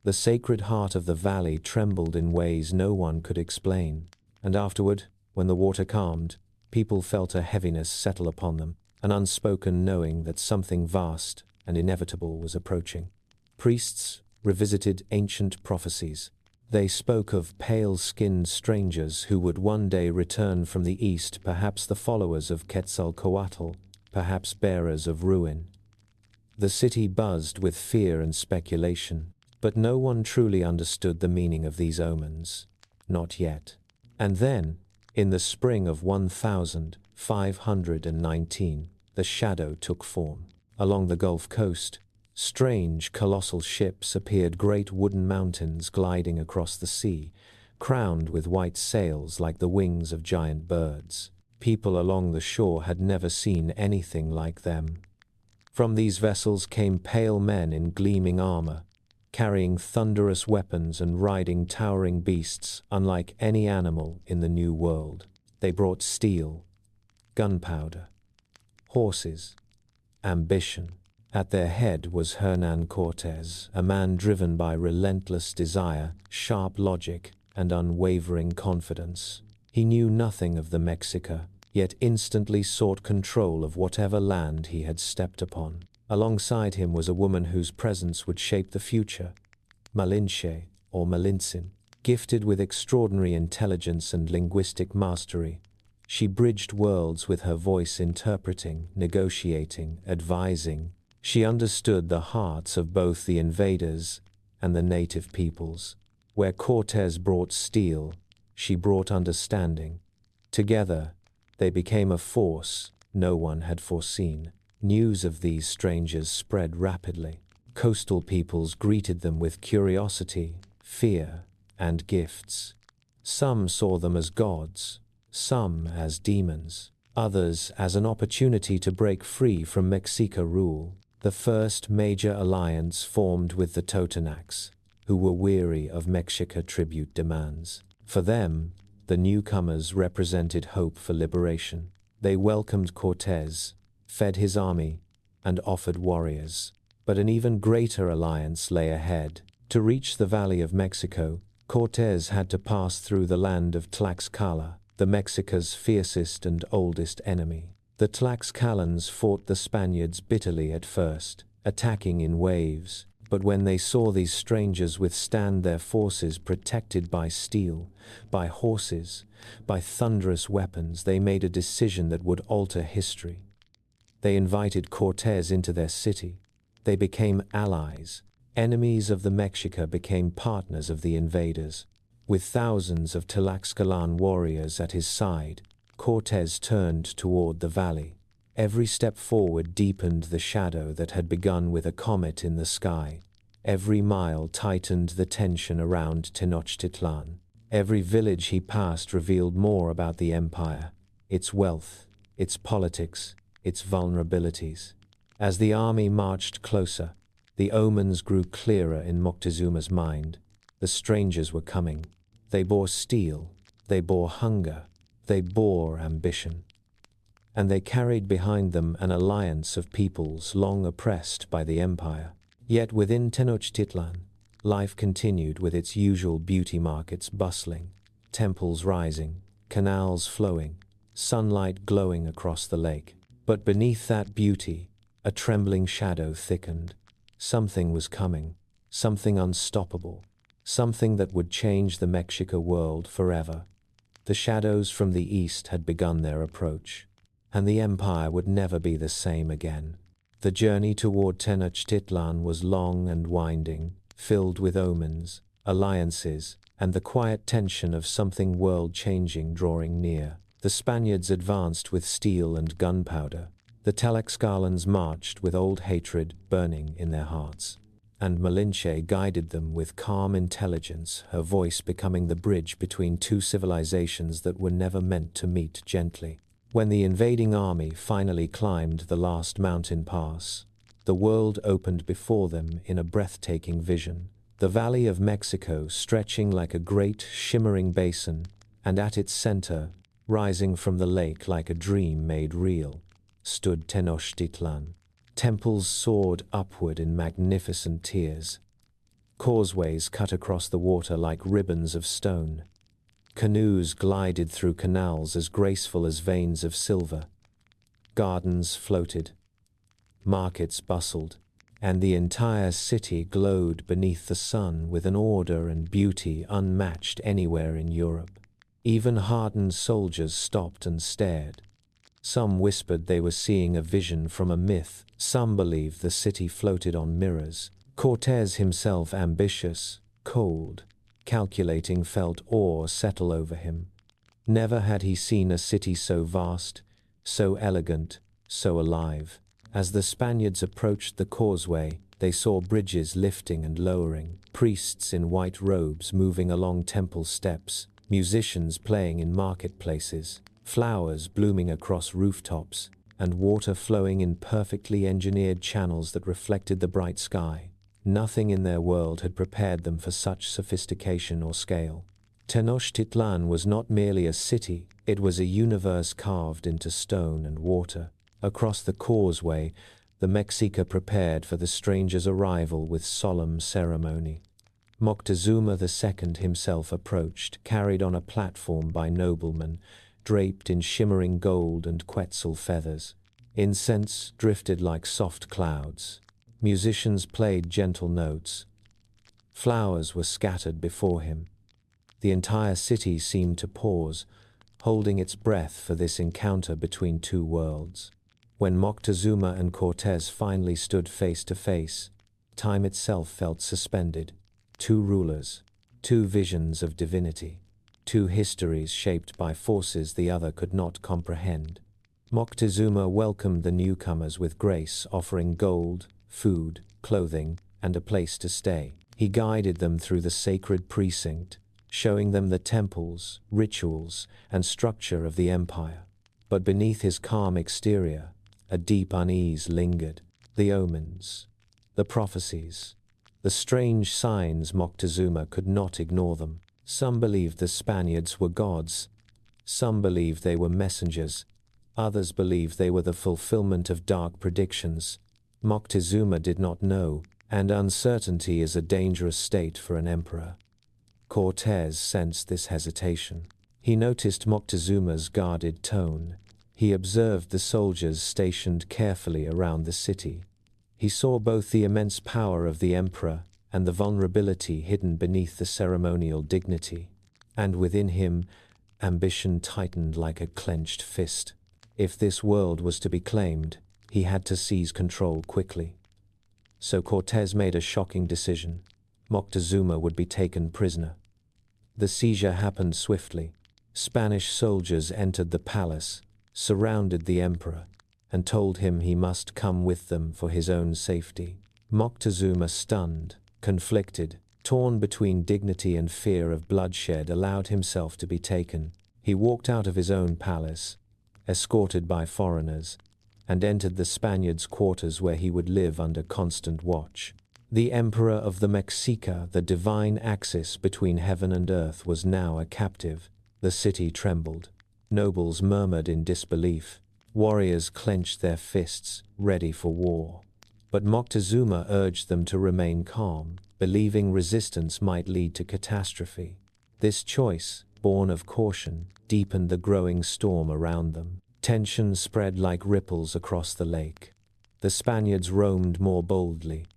The sacred heart of the valley trembled in ways no one could explain. And afterward, when the water calmed, people felt a heaviness settle upon them, an unspoken knowing that something vast and inevitable was approaching. Priests revisited ancient prophecies. They spoke of pale-skinned strangers who would one day return from the east, perhaps the followers of Quetzalcoatl, perhaps bearers of ruin. The city buzzed with fear and speculation, but no one truly understood the meaning of these omens. Not yet. And then, in the spring of 1519, the shadow took form. Along the Gulf Coast, strange, colossal ships appeared, great wooden mountains gliding across the sea, crowned with white sails like the wings of giant birds. People along the shore had never seen anything like them. From these vessels came pale men in gleaming armor, carrying thunderous weapons and riding towering beasts unlike any animal in the New World. They brought steel, gunpowder, horses, ambition. At their head was Hernán Cortés, a man driven by relentless desire, sharp logic, and unwavering confidence. He knew nothing of the Mexica, yet instantly sought control of whatever land he had stepped upon. Alongside him was a woman whose presence would shape the future, Malinche, or Malintzin. Gifted with extraordinary intelligence and linguistic mastery, she bridged worlds with her voice, interpreting, negotiating, advising. She understood the hearts of both the invaders and the native peoples. Where Cortés brought steel, she brought understanding. Together, they became a force no one had foreseen. News of these strangers spread rapidly. Coastal peoples greeted them with curiosity, fear, and gifts. Some saw them as gods, some as demons, others as an opportunity to break free from Mexica rule. The first major alliance formed with the Totonacs, who were weary of Mexica tribute demands. For them, the newcomers represented hope for liberation. They welcomed Cortés, fed his army, and offered warriors. But an even greater alliance lay ahead. To reach the Valley of Mexico, Cortés had to pass through the land of Tlaxcala, the Mexica's fiercest and oldest enemy. The Tlaxcalans fought the Spaniards bitterly at first, attacking in waves, but when they saw these strangers withstand their forces protected by steel, by horses, by thunderous weapons, they made a decision that would alter history. They invited Cortés into their city. They became allies. Enemies of the Mexica became partners of the invaders. With thousands of Tlaxcalan warriors at his side, Cortés turned toward the valley. Every step forward deepened the shadow that had begun with a comet in the sky. Every mile tightened the tension around Tenochtitlán. Every village he passed revealed more about the empire, its wealth, its politics, its vulnerabilities. As the army marched closer, the omens grew clearer in Moctezuma's mind. The strangers were coming. They bore steel, they bore hunger, they bore ambition. And they carried behind them an alliance of peoples long oppressed by the empire. Yet within Tenochtitlan, life continued with its usual beauty markets bustling, temples rising, canals flowing, sunlight glowing across the lake. But beneath that beauty, a trembling shadow thickened. Something was coming, something unstoppable, something that would change the Mexica world forever. The shadows from the east had begun their approach, and the empire would never be the same again. The journey toward Tenochtitlan was long and winding, filled with omens, alliances, and the quiet tension of something world-changing drawing near. The Spaniards advanced with steel and gunpowder. The Tlaxcalans marched with old hatred burning in their hearts. And Malinche guided them with calm intelligence, her voice becoming the bridge between two civilizations that were never meant to meet gently. When the invading army finally climbed the last mountain pass, the world opened before them in a breathtaking vision. The Valley of Mexico stretching like a great, shimmering basin, and at its center, rising from the lake like a dream made real, stood Tenochtitlan. Temples soared upward in magnificent tiers. Causeways cut across the water like ribbons of stone. Canoes glided through canals as graceful as veins of silver. Gardens floated. Markets bustled, and the entire city glowed beneath the sun with an order and beauty unmatched anywhere in Europe. Even hardened soldiers stopped and stared. Some whispered they were seeing a vision from a myth. Some believed the city floated on mirrors. Cortés himself, ambitious, cold, calculating, felt awe settle over him. Never had he seen a city so vast, so elegant, so alive. As the Spaniards approached the causeway, they saw bridges lifting and lowering, priests in white robes moving along temple steps, musicians playing in marketplaces, flowers blooming across rooftops, and water flowing in perfectly engineered channels that reflected the bright sky. Nothing in their world had prepared them for such sophistication or scale. Tenochtitlan was not merely a city, it was a universe carved into stone and water. Across the causeway, the Mexica prepared for the stranger's arrival with solemn ceremony. Moctezuma II himself approached, carried on a platform by noblemen, draped in shimmering gold and quetzal feathers. Incense drifted like soft clouds. Musicians played gentle notes. Flowers were scattered before him. The entire city seemed to pause, holding its breath for this encounter between two worlds. When Moctezuma and Cortés finally stood face to face, time itself felt suspended. Two rulers, two visions of divinity, two histories shaped by forces the other could not comprehend. Moctezuma welcomed the newcomers with grace, offering gold, food, clothing, and a place to stay. He guided them through the sacred precinct, showing them the temples, rituals, and structure of the empire. But beneath his calm exterior, a deep unease lingered. The omens, the prophecies, the strange signs. Moctezuma could not ignore them. Some believed the Spaniards were gods. Some believed they were messengers. Others believed they were the fulfillment of dark predictions. Moctezuma did not know, and uncertainty is a dangerous state for an emperor. Cortés sensed this hesitation. He noticed Moctezuma's guarded tone. He observed the soldiers stationed carefully around the city. He saw both the immense power of the emperor and the vulnerability hidden beneath the ceremonial dignity. And within him, ambition tightened like a clenched fist. If this world was to be claimed, he had to seize control quickly. So Cortés made a shocking decision. Moctezuma would be taken prisoner. The seizure happened swiftly. Spanish soldiers entered the palace, surrounded the emperor, and told him he must come with them for his own safety. Moctezuma, stunned, conflicted, torn between dignity and fear of bloodshed, allowed himself to be taken. He walked out of his own palace, escorted by foreigners, and entered the Spaniards' quarters where he would live under constant watch. The emperor of the Mexica, the divine axis between heaven and earth, was now a captive. The city trembled. Nobles murmured in disbelief. Warriors clenched their fists, ready for war. But Moctezuma urged them to remain calm, believing resistance might lead to catastrophe. This choice, born of caution, deepened the growing storm around them. Tension spread like ripples across the lake. The Spaniards roamed more boldly.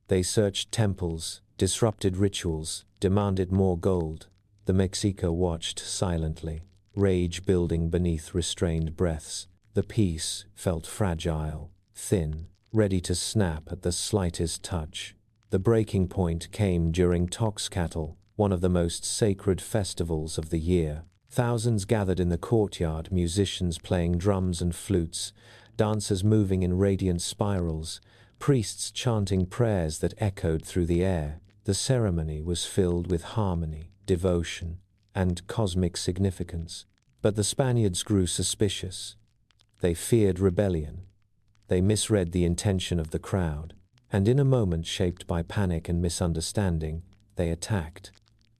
They searched temples, disrupted rituals, demanded more gold. The Mexica watched silently, rage building beneath restrained breaths. The peace felt fragile, thin, ready to snap at the slightest touch. The breaking point came during Tenochtitlan, one of the most sacred festivals of the year. Thousands gathered in the courtyard, musicians playing drums and flutes, dancers moving in radiant spirals, priests chanting prayers that echoed through the air. The ceremony was filled with harmony, devotion, and cosmic significance. But the Spaniards grew suspicious. They feared rebellion. They misread the intention of the crowd, and in a moment shaped by panic and misunderstanding, they attacked.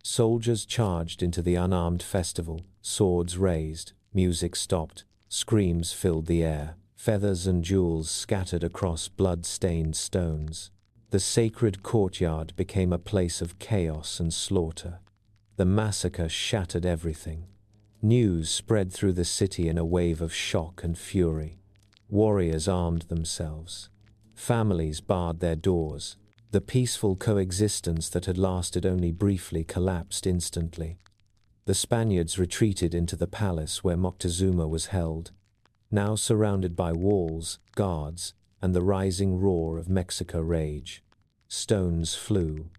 Soldiers charged into the unarmed festival, swords raised, music stopped, screams filled the air. Feathers and jewels scattered across blood-stained stones. The sacred courtyard became a place of chaos and slaughter. The massacre shattered everything. News spread through the city in a wave of shock and fury. Warriors armed themselves. Families barred their doors. The peaceful coexistence that had lasted only briefly collapsed instantly. The Spaniards retreated into the palace where Moctezuma was held, now surrounded by walls, guards, and the rising roar of Mexica rage. Stones flew.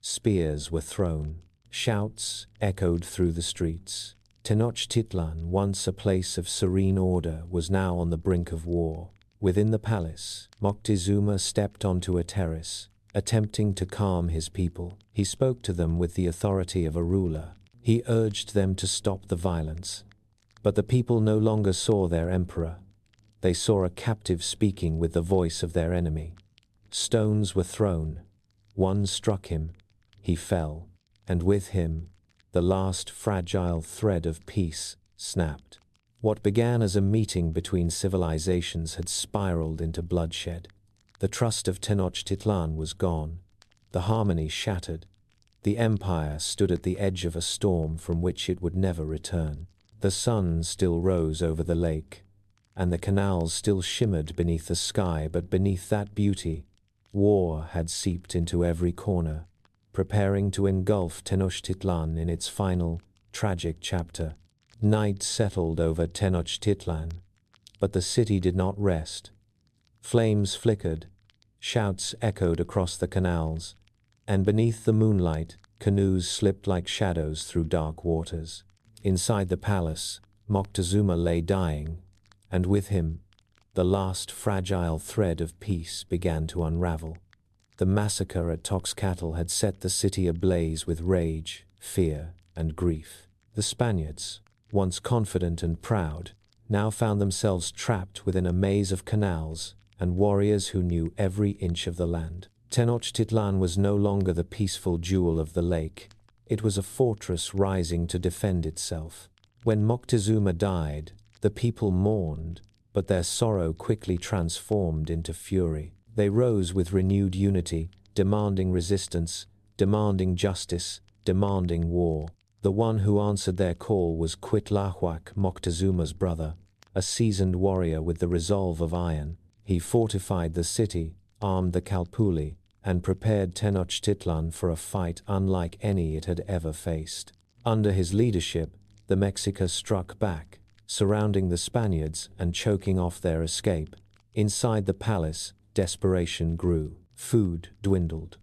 Spears were thrown. Shouts echoed through the streets. Tenochtitlan, once a place of serene order, was now on the brink of war. Within the palace, Moctezuma stepped onto a terrace, attempting to calm his people. He spoke to them with the authority of a ruler. He urged them to stop the violence. But the people no longer saw their emperor. They saw a captive speaking with the voice of their enemy. Stones were thrown. One struck him. He fell. And with him, the last fragile thread of peace snapped. What began as a meeting between civilizations had spiraled into bloodshed. The trust of Tenochtitlan was gone. The harmony shattered. The empire stood at the edge of a storm from which it would never return. The sun still rose over the lake, and the canals still shimmered beneath the sky, but beneath that beauty, war had seeped into every corner, preparing to engulf Tenochtitlan in its final, tragic chapter. Night settled over Tenochtitlan, but the city did not rest. Flames flickered, shouts echoed across the canals, and beneath the moonlight, canoes slipped like shadows through dark waters. Inside the palace, Moctezuma lay dying, and with him, the last fragile thread of peace began to unravel. The massacre at Tenochtitlan had set the city ablaze with rage, fear, and grief. The Spaniards, once confident and proud, now found themselves trapped within a maze of canals and warriors who knew every inch of the land. Tenochtitlan was no longer the peaceful jewel of the lake. It was a fortress rising to defend itself. When Moctezuma died, the people mourned, but their sorrow quickly transformed into fury. They rose with renewed unity, demanding resistance, demanding justice, demanding war. The one who answered their call was Cuitlahuac, Moctezuma's brother, a seasoned warrior with the resolve of iron. He fortified the city, armed the Calpuli, and prepared Tenochtitlan for a fight unlike any it had ever faced. Under his leadership, the Mexica struck back, surrounding the Spaniards and choking off their escape. Inside the palace, desperation grew. Food dwindled.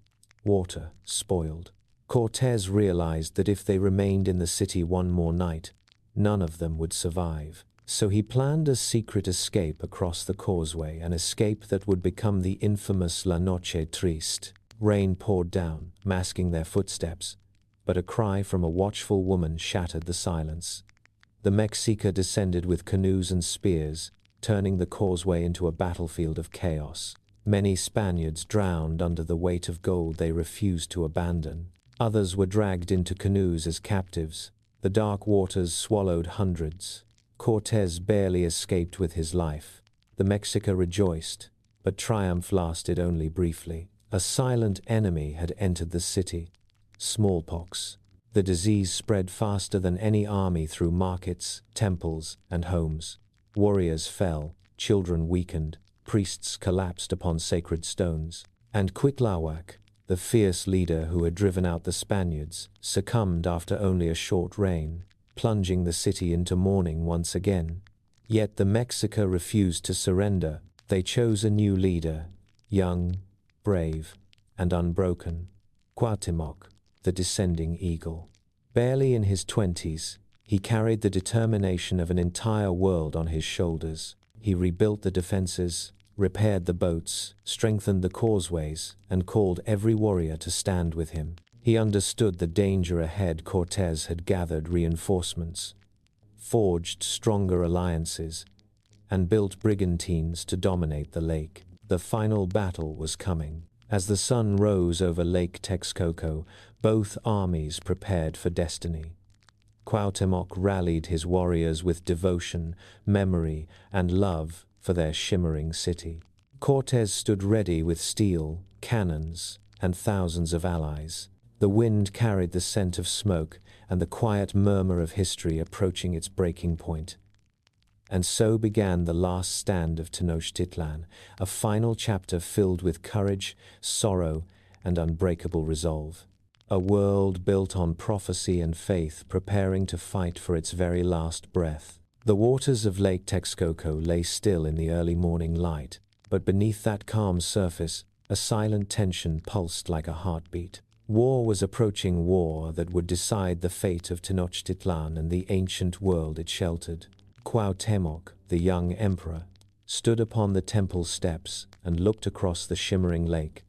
Water spoiled. Cortés realized that if they remained in the city one more night, none of them would survive. So he planned a secret escape across the causeway, an escape that would become the infamous La Noche Triste. Rain poured down, masking their footsteps, but a cry from a watchful woman shattered the silence. The Mexica descended with canoes and spears, turning the causeway into a battlefield of chaos. Many Spaniards drowned under the weight of gold they refused to abandon. Others were dragged into canoes as captives. The dark waters swallowed hundreds. Cortés barely escaped with his life. The Mexica rejoiced, but triumph lasted only briefly. A silent enemy had entered the city. Smallpox. The disease spread faster than any army through markets, temples, and homes. Warriors fell, children weakened, priests collapsed upon sacred stones. And Cuitláhuac, the fierce leader who had driven out the Spaniards, succumbed after only a short reign, plunging the city into mourning once again. Yet the Mexica refused to surrender. They chose a new leader, young, brave, and unbroken. Cuauhtémoc, the descending eagle. Barely in his 20s, he carried the determination of an entire world on his shoulders. He rebuilt the defenses, repaired the boats, strengthened the causeways, and called every warrior to stand with him. He understood the danger ahead. Cortés had gathered reinforcements, forged stronger alliances, and built brigantines to dominate the lake. The final battle was coming. As the sun rose over Lake Texcoco, both armies prepared for destiny. Cuauhtémoc rallied his warriors with devotion, memory, and love for their shimmering city. Cortés stood ready with steel, cannons, and thousands of allies. The wind carried the scent of smoke and the quiet murmur of history approaching its breaking point. And so began the last stand of Tenochtitlan, a final chapter filled with courage, sorrow, and unbreakable resolve. A world built on prophecy and faith, preparing to fight for its very last breath. The waters of Lake Texcoco lay still in the early morning light, but beneath that calm surface, a silent tension pulsed like a heartbeat. War was approaching, war that would decide the fate of Tenochtitlan and the ancient world it sheltered. Cuauhtémoc, the young emperor, stood upon the temple steps and looked across the shimmering lake.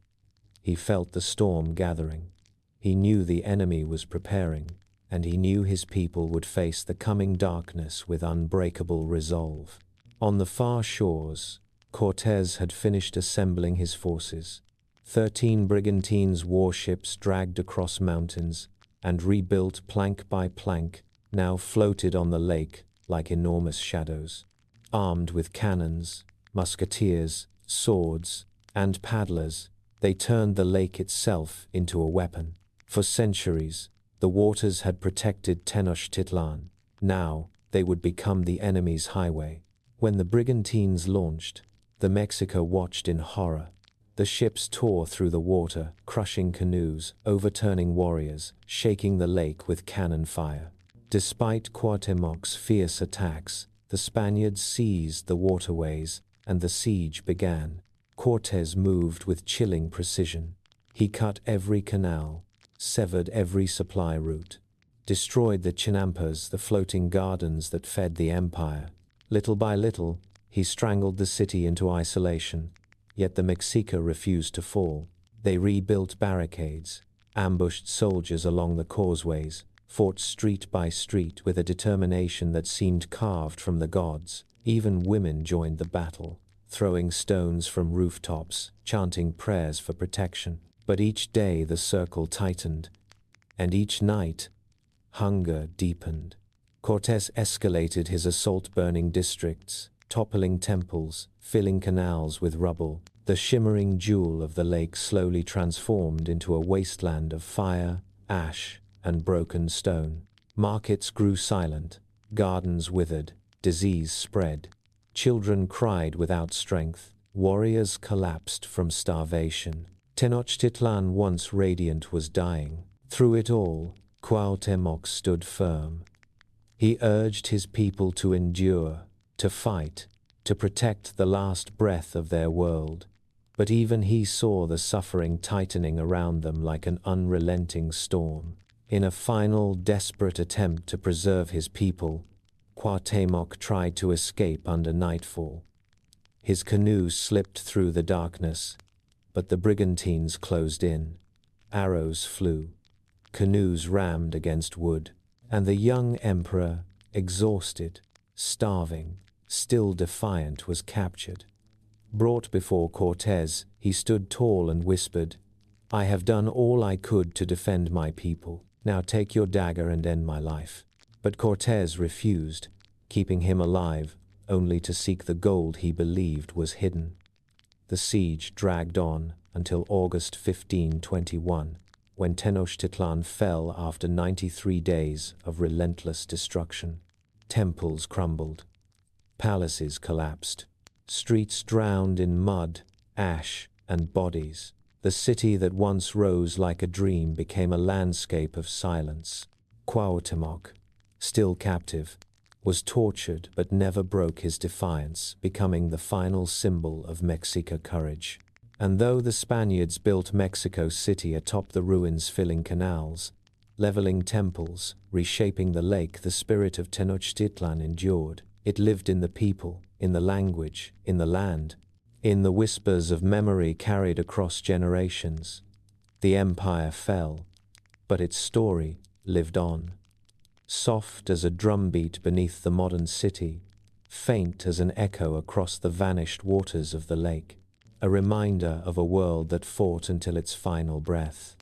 He felt the storm gathering. He knew the enemy was preparing, and he knew his people would face the coming darkness with unbreakable resolve. On the far shores, Cortés had finished assembling his forces. 13 brigantines warships dragged across mountains and rebuilt plank by plank now floated on the lake like enormous shadows. Armed with cannons, musketeers, swords, and paddlers, they turned the lake itself into a weapon. For centuries, the waters had protected Tenochtitlan. Now, they would become the enemy's highway. When the brigantines launched, the Mexica watched in horror. The ships tore through the water, crushing canoes, overturning warriors, shaking the lake with cannon fire. Despite Cuauhtémoc's fierce attacks, the Spaniards seized the waterways, and the siege began. Cortés moved with chilling precision. He cut every canal, severed every supply route, destroyed the chinampas, the floating gardens that fed the empire. Little by little, he strangled the city into isolation. Yet the Mexica refused to fall. They rebuilt barricades, ambushed soldiers along the causeways, fought street by street with a determination that seemed carved from the gods. Even women joined the battle, throwing stones from rooftops, chanting prayers for protection. But each day the circle tightened, and each night, hunger deepened. Cortés escalated his assault, burning districts, toppling temples, filling canals with rubble. The shimmering jewel of the lake slowly transformed into a wasteland of fire, ash, and broken stone. Markets grew silent, gardens withered, disease spread. Children cried without strength, warriors collapsed from starvation. Tenochtitlan, once radiant, was dying. Through it all, Cuauhtémoc stood firm. He urged his people to endure, to fight, to protect the last breath of their world. But even he saw the suffering tightening around them like an unrelenting storm. In a final, desperate attempt to preserve his people, Cuauhtémoc tried to escape under nightfall. His canoe slipped through the darkness, but the brigantines closed in. Arrows flew, canoes rammed against wood, and the young emperor, exhausted, starving, still defiant, was captured. Brought before Cortés, he stood tall and whispered, "I have done all I could to defend my people. Now take your dagger and end my life." But Cortés refused, keeping him alive, only to seek the gold he believed was hidden. The siege dragged on until August 1521, when Tenochtitlan fell after 93 days of relentless destruction. Temples crumbled, palaces collapsed, streets drowned in mud, ash, and bodies. The city that once rose like a dream became a landscape of silence. Cuauhtémoc, still captive, was tortured but never broke his defiance, becoming the final symbol of Mexica courage. And though the Spaniards built Mexico City atop the ruins, filling canals, leveling temples, reshaping the lake, the spirit of Tenochtitlan endured. It lived in the people, in the language, in the land, in the whispers of memory carried across generations. The empire fell, but its story lived on. Soft as a drumbeat beneath the modern city, faint as an echo across the vanished waters of the lake, a reminder of a world that fought until its final breath.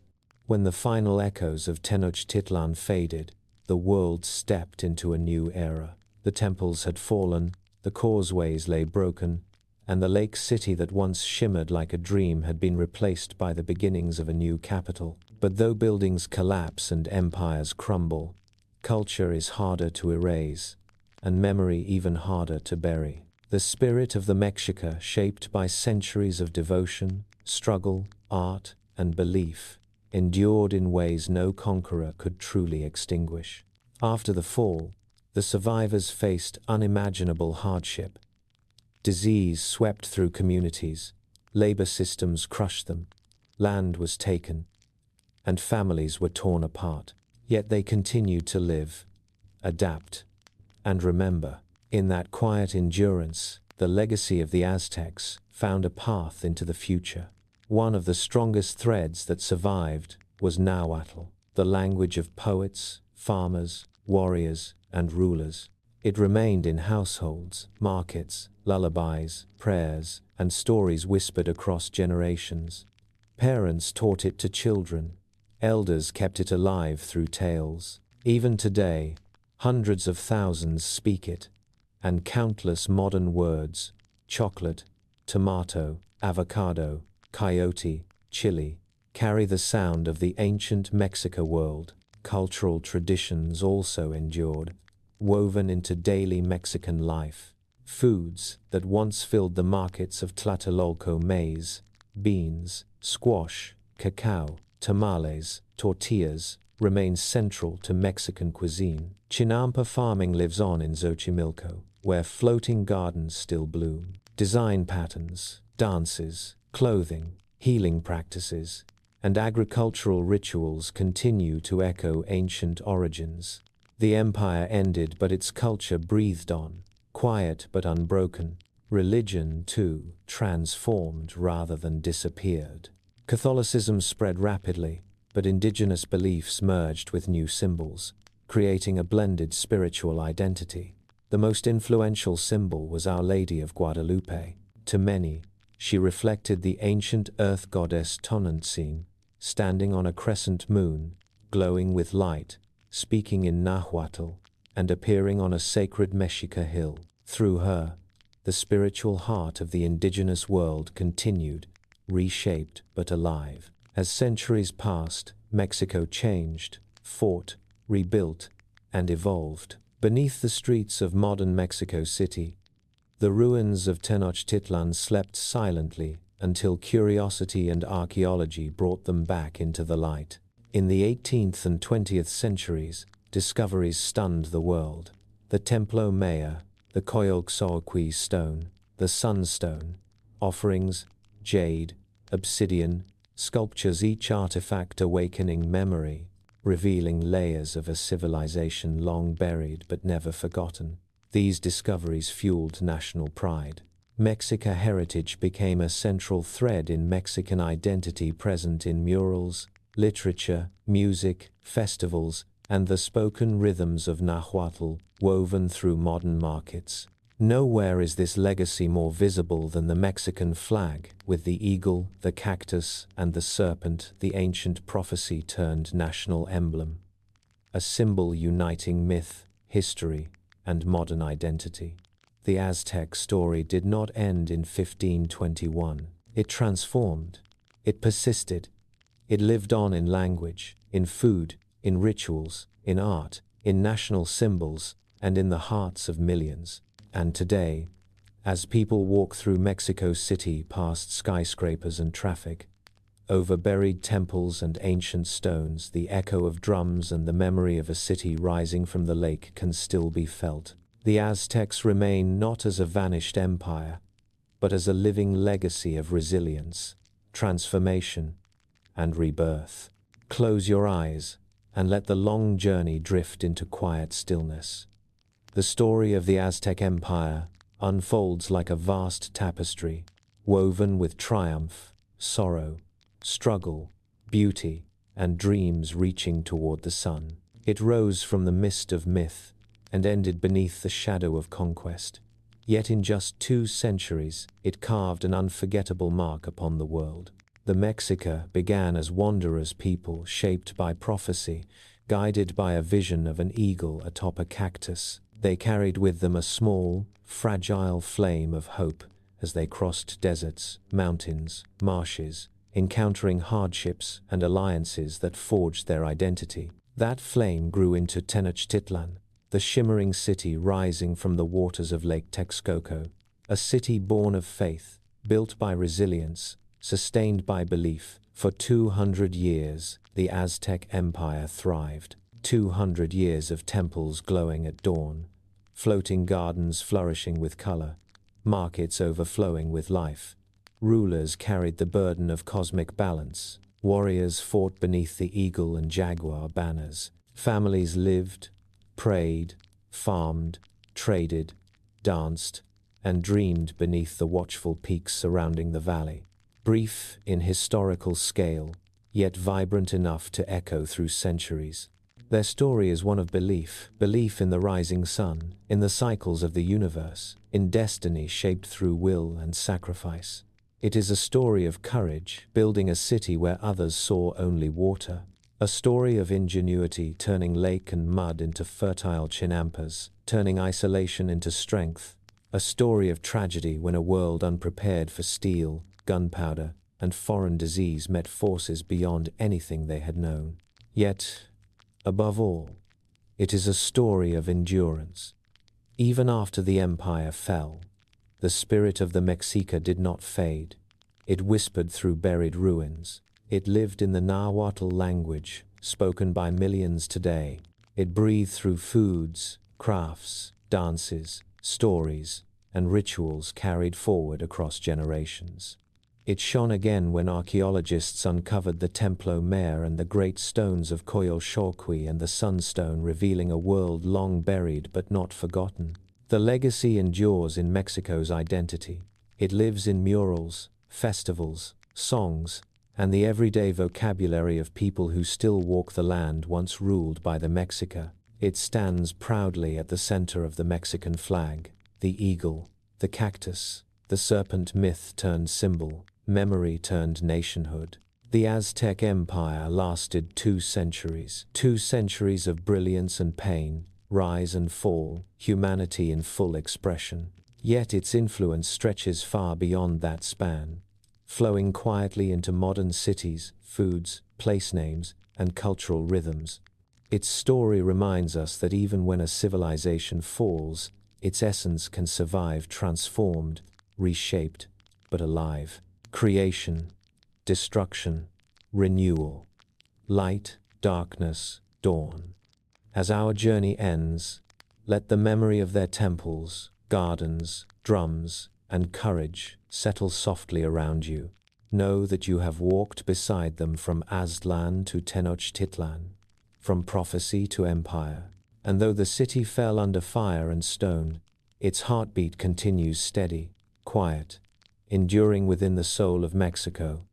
When the final echoes of Tenochtitlan faded, the world stepped into a new era. The temples had fallen, the causeways lay broken, and the lake city that once shimmered like a dream had been replaced by the beginnings of a new capital. But though buildings collapse and empires crumble, culture is harder to erase, and memory even harder to bury. The spirit of the Mexica, shaped by centuries of devotion, struggle, art, and belief, endured in ways no conqueror could truly extinguish. After the fall, the survivors faced unimaginable hardship. Disease swept through communities, labor systems crushed them, land was taken, and families were torn apart. Yet they continued to live, adapt, and remember. In that quiet endurance, the legacy of the Aztecs found a path into the future. One of the strongest threads that survived was Nahuatl, the language of poets, farmers, warriors, and rulers. It remained in households, markets, lullabies, prayers, and stories whispered across generations. Parents taught it to children. Elders kept it alive through tales. Even today, hundreds of thousands speak it, and countless modern words, chocolate, tomato, avocado, coyote, chili, carry the sound of the ancient Mexica world. Cultural traditions also endured, woven into daily Mexican life. Foods that once filled the markets of Tlatelolco: maize, beans, squash, cacao, tamales, tortillas, remain central to Mexican cuisine. Chinampa farming lives on in Xochimilco, where floating gardens still bloom. Design patterns, dances, clothing, healing practices, and agricultural rituals continue to echo ancient origins. The empire ended, but its culture breathed on, quiet but unbroken. Religion, too, transformed rather than disappeared. Catholicism spread rapidly, but indigenous beliefs merged with new symbols, creating a blended spiritual identity. The most influential symbol was Our Lady of Guadalupe. To many, she reflected the ancient earth goddess Tenochtitlán, standing on a crescent moon, glowing with light, speaking in Nahuatl, and appearing on a sacred Mexica hill. Through her, the spiritual heart of the indigenous world continued, reshaped but alive. As centuries passed, Mexico changed, fought, rebuilt, and evolved. Beneath the streets of modern Mexico City, the ruins of Tenochtitlan slept silently until curiosity and archaeology brought them back into the light. In the 18th and 20th centuries, discoveries stunned the world. The Templo Maya, the Coyolxauhqui stone, the Sunstone, offerings, jade, obsidian, sculptures, each artifact awakening memory, revealing layers of a civilization long buried but never forgotten. These discoveries fueled national pride. Mexica heritage became a central thread in Mexican identity, present in murals, literature, music, festivals, and the spoken rhythms of Nahuatl woven through modern markets. Nowhere is this legacy more visible than the Mexican flag, with the eagle, the cactus, and the serpent, the ancient prophecy turned national emblem. A symbol uniting myth, history, and modern identity. The Aztec story did not end in 1521. It transformed. It persisted. It lived on in language, in food, in rituals, in art, in national symbols, and in the hearts of millions. And today, as people walk through Mexico City past skyscrapers and traffic, over buried temples and ancient stones, the echo of drums and the memory of a city rising from the lake can still be felt. The Aztecs remain not as a vanished empire, but as a living legacy of resilience, transformation, and rebirth. Close your eyes and let the long journey drift into quiet stillness. The story of the Aztec Empire unfolds like a vast tapestry, woven with triumph, sorrow, struggle, beauty, and dreams reaching toward the sun. It rose from the mist of myth and ended beneath the shadow of conquest. Yet in just 2 centuries, it carved an unforgettable mark upon the world. The Mexica began as wanderers people shaped by prophecy, guided by a vision of an eagle atop a cactus. They carried with them a small, fragile flame of hope as they crossed deserts, mountains, marshes, encountering hardships and alliances that forged their identity. That flame grew into Tenochtitlán, the shimmering city rising from the waters of Lake Texcoco, a city born of faith, built by resilience, sustained by belief. For 200 years, the Aztec Empire thrived. 200 years of temples glowing at dawn, floating gardens flourishing with color, markets overflowing with life. Rulers carried the burden of cosmic balance. Warriors fought beneath the eagle and jaguar banners. Families lived, prayed, farmed, traded, danced, and dreamed beneath the watchful peaks surrounding the valley. Brief in historical scale, yet vibrant enough to echo through centuries. Their story is one of belief in the rising sun, in the cycles of the universe, in destiny shaped through will and sacrifice. It is a story of courage, building a city where others saw only water. A story of ingenuity, turning lake and mud into fertile chinampas, turning isolation into strength. A story of tragedy when a world unprepared for steel, gunpowder, and foreign disease met forces beyond anything they had known. Yet, above all, it is a story of endurance. Even after the empire fell, the spirit of the Mexica did not fade. It whispered through buried ruins. It lived in the Nahuatl language, spoken by millions today. It breathed through foods, crafts, dances, stories, and rituals carried forward across generations. It shone again when archaeologists uncovered the Templo Mayor and the great stones of Coyolxauhqui and the Sunstone, revealing a world long buried but not forgotten. The legacy endures in Mexico's identity. It lives in murals, festivals, songs, and the everyday vocabulary of people who still walk the land once ruled by the Mexica. It stands proudly at the center of the Mexican flag, the eagle, the cactus, the serpent, myth turned symbol, memory turned nationhood. The Aztec Empire lasted 2 centuries. 2 centuries of brilliance and pain, rise and fall, humanity in full expression. Yet its influence stretches far beyond that span, flowing quietly into modern cities, foods, place names, and cultural rhythms. Its story reminds us that even when a civilization falls, its essence can survive, transformed, reshaped, but alive. Creation, destruction, renewal, light, darkness, dawn. As our journey ends, let the memory of their temples, gardens, drums, and courage settle softly around you. Know that you have walked beside them from Aztlán to Tenochtitlan, from prophecy to empire. And though the city fell under fire and stone, Its heartbeat continues steady, quiet, enduring within the soul of Mexico.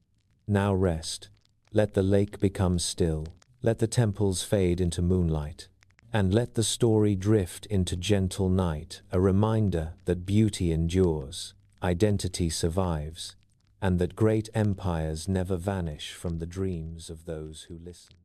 Now rest. Let the lake become still. Let the temples fade into moonlight. And let the story drift into gentle night, a reminder that beauty endures, identity survives, and that great empires never vanish from the dreams of those who listen.